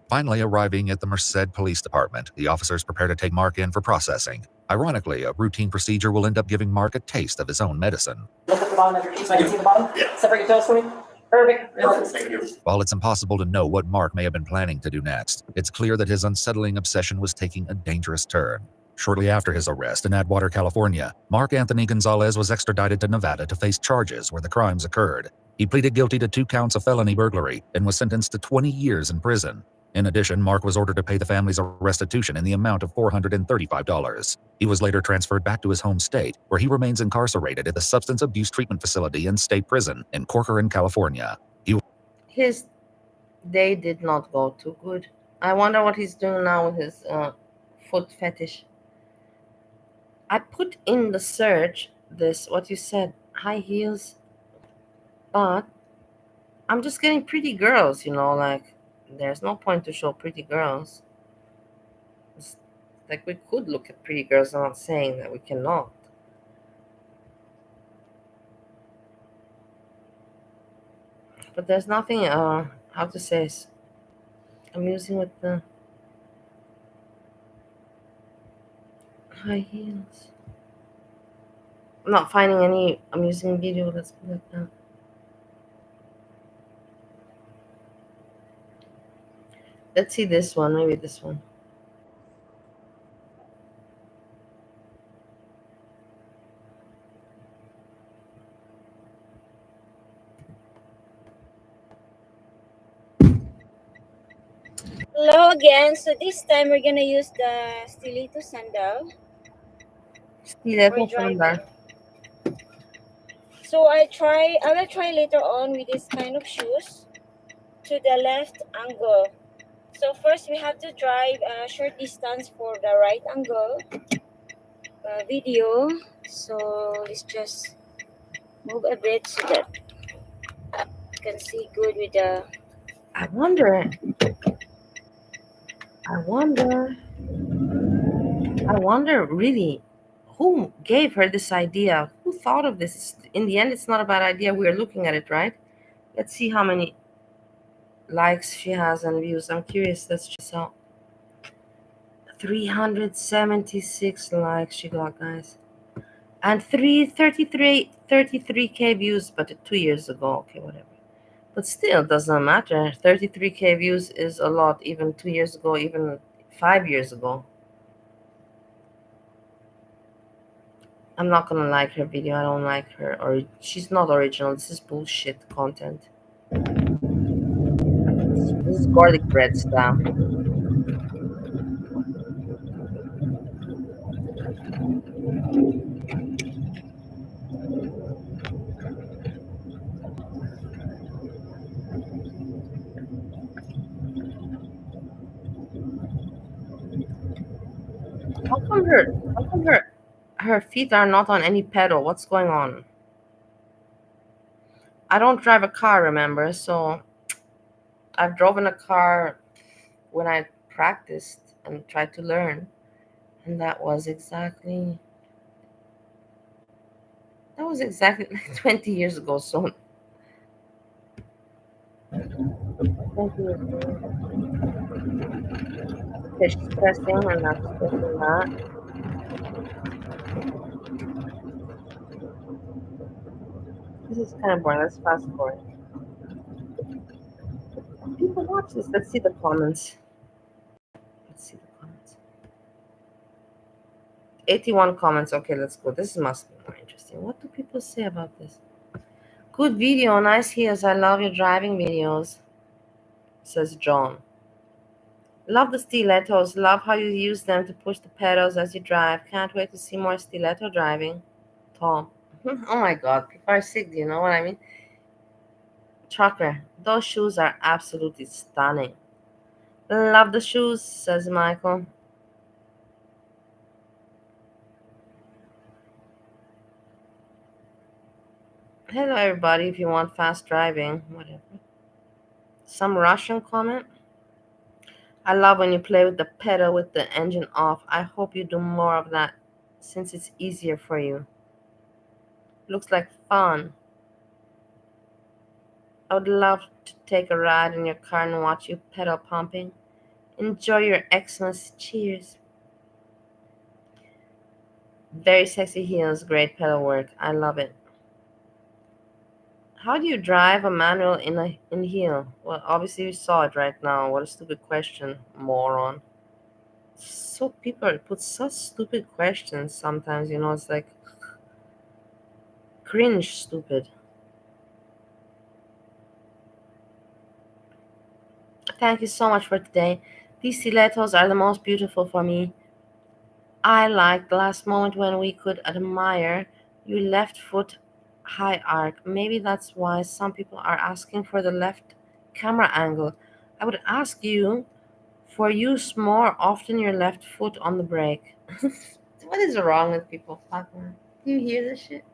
Finally arriving at the Merced Police Department, the officers prepare to take Mark in for processing. Ironically, a routine procedure will end up giving Mark a taste of his own medicine. Look at the bottom of your feet so I can see the bottom. Yeah. Separate your toes for me. Perfect. While it's impossible to know what Mark may have been planning to do next, it's clear that his unsettling obsession was taking a dangerous turn. Shortly after his arrest in Atwater, California, Mark Anthony Gonzalez was extradited to Nevada to face charges where the crimes occurred. He pleaded guilty to 2 counts of felony burglary and was sentenced to 20 years in prison. In addition, Mark was ordered to pay the family's restitution in the amount of $435. He was later transferred back to his home state, where he remains incarcerated at the Substance Abuse Treatment Facility and State Prison in Corcoran, California. His day did not go too good. I wonder what he's doing now with his foot fetish. I put in the search what you said, high heels, but I'm just getting pretty girls, like there's no point to show pretty girls. It's like we could look at pretty girls. I'm not saying that we cannot. But there's nothing, how to say, amusing with the high heels. I'm not finding any amusing video that's like that. Let's see this one, maybe this one. Hello again. So this time we're gonna use the stiletto sandal Stiletto for driving. sandal. So I will try later on with this kind of shoes to the left angle. So first we have to drive a short distance for the right angle video. So let's just move a bit so that you can see good with the. I wonder really who gave her this idea? Who thought of this? In the end, it's not a bad idea. We're looking at it, right? Let's see how many likes she has and views. I'm curious. Let's just out. 376 likes she got, guys. And 33K views, but 2 years ago. Okay, whatever. But still, doesn't matter. 33K views is a lot, even 2 years ago, even 5 years ago. I'm not gonna like her video. I don't like her, or she's not original. This is bullshit content. This is garlic bread style. How come her feet are not on any pedal? What's going on? I don't drive a car, remember? So I've driven a car when I practiced and tried to learn, and that was exactly like 20 years ago. So 20 years ago. Okay, she's pressing and now she's pressing that. This is kind of boring. Let's fast forward. People watch this. Let's see the comments. 81 comments. Okay, let's go. This must be more interesting. What do people say about this? Good video. Nice heels. I love your driving videos, says John. Love the stilettos. Love how you use them to push the pedals as you drive. Can't wait to see more stiletto driving. Tom. Oh my God. People are sick. Do you know what I mean? Trucker. Those shoes are absolutely stunning. Love the shoes, says Michael. Hello, everybody. If you want fast driving, whatever. Some Russian comment. I love when you play with the pedal with the engine off. I hope you do more of that since it's easier for you. Looks like fun. I would love to take a ride in your car and watch you pedal pumping. Enjoy your Xmas. Cheers. Very sexy heels. Great pedal work. I love it. How do you drive a manual in heel? Well, obviously you saw it right now. What a stupid question, moron. So people put such stupid questions sometimes, it's like cringe stupid. Thank you so much for today. These stilettos are the most beautiful for me. I like the last moment when we could admire your left foot high arc. Maybe that's why some people are asking for the left camera angle. I would ask you for use more often your left foot on the brake. What is wrong with people? Fucking, do you hear this shit?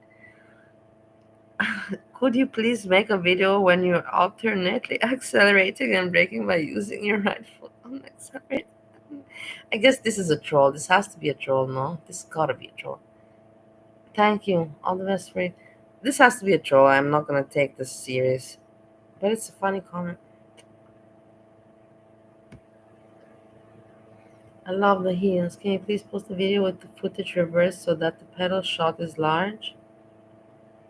Could you please make a video when you're alternately accelerating and braking by using your right foot on the accelerator? I guess this is a troll. This has to be a troll, no? This gotta be a troll. Thank you. All the best for it. This has to be a troll. I'm not gonna take this serious. But it's a funny comment. I love the heels. Can you please post a video with the footage reversed so that the pedal shot is large?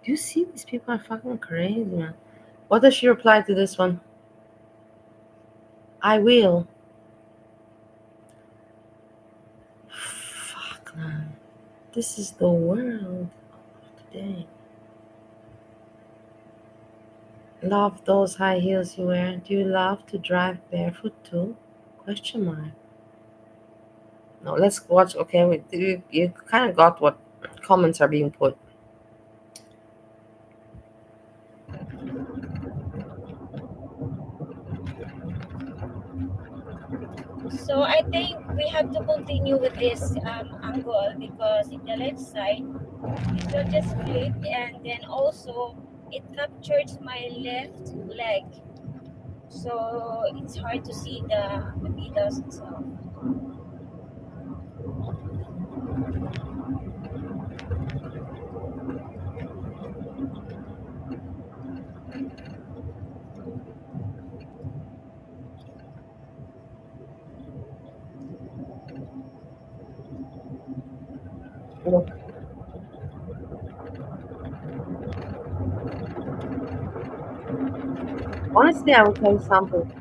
Do you see these people are fucking crazy, man? What does she reply to this one? I will. Fuck, man. This is the world of today. Love those high heels you wear. Do you love to drive barefoot too? Question mark. No, let's watch. Okay, you kind of got what comments are being put. So I think we have to continue with this angle because in the left side it will just flip, and then also it captures my left leg, so it's hard to see the pedals itself. Look, honestly, I will tell you something.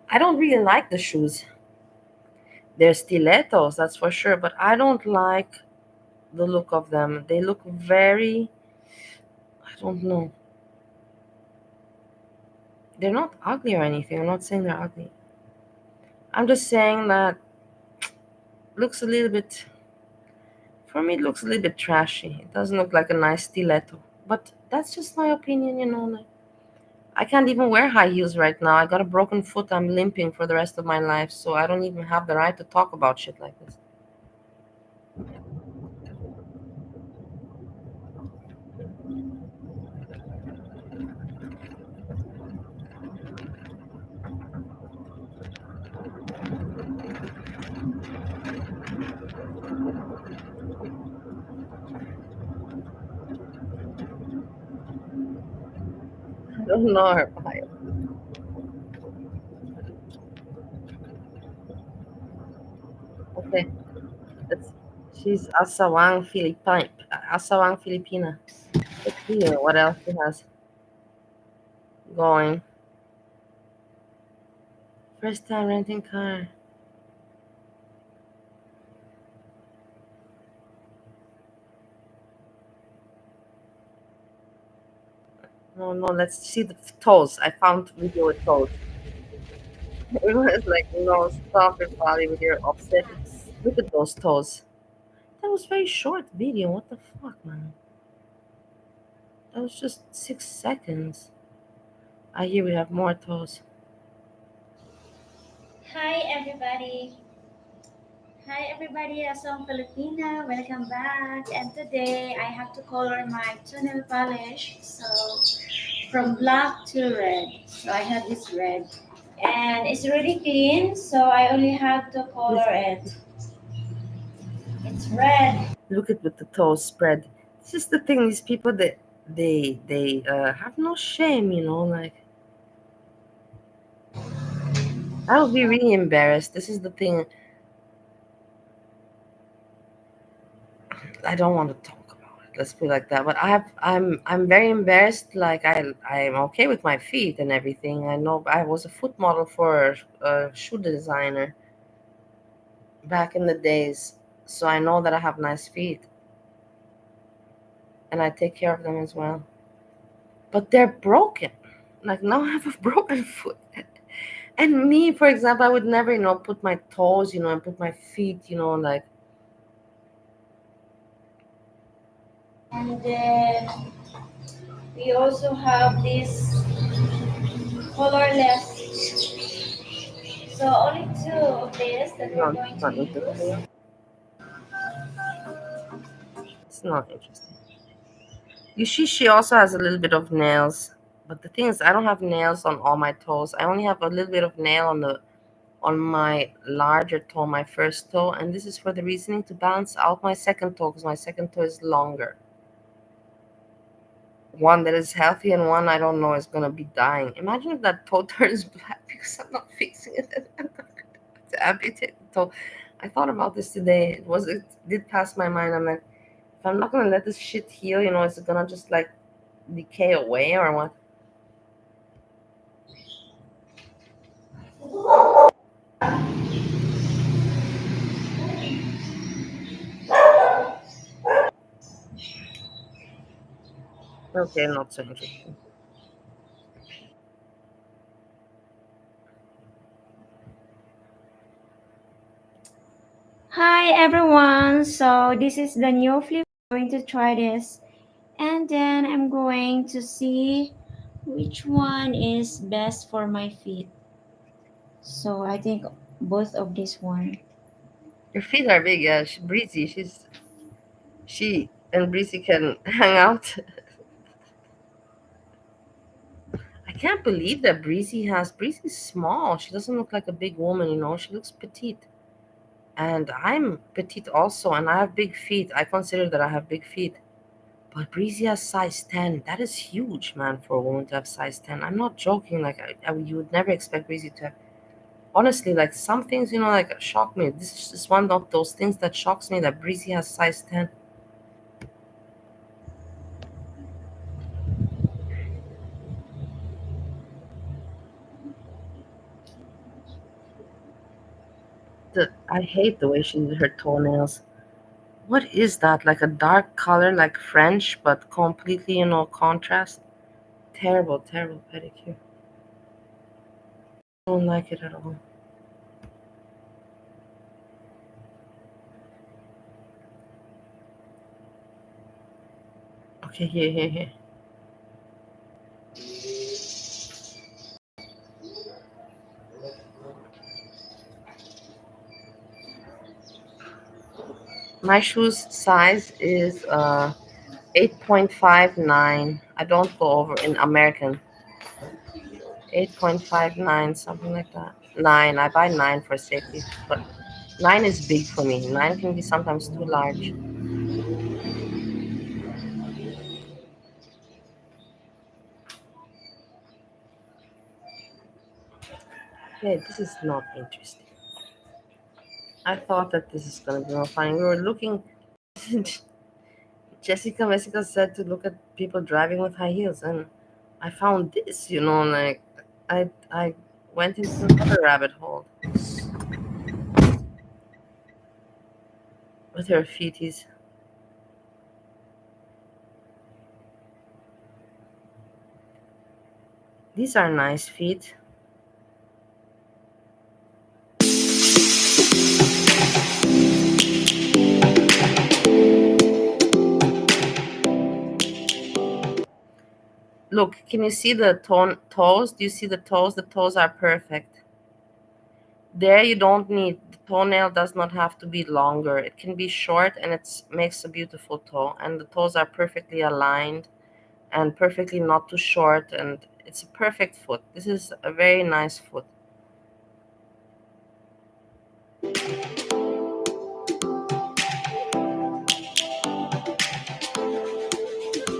I don't really like the shoes. They're stilettos, that's for sure, but I don't like the look of them. They look very, I don't know. They're not ugly or anything. I'm not saying they're ugly. I'm just saying that looks a little bit, for me, it looks a little bit trashy. It doesn't look like a nice stiletto. But that's just my opinion. Like, I can't even wear high heels right now. I got a broken foot. I'm limping for the rest of my life, so I don't even have the right to talk about shit like this. I don't know her bio. Okay, that's she's Asawang Filipina. Let's see what else she has going. First time renting car. No, let's see the toes. I found video with toes. Everyone's like, no, stop your body with your obsession. Look at those toes. That was very short video. What the fuck, man? That was just 6 seconds. Here we have more toes. Hi everybody. Hi everybody, Asong Filipina. Welcome back. And today I have to color my toenail polish. So from black to red. So I have this red. And it's really clean, so I only have to color it. It's red. Look at with the toes spread. This is the thing. These people that they have no shame. Like I would be really embarrassed. This is the thing. I don't want to talk about it. Let's put it like that. But I'm very embarrassed. Like I'm okay with my feet and everything. I know I was a foot model for a shoe designer back in the days, so I know that I have nice feet, and I take care of them as well. But they're broken. Like now I have a broken foot. And me, for example, I would never, put my toes, and put my feet, like. And then we also have this colorless. So only two of this that we're No, going it's to not interesting. use. It's not interesting. You see, she also has a little bit of nails. But the thing is, I don't have nails on all my toes. I only have a little bit of nail on my larger toe, my first toe, and this is for the reasoning to balance out my second toe, because my second toe is longer. One that is healthy and one I don't know is gonna be dying. Imagine if that toe turns black because I'm not fixing it. To amputate the toe. I thought about this today. It did pass my mind. I'm like, if I'm not gonna let this shit heal, is it gonna just like decay away or what? Okay, not so interesting. Hi everyone. So this is the new flip. I'm going to try this, and then I'm going to see which one is best for my feet. So I think both of this one. Your feet are big, yeah. Breezy. She and Breezy can hang out. I can't believe that Breezy's small. She doesn't look like a big woman, She looks petite. And I'm petite also, and I have big feet. I consider that I have big feet. But Breezy has size 10. That is huge, man, for a woman to have size 10. I'm not joking. Like, you would never expect Breezy to have. Honestly, like, some things, like, shock me. This is just one of those things that shocks me that Breezy has size 10. I hate the way she did her toenails. What is that? Like a dark color, like French, but completely, contrast? Terrible, terrible pedicure. Don't like it at all. Okay, here, here, here. My shoes size is 8.59. I don't go over in American. 8.59, something like that. 9. I buy 9 for safety, but 9 is big for me. 9 can be sometimes too large. Okay, this is not interesting. I thought that this is gonna be more funny. We were looking. Jessica said to look at people driving with high heels, and I found this. Like I went into another rabbit hole with her feeties. These are nice feet. Look, can you see the toes? Do you see the toes? The toes are perfect. There you don't need, the toenail does not have to be longer. It can be short and it makes a beautiful toe. And the toes are perfectly aligned and perfectly not too short. And it's a perfect foot. This is a very nice foot.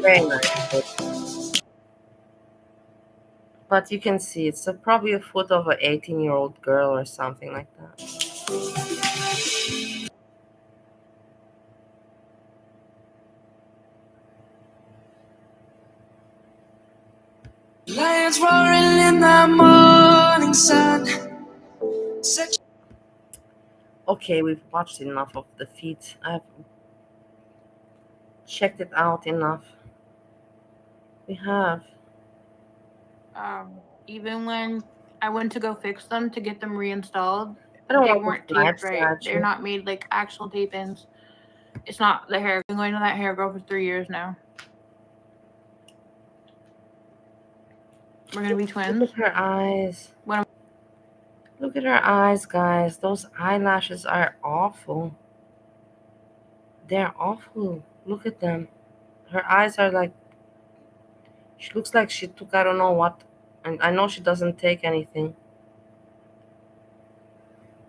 Very nice foot. But you can see it's probably a foot of an 18-year-old girl or something like that. Lions roaring in the morning sun. Okay, we've watched enough of the feet. I've checked it out enough. We have. Even when I went to go fix them to get them reinstalled, I don't they want weren't to live taped right. They're not made like actual tape ins. It's not the hair. I've been going to that hair girl for 3 years now. We're gonna be twins. Look at her eyes. Look at her eyes, guys. Those eyelashes are awful. They're awful. Look at them. Her eyes are like, she looks like she took I don't know what. And I know she doesn't take anything.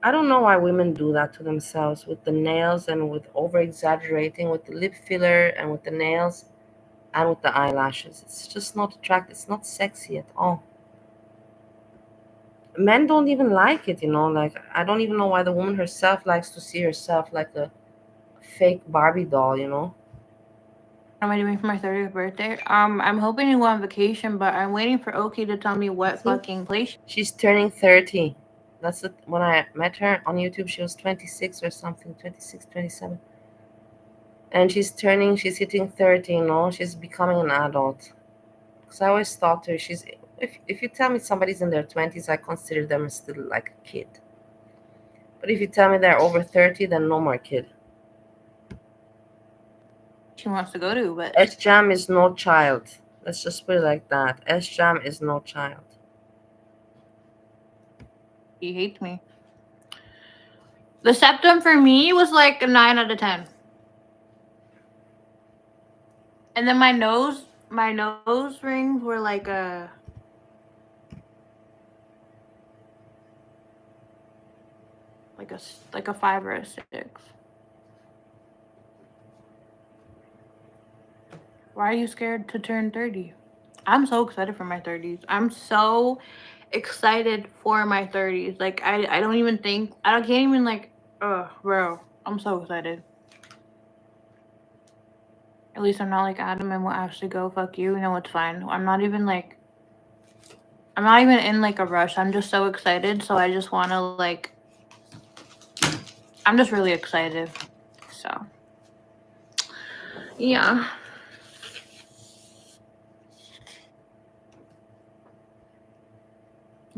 I don't know why women do that to themselves with the nails and with over exaggerating with the lip filler and with the nails and with the eyelashes. It's just not attractive. It's not sexy at all. Men don't even like it, like I don't even know why the woman herself likes to see herself like a fake Barbie doll. What am I doing for my 30th birthday? I'm hoping to go on vacation, but I'm waiting for Oki to tell me what fucking place. She's turning 30. That's it. When I met her on YouTube, she was 26 or something, 26, 27. And she's hitting 30, she's becoming an adult. Because I always thought to her, if you tell me somebody's in their 20s, I consider them still like a kid. But if you tell me they're over 30, then no more kid. She wants to go to, but S-Jam is no child. Let's just put it like that. S-Jam is no child. he hates me. The septum for me was like a 9 out of 10. And then my nose rings were like a 5 or a 6. Why are you scared to turn 30? I'm so excited for my 30s. I'm so excited for my 30s. Like I don't even think I can't even like bro. I'm so excited. At least I'm not like Adam and will actually go fuck you. No, it's fine. I'm not even in like a rush. I'm just so excited. So I just want to like. I'm just really excited. So yeah.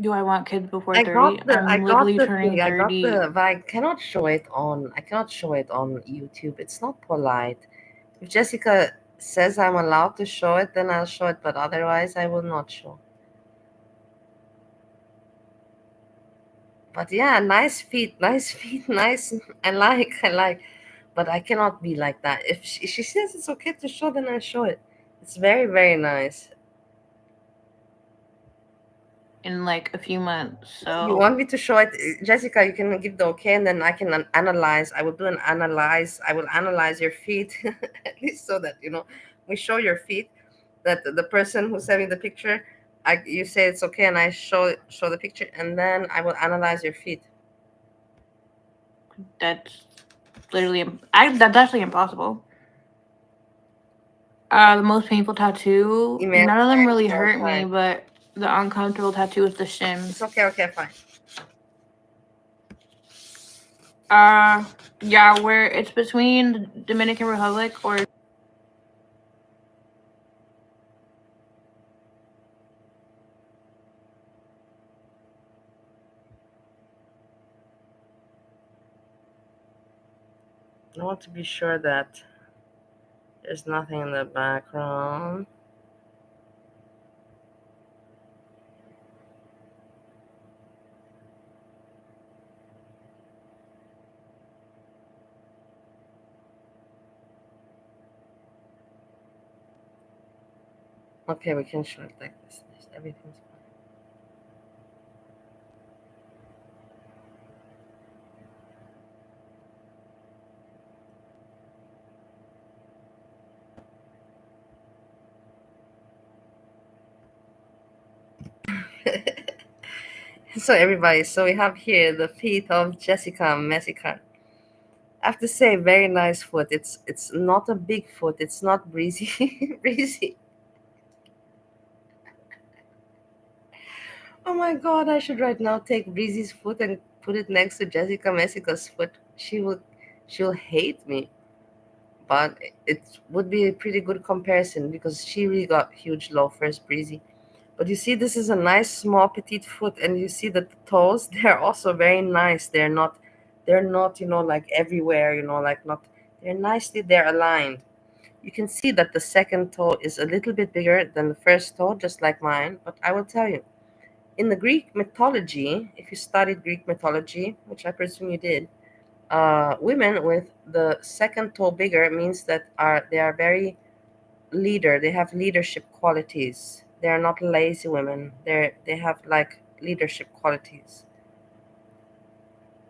Do I want kids before 30? I'm literally turning 30. But I cannot show it on YouTube. It's not polite. If Jessica says I'm allowed to show it, then I'll show it, but otherwise I will not show. But yeah, nice feet, nice. I like, but I cannot be like that. If she says it's okay to show, then I show it. It's very, very nice. In like a few months. So you want me to show it, Jessica? You can give the okay, and then I can analyze. I will analyze your feet, at least so that we show your feet. That the person who's sending the picture, you say it's okay, and I show the picture, and then I will analyze your feet. That's literally that's actually impossible. The most painful tattoo. None of them really hurt me, but the uncomfortable tattoo is the shim. It's okay, fine. Yeah, where it's between the Dominican Republic or. I want to be sure that there's nothing in the background. Okay, we can show it like this. Everything's fine. So everybody, we have here the feet of Jessica Messica. I have to say, very nice foot. It's not a big foot. It's not breezy. breezy. Oh my God, I should right now take Breezy's foot and put it next to Jessica Messica's foot. She'll hate me. But it would be a pretty good comparison because she really got huge loafers, Breezy. But you see, this is a nice small petite foot, and you see that the toes, they're also very nice. They're not, like everywhere, like not, they're aligned. You can see that the second toe is a little bit bigger than the first toe, just like mine. But I will tell you, in the Greek mythology, if you studied Greek mythology, which I presume you did, women with the second toe bigger means that they are very leader. They have leadership qualities. They are not lazy women. They have like leadership qualities.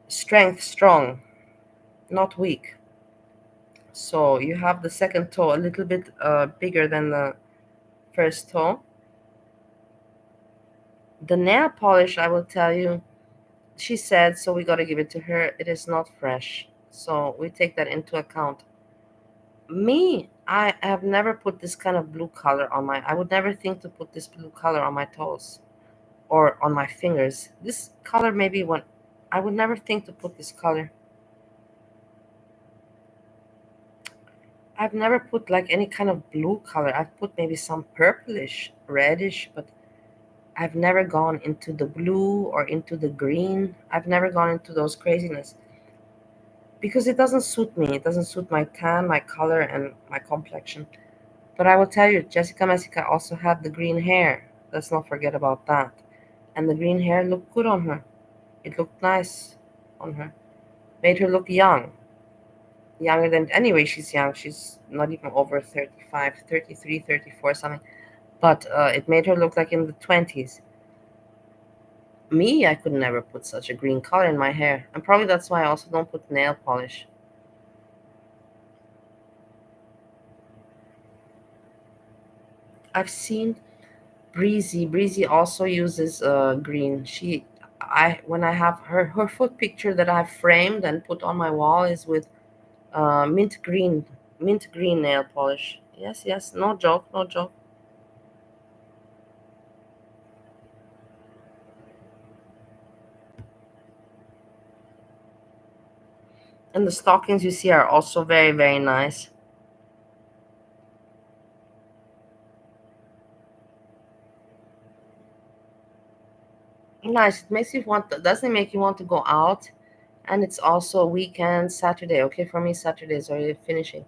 Strength, strong, not weak. So you have the second toe a little bit bigger than the first toe. The nail polish, I will tell you, she said, so we got to give it to her. It is not fresh. So we take that into account. Me, I have never put this kind of blue color on I would never think to put this blue color on my toes or on my fingers. This color maybe when I would never think to put this color. I've never put like any kind of blue color. I've put maybe some purplish, reddish, but I've never gone into the blue or into the green. I've never gone into those craziness because it doesn't suit me. It doesn't suit my tan, my color, and my complexion. But I will tell you, Jessica Messica also had the green hair. Let's not forget about that. And the green hair looked good on her. It looked nice on her. Made her look young. Younger than, anyway, she's young. She's not even over 35, 33, 34, something. But it made her look like in the 20s. Me, I could never put such a green color in my hair. And probably that's why I also don't put nail polish. I've seen Breezy also uses green. When I have her foot picture that I've framed and put on my wall is with mint green nail polish. Yes, yes, no joke, no joke. And the stockings you see are also very, very nice. Nice. It makes you doesn't it make you want to go out? And it's also weekend, Saturday. Okay, for me, Saturday is already finishing.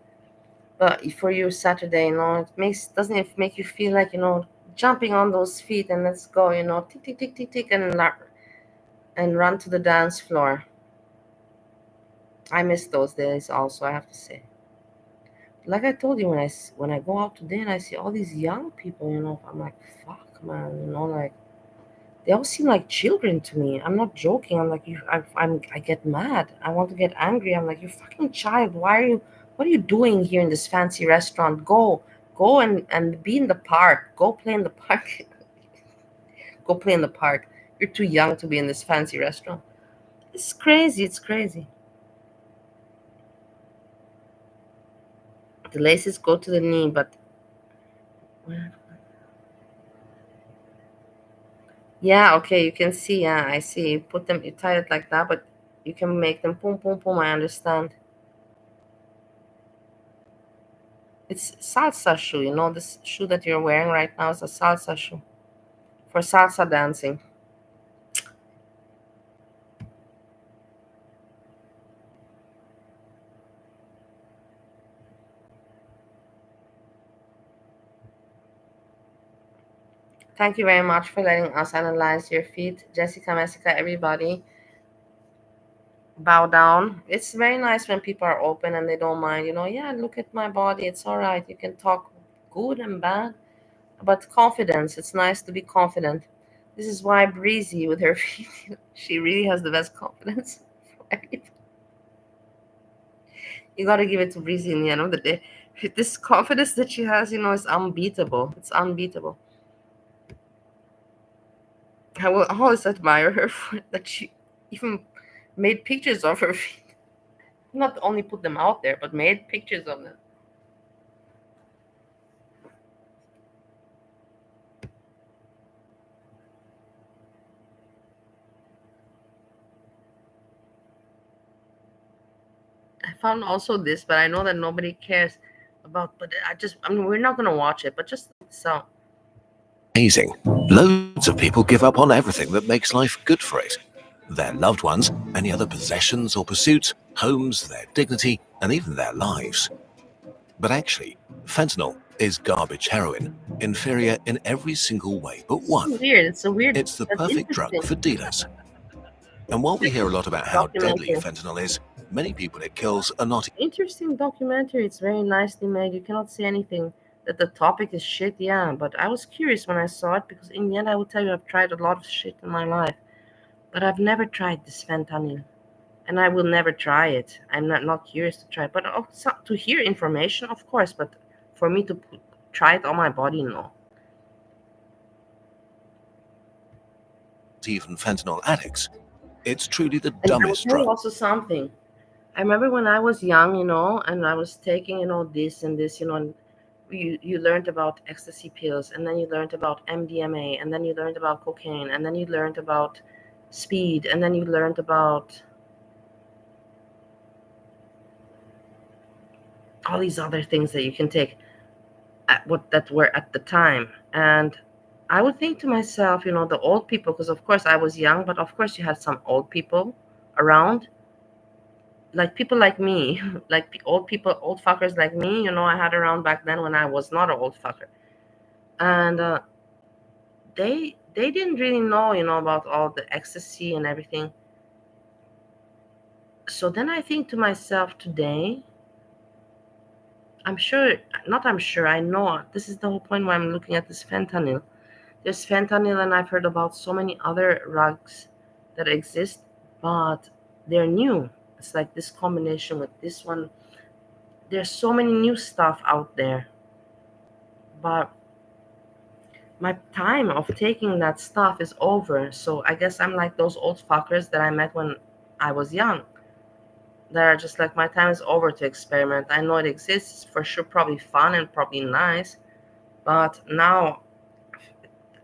But for you, Saturday, doesn't it make you feel like, jumping on those feet and let's go, tick, tick, tick, tick, tick, and run to the dance floor. I miss those days also, I have to say. Like I told you, when I go out today and I see all these young people, I'm like, fuck, man, like they all seem like children to me. I'm not joking. I'm like, I get mad. I want to get angry. I'm like, you fucking child. What are you doing here in this fancy restaurant? Go and be in the park. Go play in the park. Go play in the park. You're too young to be in this fancy restaurant. It's crazy. It's crazy. The laces go to the knee, but yeah, okay, you can see. Yeah, I see. You tie it like that, but you can make them boom, boom, boom. I understand. It's salsa shoe. This shoe that you're wearing right now is a salsa shoe for salsa dancing. Thank you very much for letting us analyze your feet. Jessica, Messica, everybody, bow down. It's very nice when people are open and they don't mind. Yeah, look at my body. It's all right. You can talk good and bad, but confidence. It's nice to be confident. This is why Breezy, with her feet, she really has the best confidence. You got to give it to Breezy in the end of the day. This confidence that she has, is unbeatable. It's unbeatable. I will always admire her for that she even made pictures of her feet. Not only put them out there, but made pictures of them. found also this, but I know that nobody cares about. But I mean, we're not gonna watch it, but just so. Amazing. Loads of people give up on everything that makes life good for it. Their loved ones, any other possessions or pursuits, homes, their dignity, and even their lives. But actually, fentanyl is garbage heroin, inferior in every single way but one. It's weird. It's so weird. It's the That's perfect drug interesting. for dealers. And while we hear a lot about how deadly Documentary. fentanyl is, many people it kills are not Interesting documentary. It's very nicely made. You cannot say anything that the topic is shit, yeah. But I was curious when I saw it because in the end, I will tell you, I've tried a lot of shit in my life, but I've never tried this fentanyl, and I will never try it. I'm not curious to try, but also to hear information, of course. But for me to try it on my body, no. even fentanyl addicts. It's truly the And I will dumbest tell you drug. also something. I remember when I was young, and I was taking, this and this, and you learned about ecstasy pills, and then you learned about MDMA, and then you learned about cocaine, and then you learned about speed, and then you learned about all these other things that you can take that were at the time. And I would think to myself, the old people, because of course I was young, but of course you had some old people around, like people like me, like old people, old fuckers like me, I had around back then when I was not an old fucker. And they didn't really know, about all the ecstasy and everything. So then I think to myself today, I know this is the whole point why I'm looking at this fentanyl. There's fentanyl, and I've heard about so many other drugs that exist, but they're new. It's like this combination with this one. There's so many new stuff out there, but my time of taking that stuff is over. So I guess I'm like those old fuckers that I met when I was young. That are just like, my time is over to experiment. I know it exists, for sure, probably fun and probably nice, but now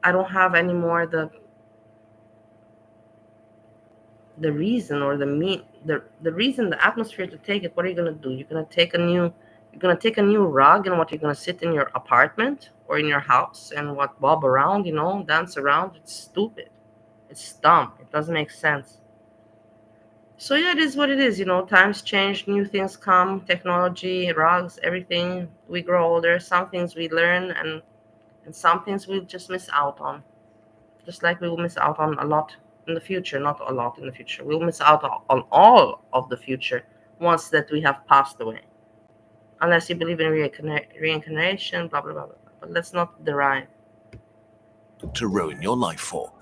I don't have any more the reason or the reason, the atmosphere to take it. What are you gonna do? You're gonna take a new rug, and what, you're gonna sit in your apartment or in your house and bob around, dance around? It's stupid. It's dumb. It doesn't make sense. So yeah, it is what it is. Times change, new things come, technology, rugs, everything. We grow older. Some things we learn, and some things we just miss out on. Just like we will miss out on a lot in the future. Not a lot in the future. We'll miss out on all of the future once that we have passed away. Unless you believe in reincarnation, blah, blah, blah, blah. But let's not derive. To ruin your life for.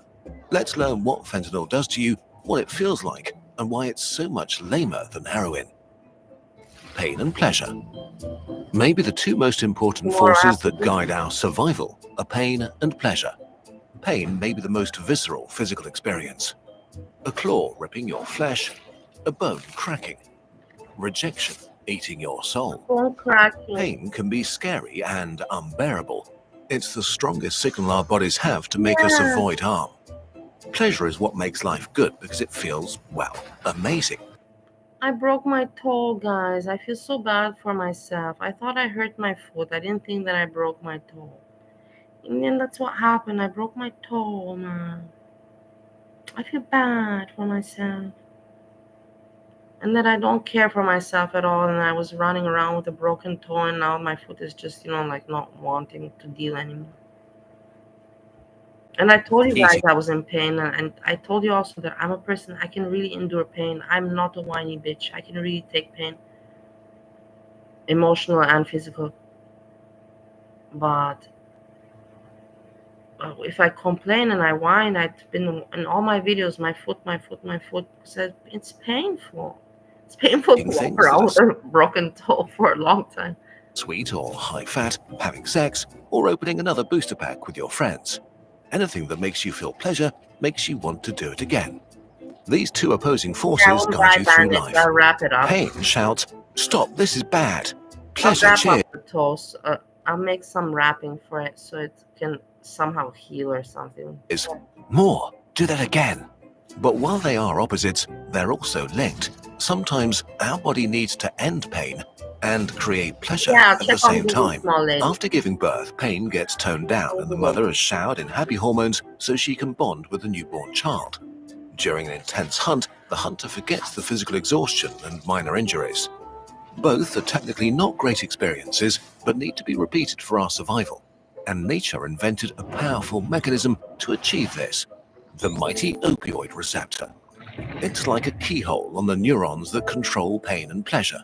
Let's learn what fentanyl does to you, what it feels like, and why it's so much lamer than heroin. Pain and pleasure. Maybe the two most important forces that guide our survival are pain and pleasure. Pain may be the most visceral physical experience. A claw ripping your flesh, a bone cracking. Rejection eating your soul. Bone cracking. Pain can be scary and unbearable. It's the strongest signal our bodies have to make us avoid harm. Pleasure is what makes life good because it feels, well, amazing. I broke my toe, guys. I feel so bad for myself. I thought I hurt my foot. I didn't think that I broke my toe. And then that's what happened. I broke my toe, man. I feel bad for myself. And that I don't care for myself at all. And I was running around with a broken toe, and now my foot is just, like not wanting to deal anymore. And I told you guys I was in pain, and I told you also that I'm a person, I can really endure pain. I'm not a whiny bitch. I can really take pain, emotional and physical. But if I complain and I whine, I've been in all my videos, my foot, because it's painful. It's painful to walk around with a broken toe for a long time. Sweet or high fat, having sex, or opening another booster pack with your friends. Anything that makes you feel pleasure makes you want to do it again. These two opposing forces guide you through life. I'll wrap it up. Pain shouts, "Stop, this is bad." Pleasure cheers. I'll wrap up the toes. I'll make some wrapping for it so it can somehow heal or something. More, do that again. But while they are opposites, they're also linked. Sometimes our body needs to end pain and create pleasure Yeah, at check the on same Google, time. small lady. After giving birth, pain gets toned down and the mother is showered in happy hormones so she can bond with the newborn child. During an intense hunt, the hunter forgets the physical exhaustion and minor injuries. Both are technically not great experiences, but need to be repeated for our survival. And nature invented a powerful mechanism to achieve this: the mighty opioid receptor. It's like a keyhole on the neurons that control pain and pleasure.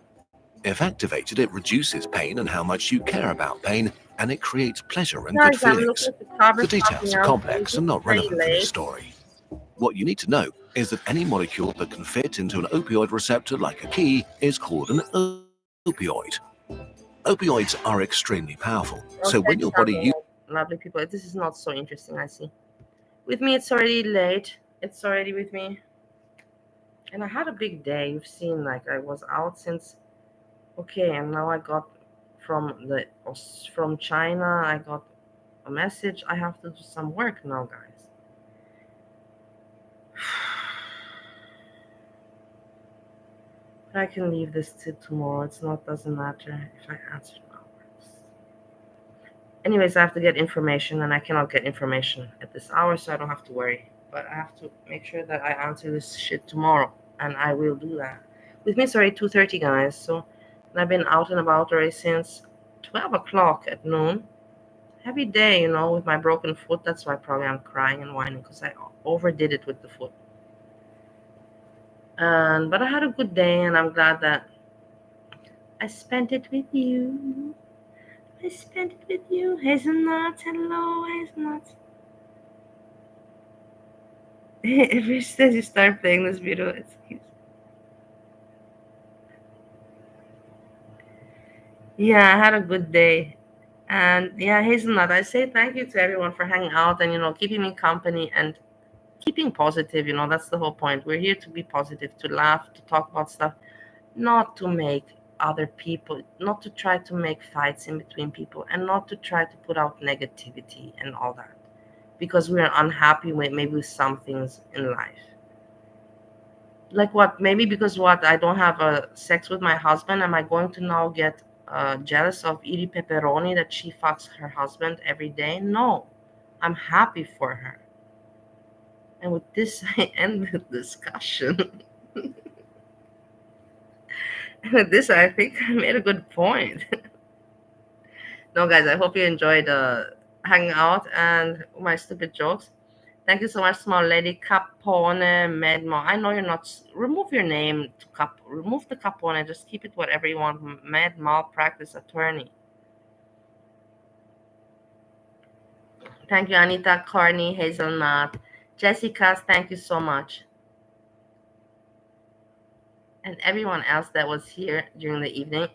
If activated, it reduces pain and how much you care about pain, and it creates pleasure and good Guys, I'm feelings. looking to cover The details something are else. complex and It's not pretty relevant for this late. story. What you need to know is that any molecule that can fit into an opioid receptor like a key is called an opioid. Opioids are extremely powerful, so when your body uses Lovely people, this is not so interesting, I see. With me, it's already late. It's already with me. And I had a big day. You've seen, like, I was out since, okay, and now I got from China, I got a message. I have to do some work now, guys. I can leave this till tomorrow. Doesn't matter if I answer now. Anyways, I have to get information, and I cannot get information at this hour, so I don't have to worry. But I have to make sure that I answer this shit tomorrow, and I will do that. With me, it's already 2:30, guys. So, and I've been out and about already since 12 o'clock at noon. Heavy day, with my broken foot. That's why probably I'm crying and whining, because I overdid it with the foot. But I had a good day, and I'm glad that I spent it with you. I spent it with you. Hazelnut, hello, Hazelnut. Every says you start playing this video, it's cute. Yeah, I had a good day. And yeah, Hazelnut, I say thank you to everyone for hanging out and, keeping me company and keeping positive. That's the whole point. We're here to be positive, to laugh, to talk about stuff, not to make other people, not to try to make fights in between people, and not to try to put out negativity and all that, because we're unhappy with maybe some things in life. Like what? Maybe because I don't have sex with my husband. Am I going to now get jealous of Edie Pepperoni that she fucks her husband every day? No, I'm happy for her. And with this, I end the discussion. And with this, I think I made a good point. No, guys, I hope you enjoyed hanging out and my stupid jokes. Thank you so much, small lady. Capone Medmo. I know you're not. Remove your name to Cap. Remove the Capone. Just keep it whatever you want. Med malpractice attorney. Thank you, Anita, Carney, Hazelnut, Jessica. Thank you so much, and everyone else that was here during the evening.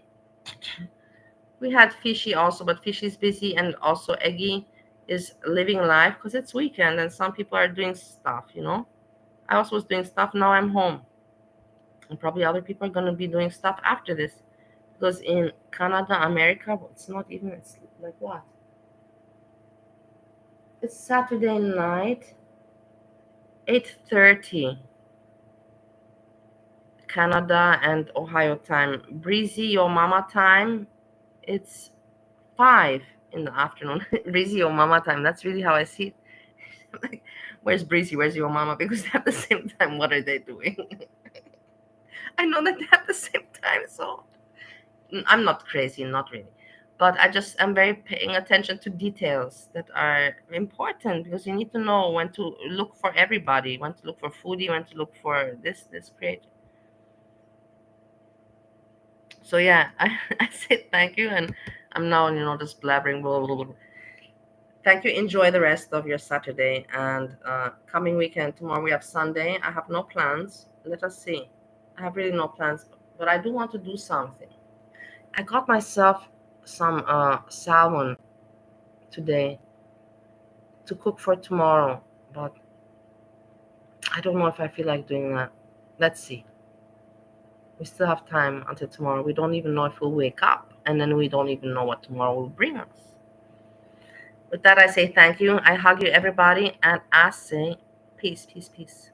We had Fishy also, but Fishy's busy, and also Eggy is living life because it's weekend and some people are doing stuff. I also was doing stuff. Now I'm home. And probably other people are going to be doing stuff after this. Because in Canada, America, it's like what? It's Saturday night, 8:30, Canada and Ohio time. Breezy, your mama time, it's 5 in the afternoon. Breezy, your mama time. That's really how I see it. Like, where's Breezy? Where's your mama? Because at the same time, what are they doing? I know that they have the same time, so I'm not crazy, not really. But I'm very paying attention to details that are important, because you need to know when to look for everybody, when to look for foodie, when to look for this creator. So yeah, I say thank you, and I'm now just blabbering. Blah, blah, blah. Thank you. Enjoy the rest of your Saturday and coming weekend. Tomorrow we have Sunday. I have no plans. Let us see. I have really no plans, but I do want to do something. I got myself some salmon today to cook for tomorrow, but I don't know if I feel like doing that. Let's see. We still have time until tomorrow. We don't even know if we'll wake up, and then we don't even know what tomorrow will bring us. With that, I say thank you. I hug you, everybody, and I say peace, peace, peace.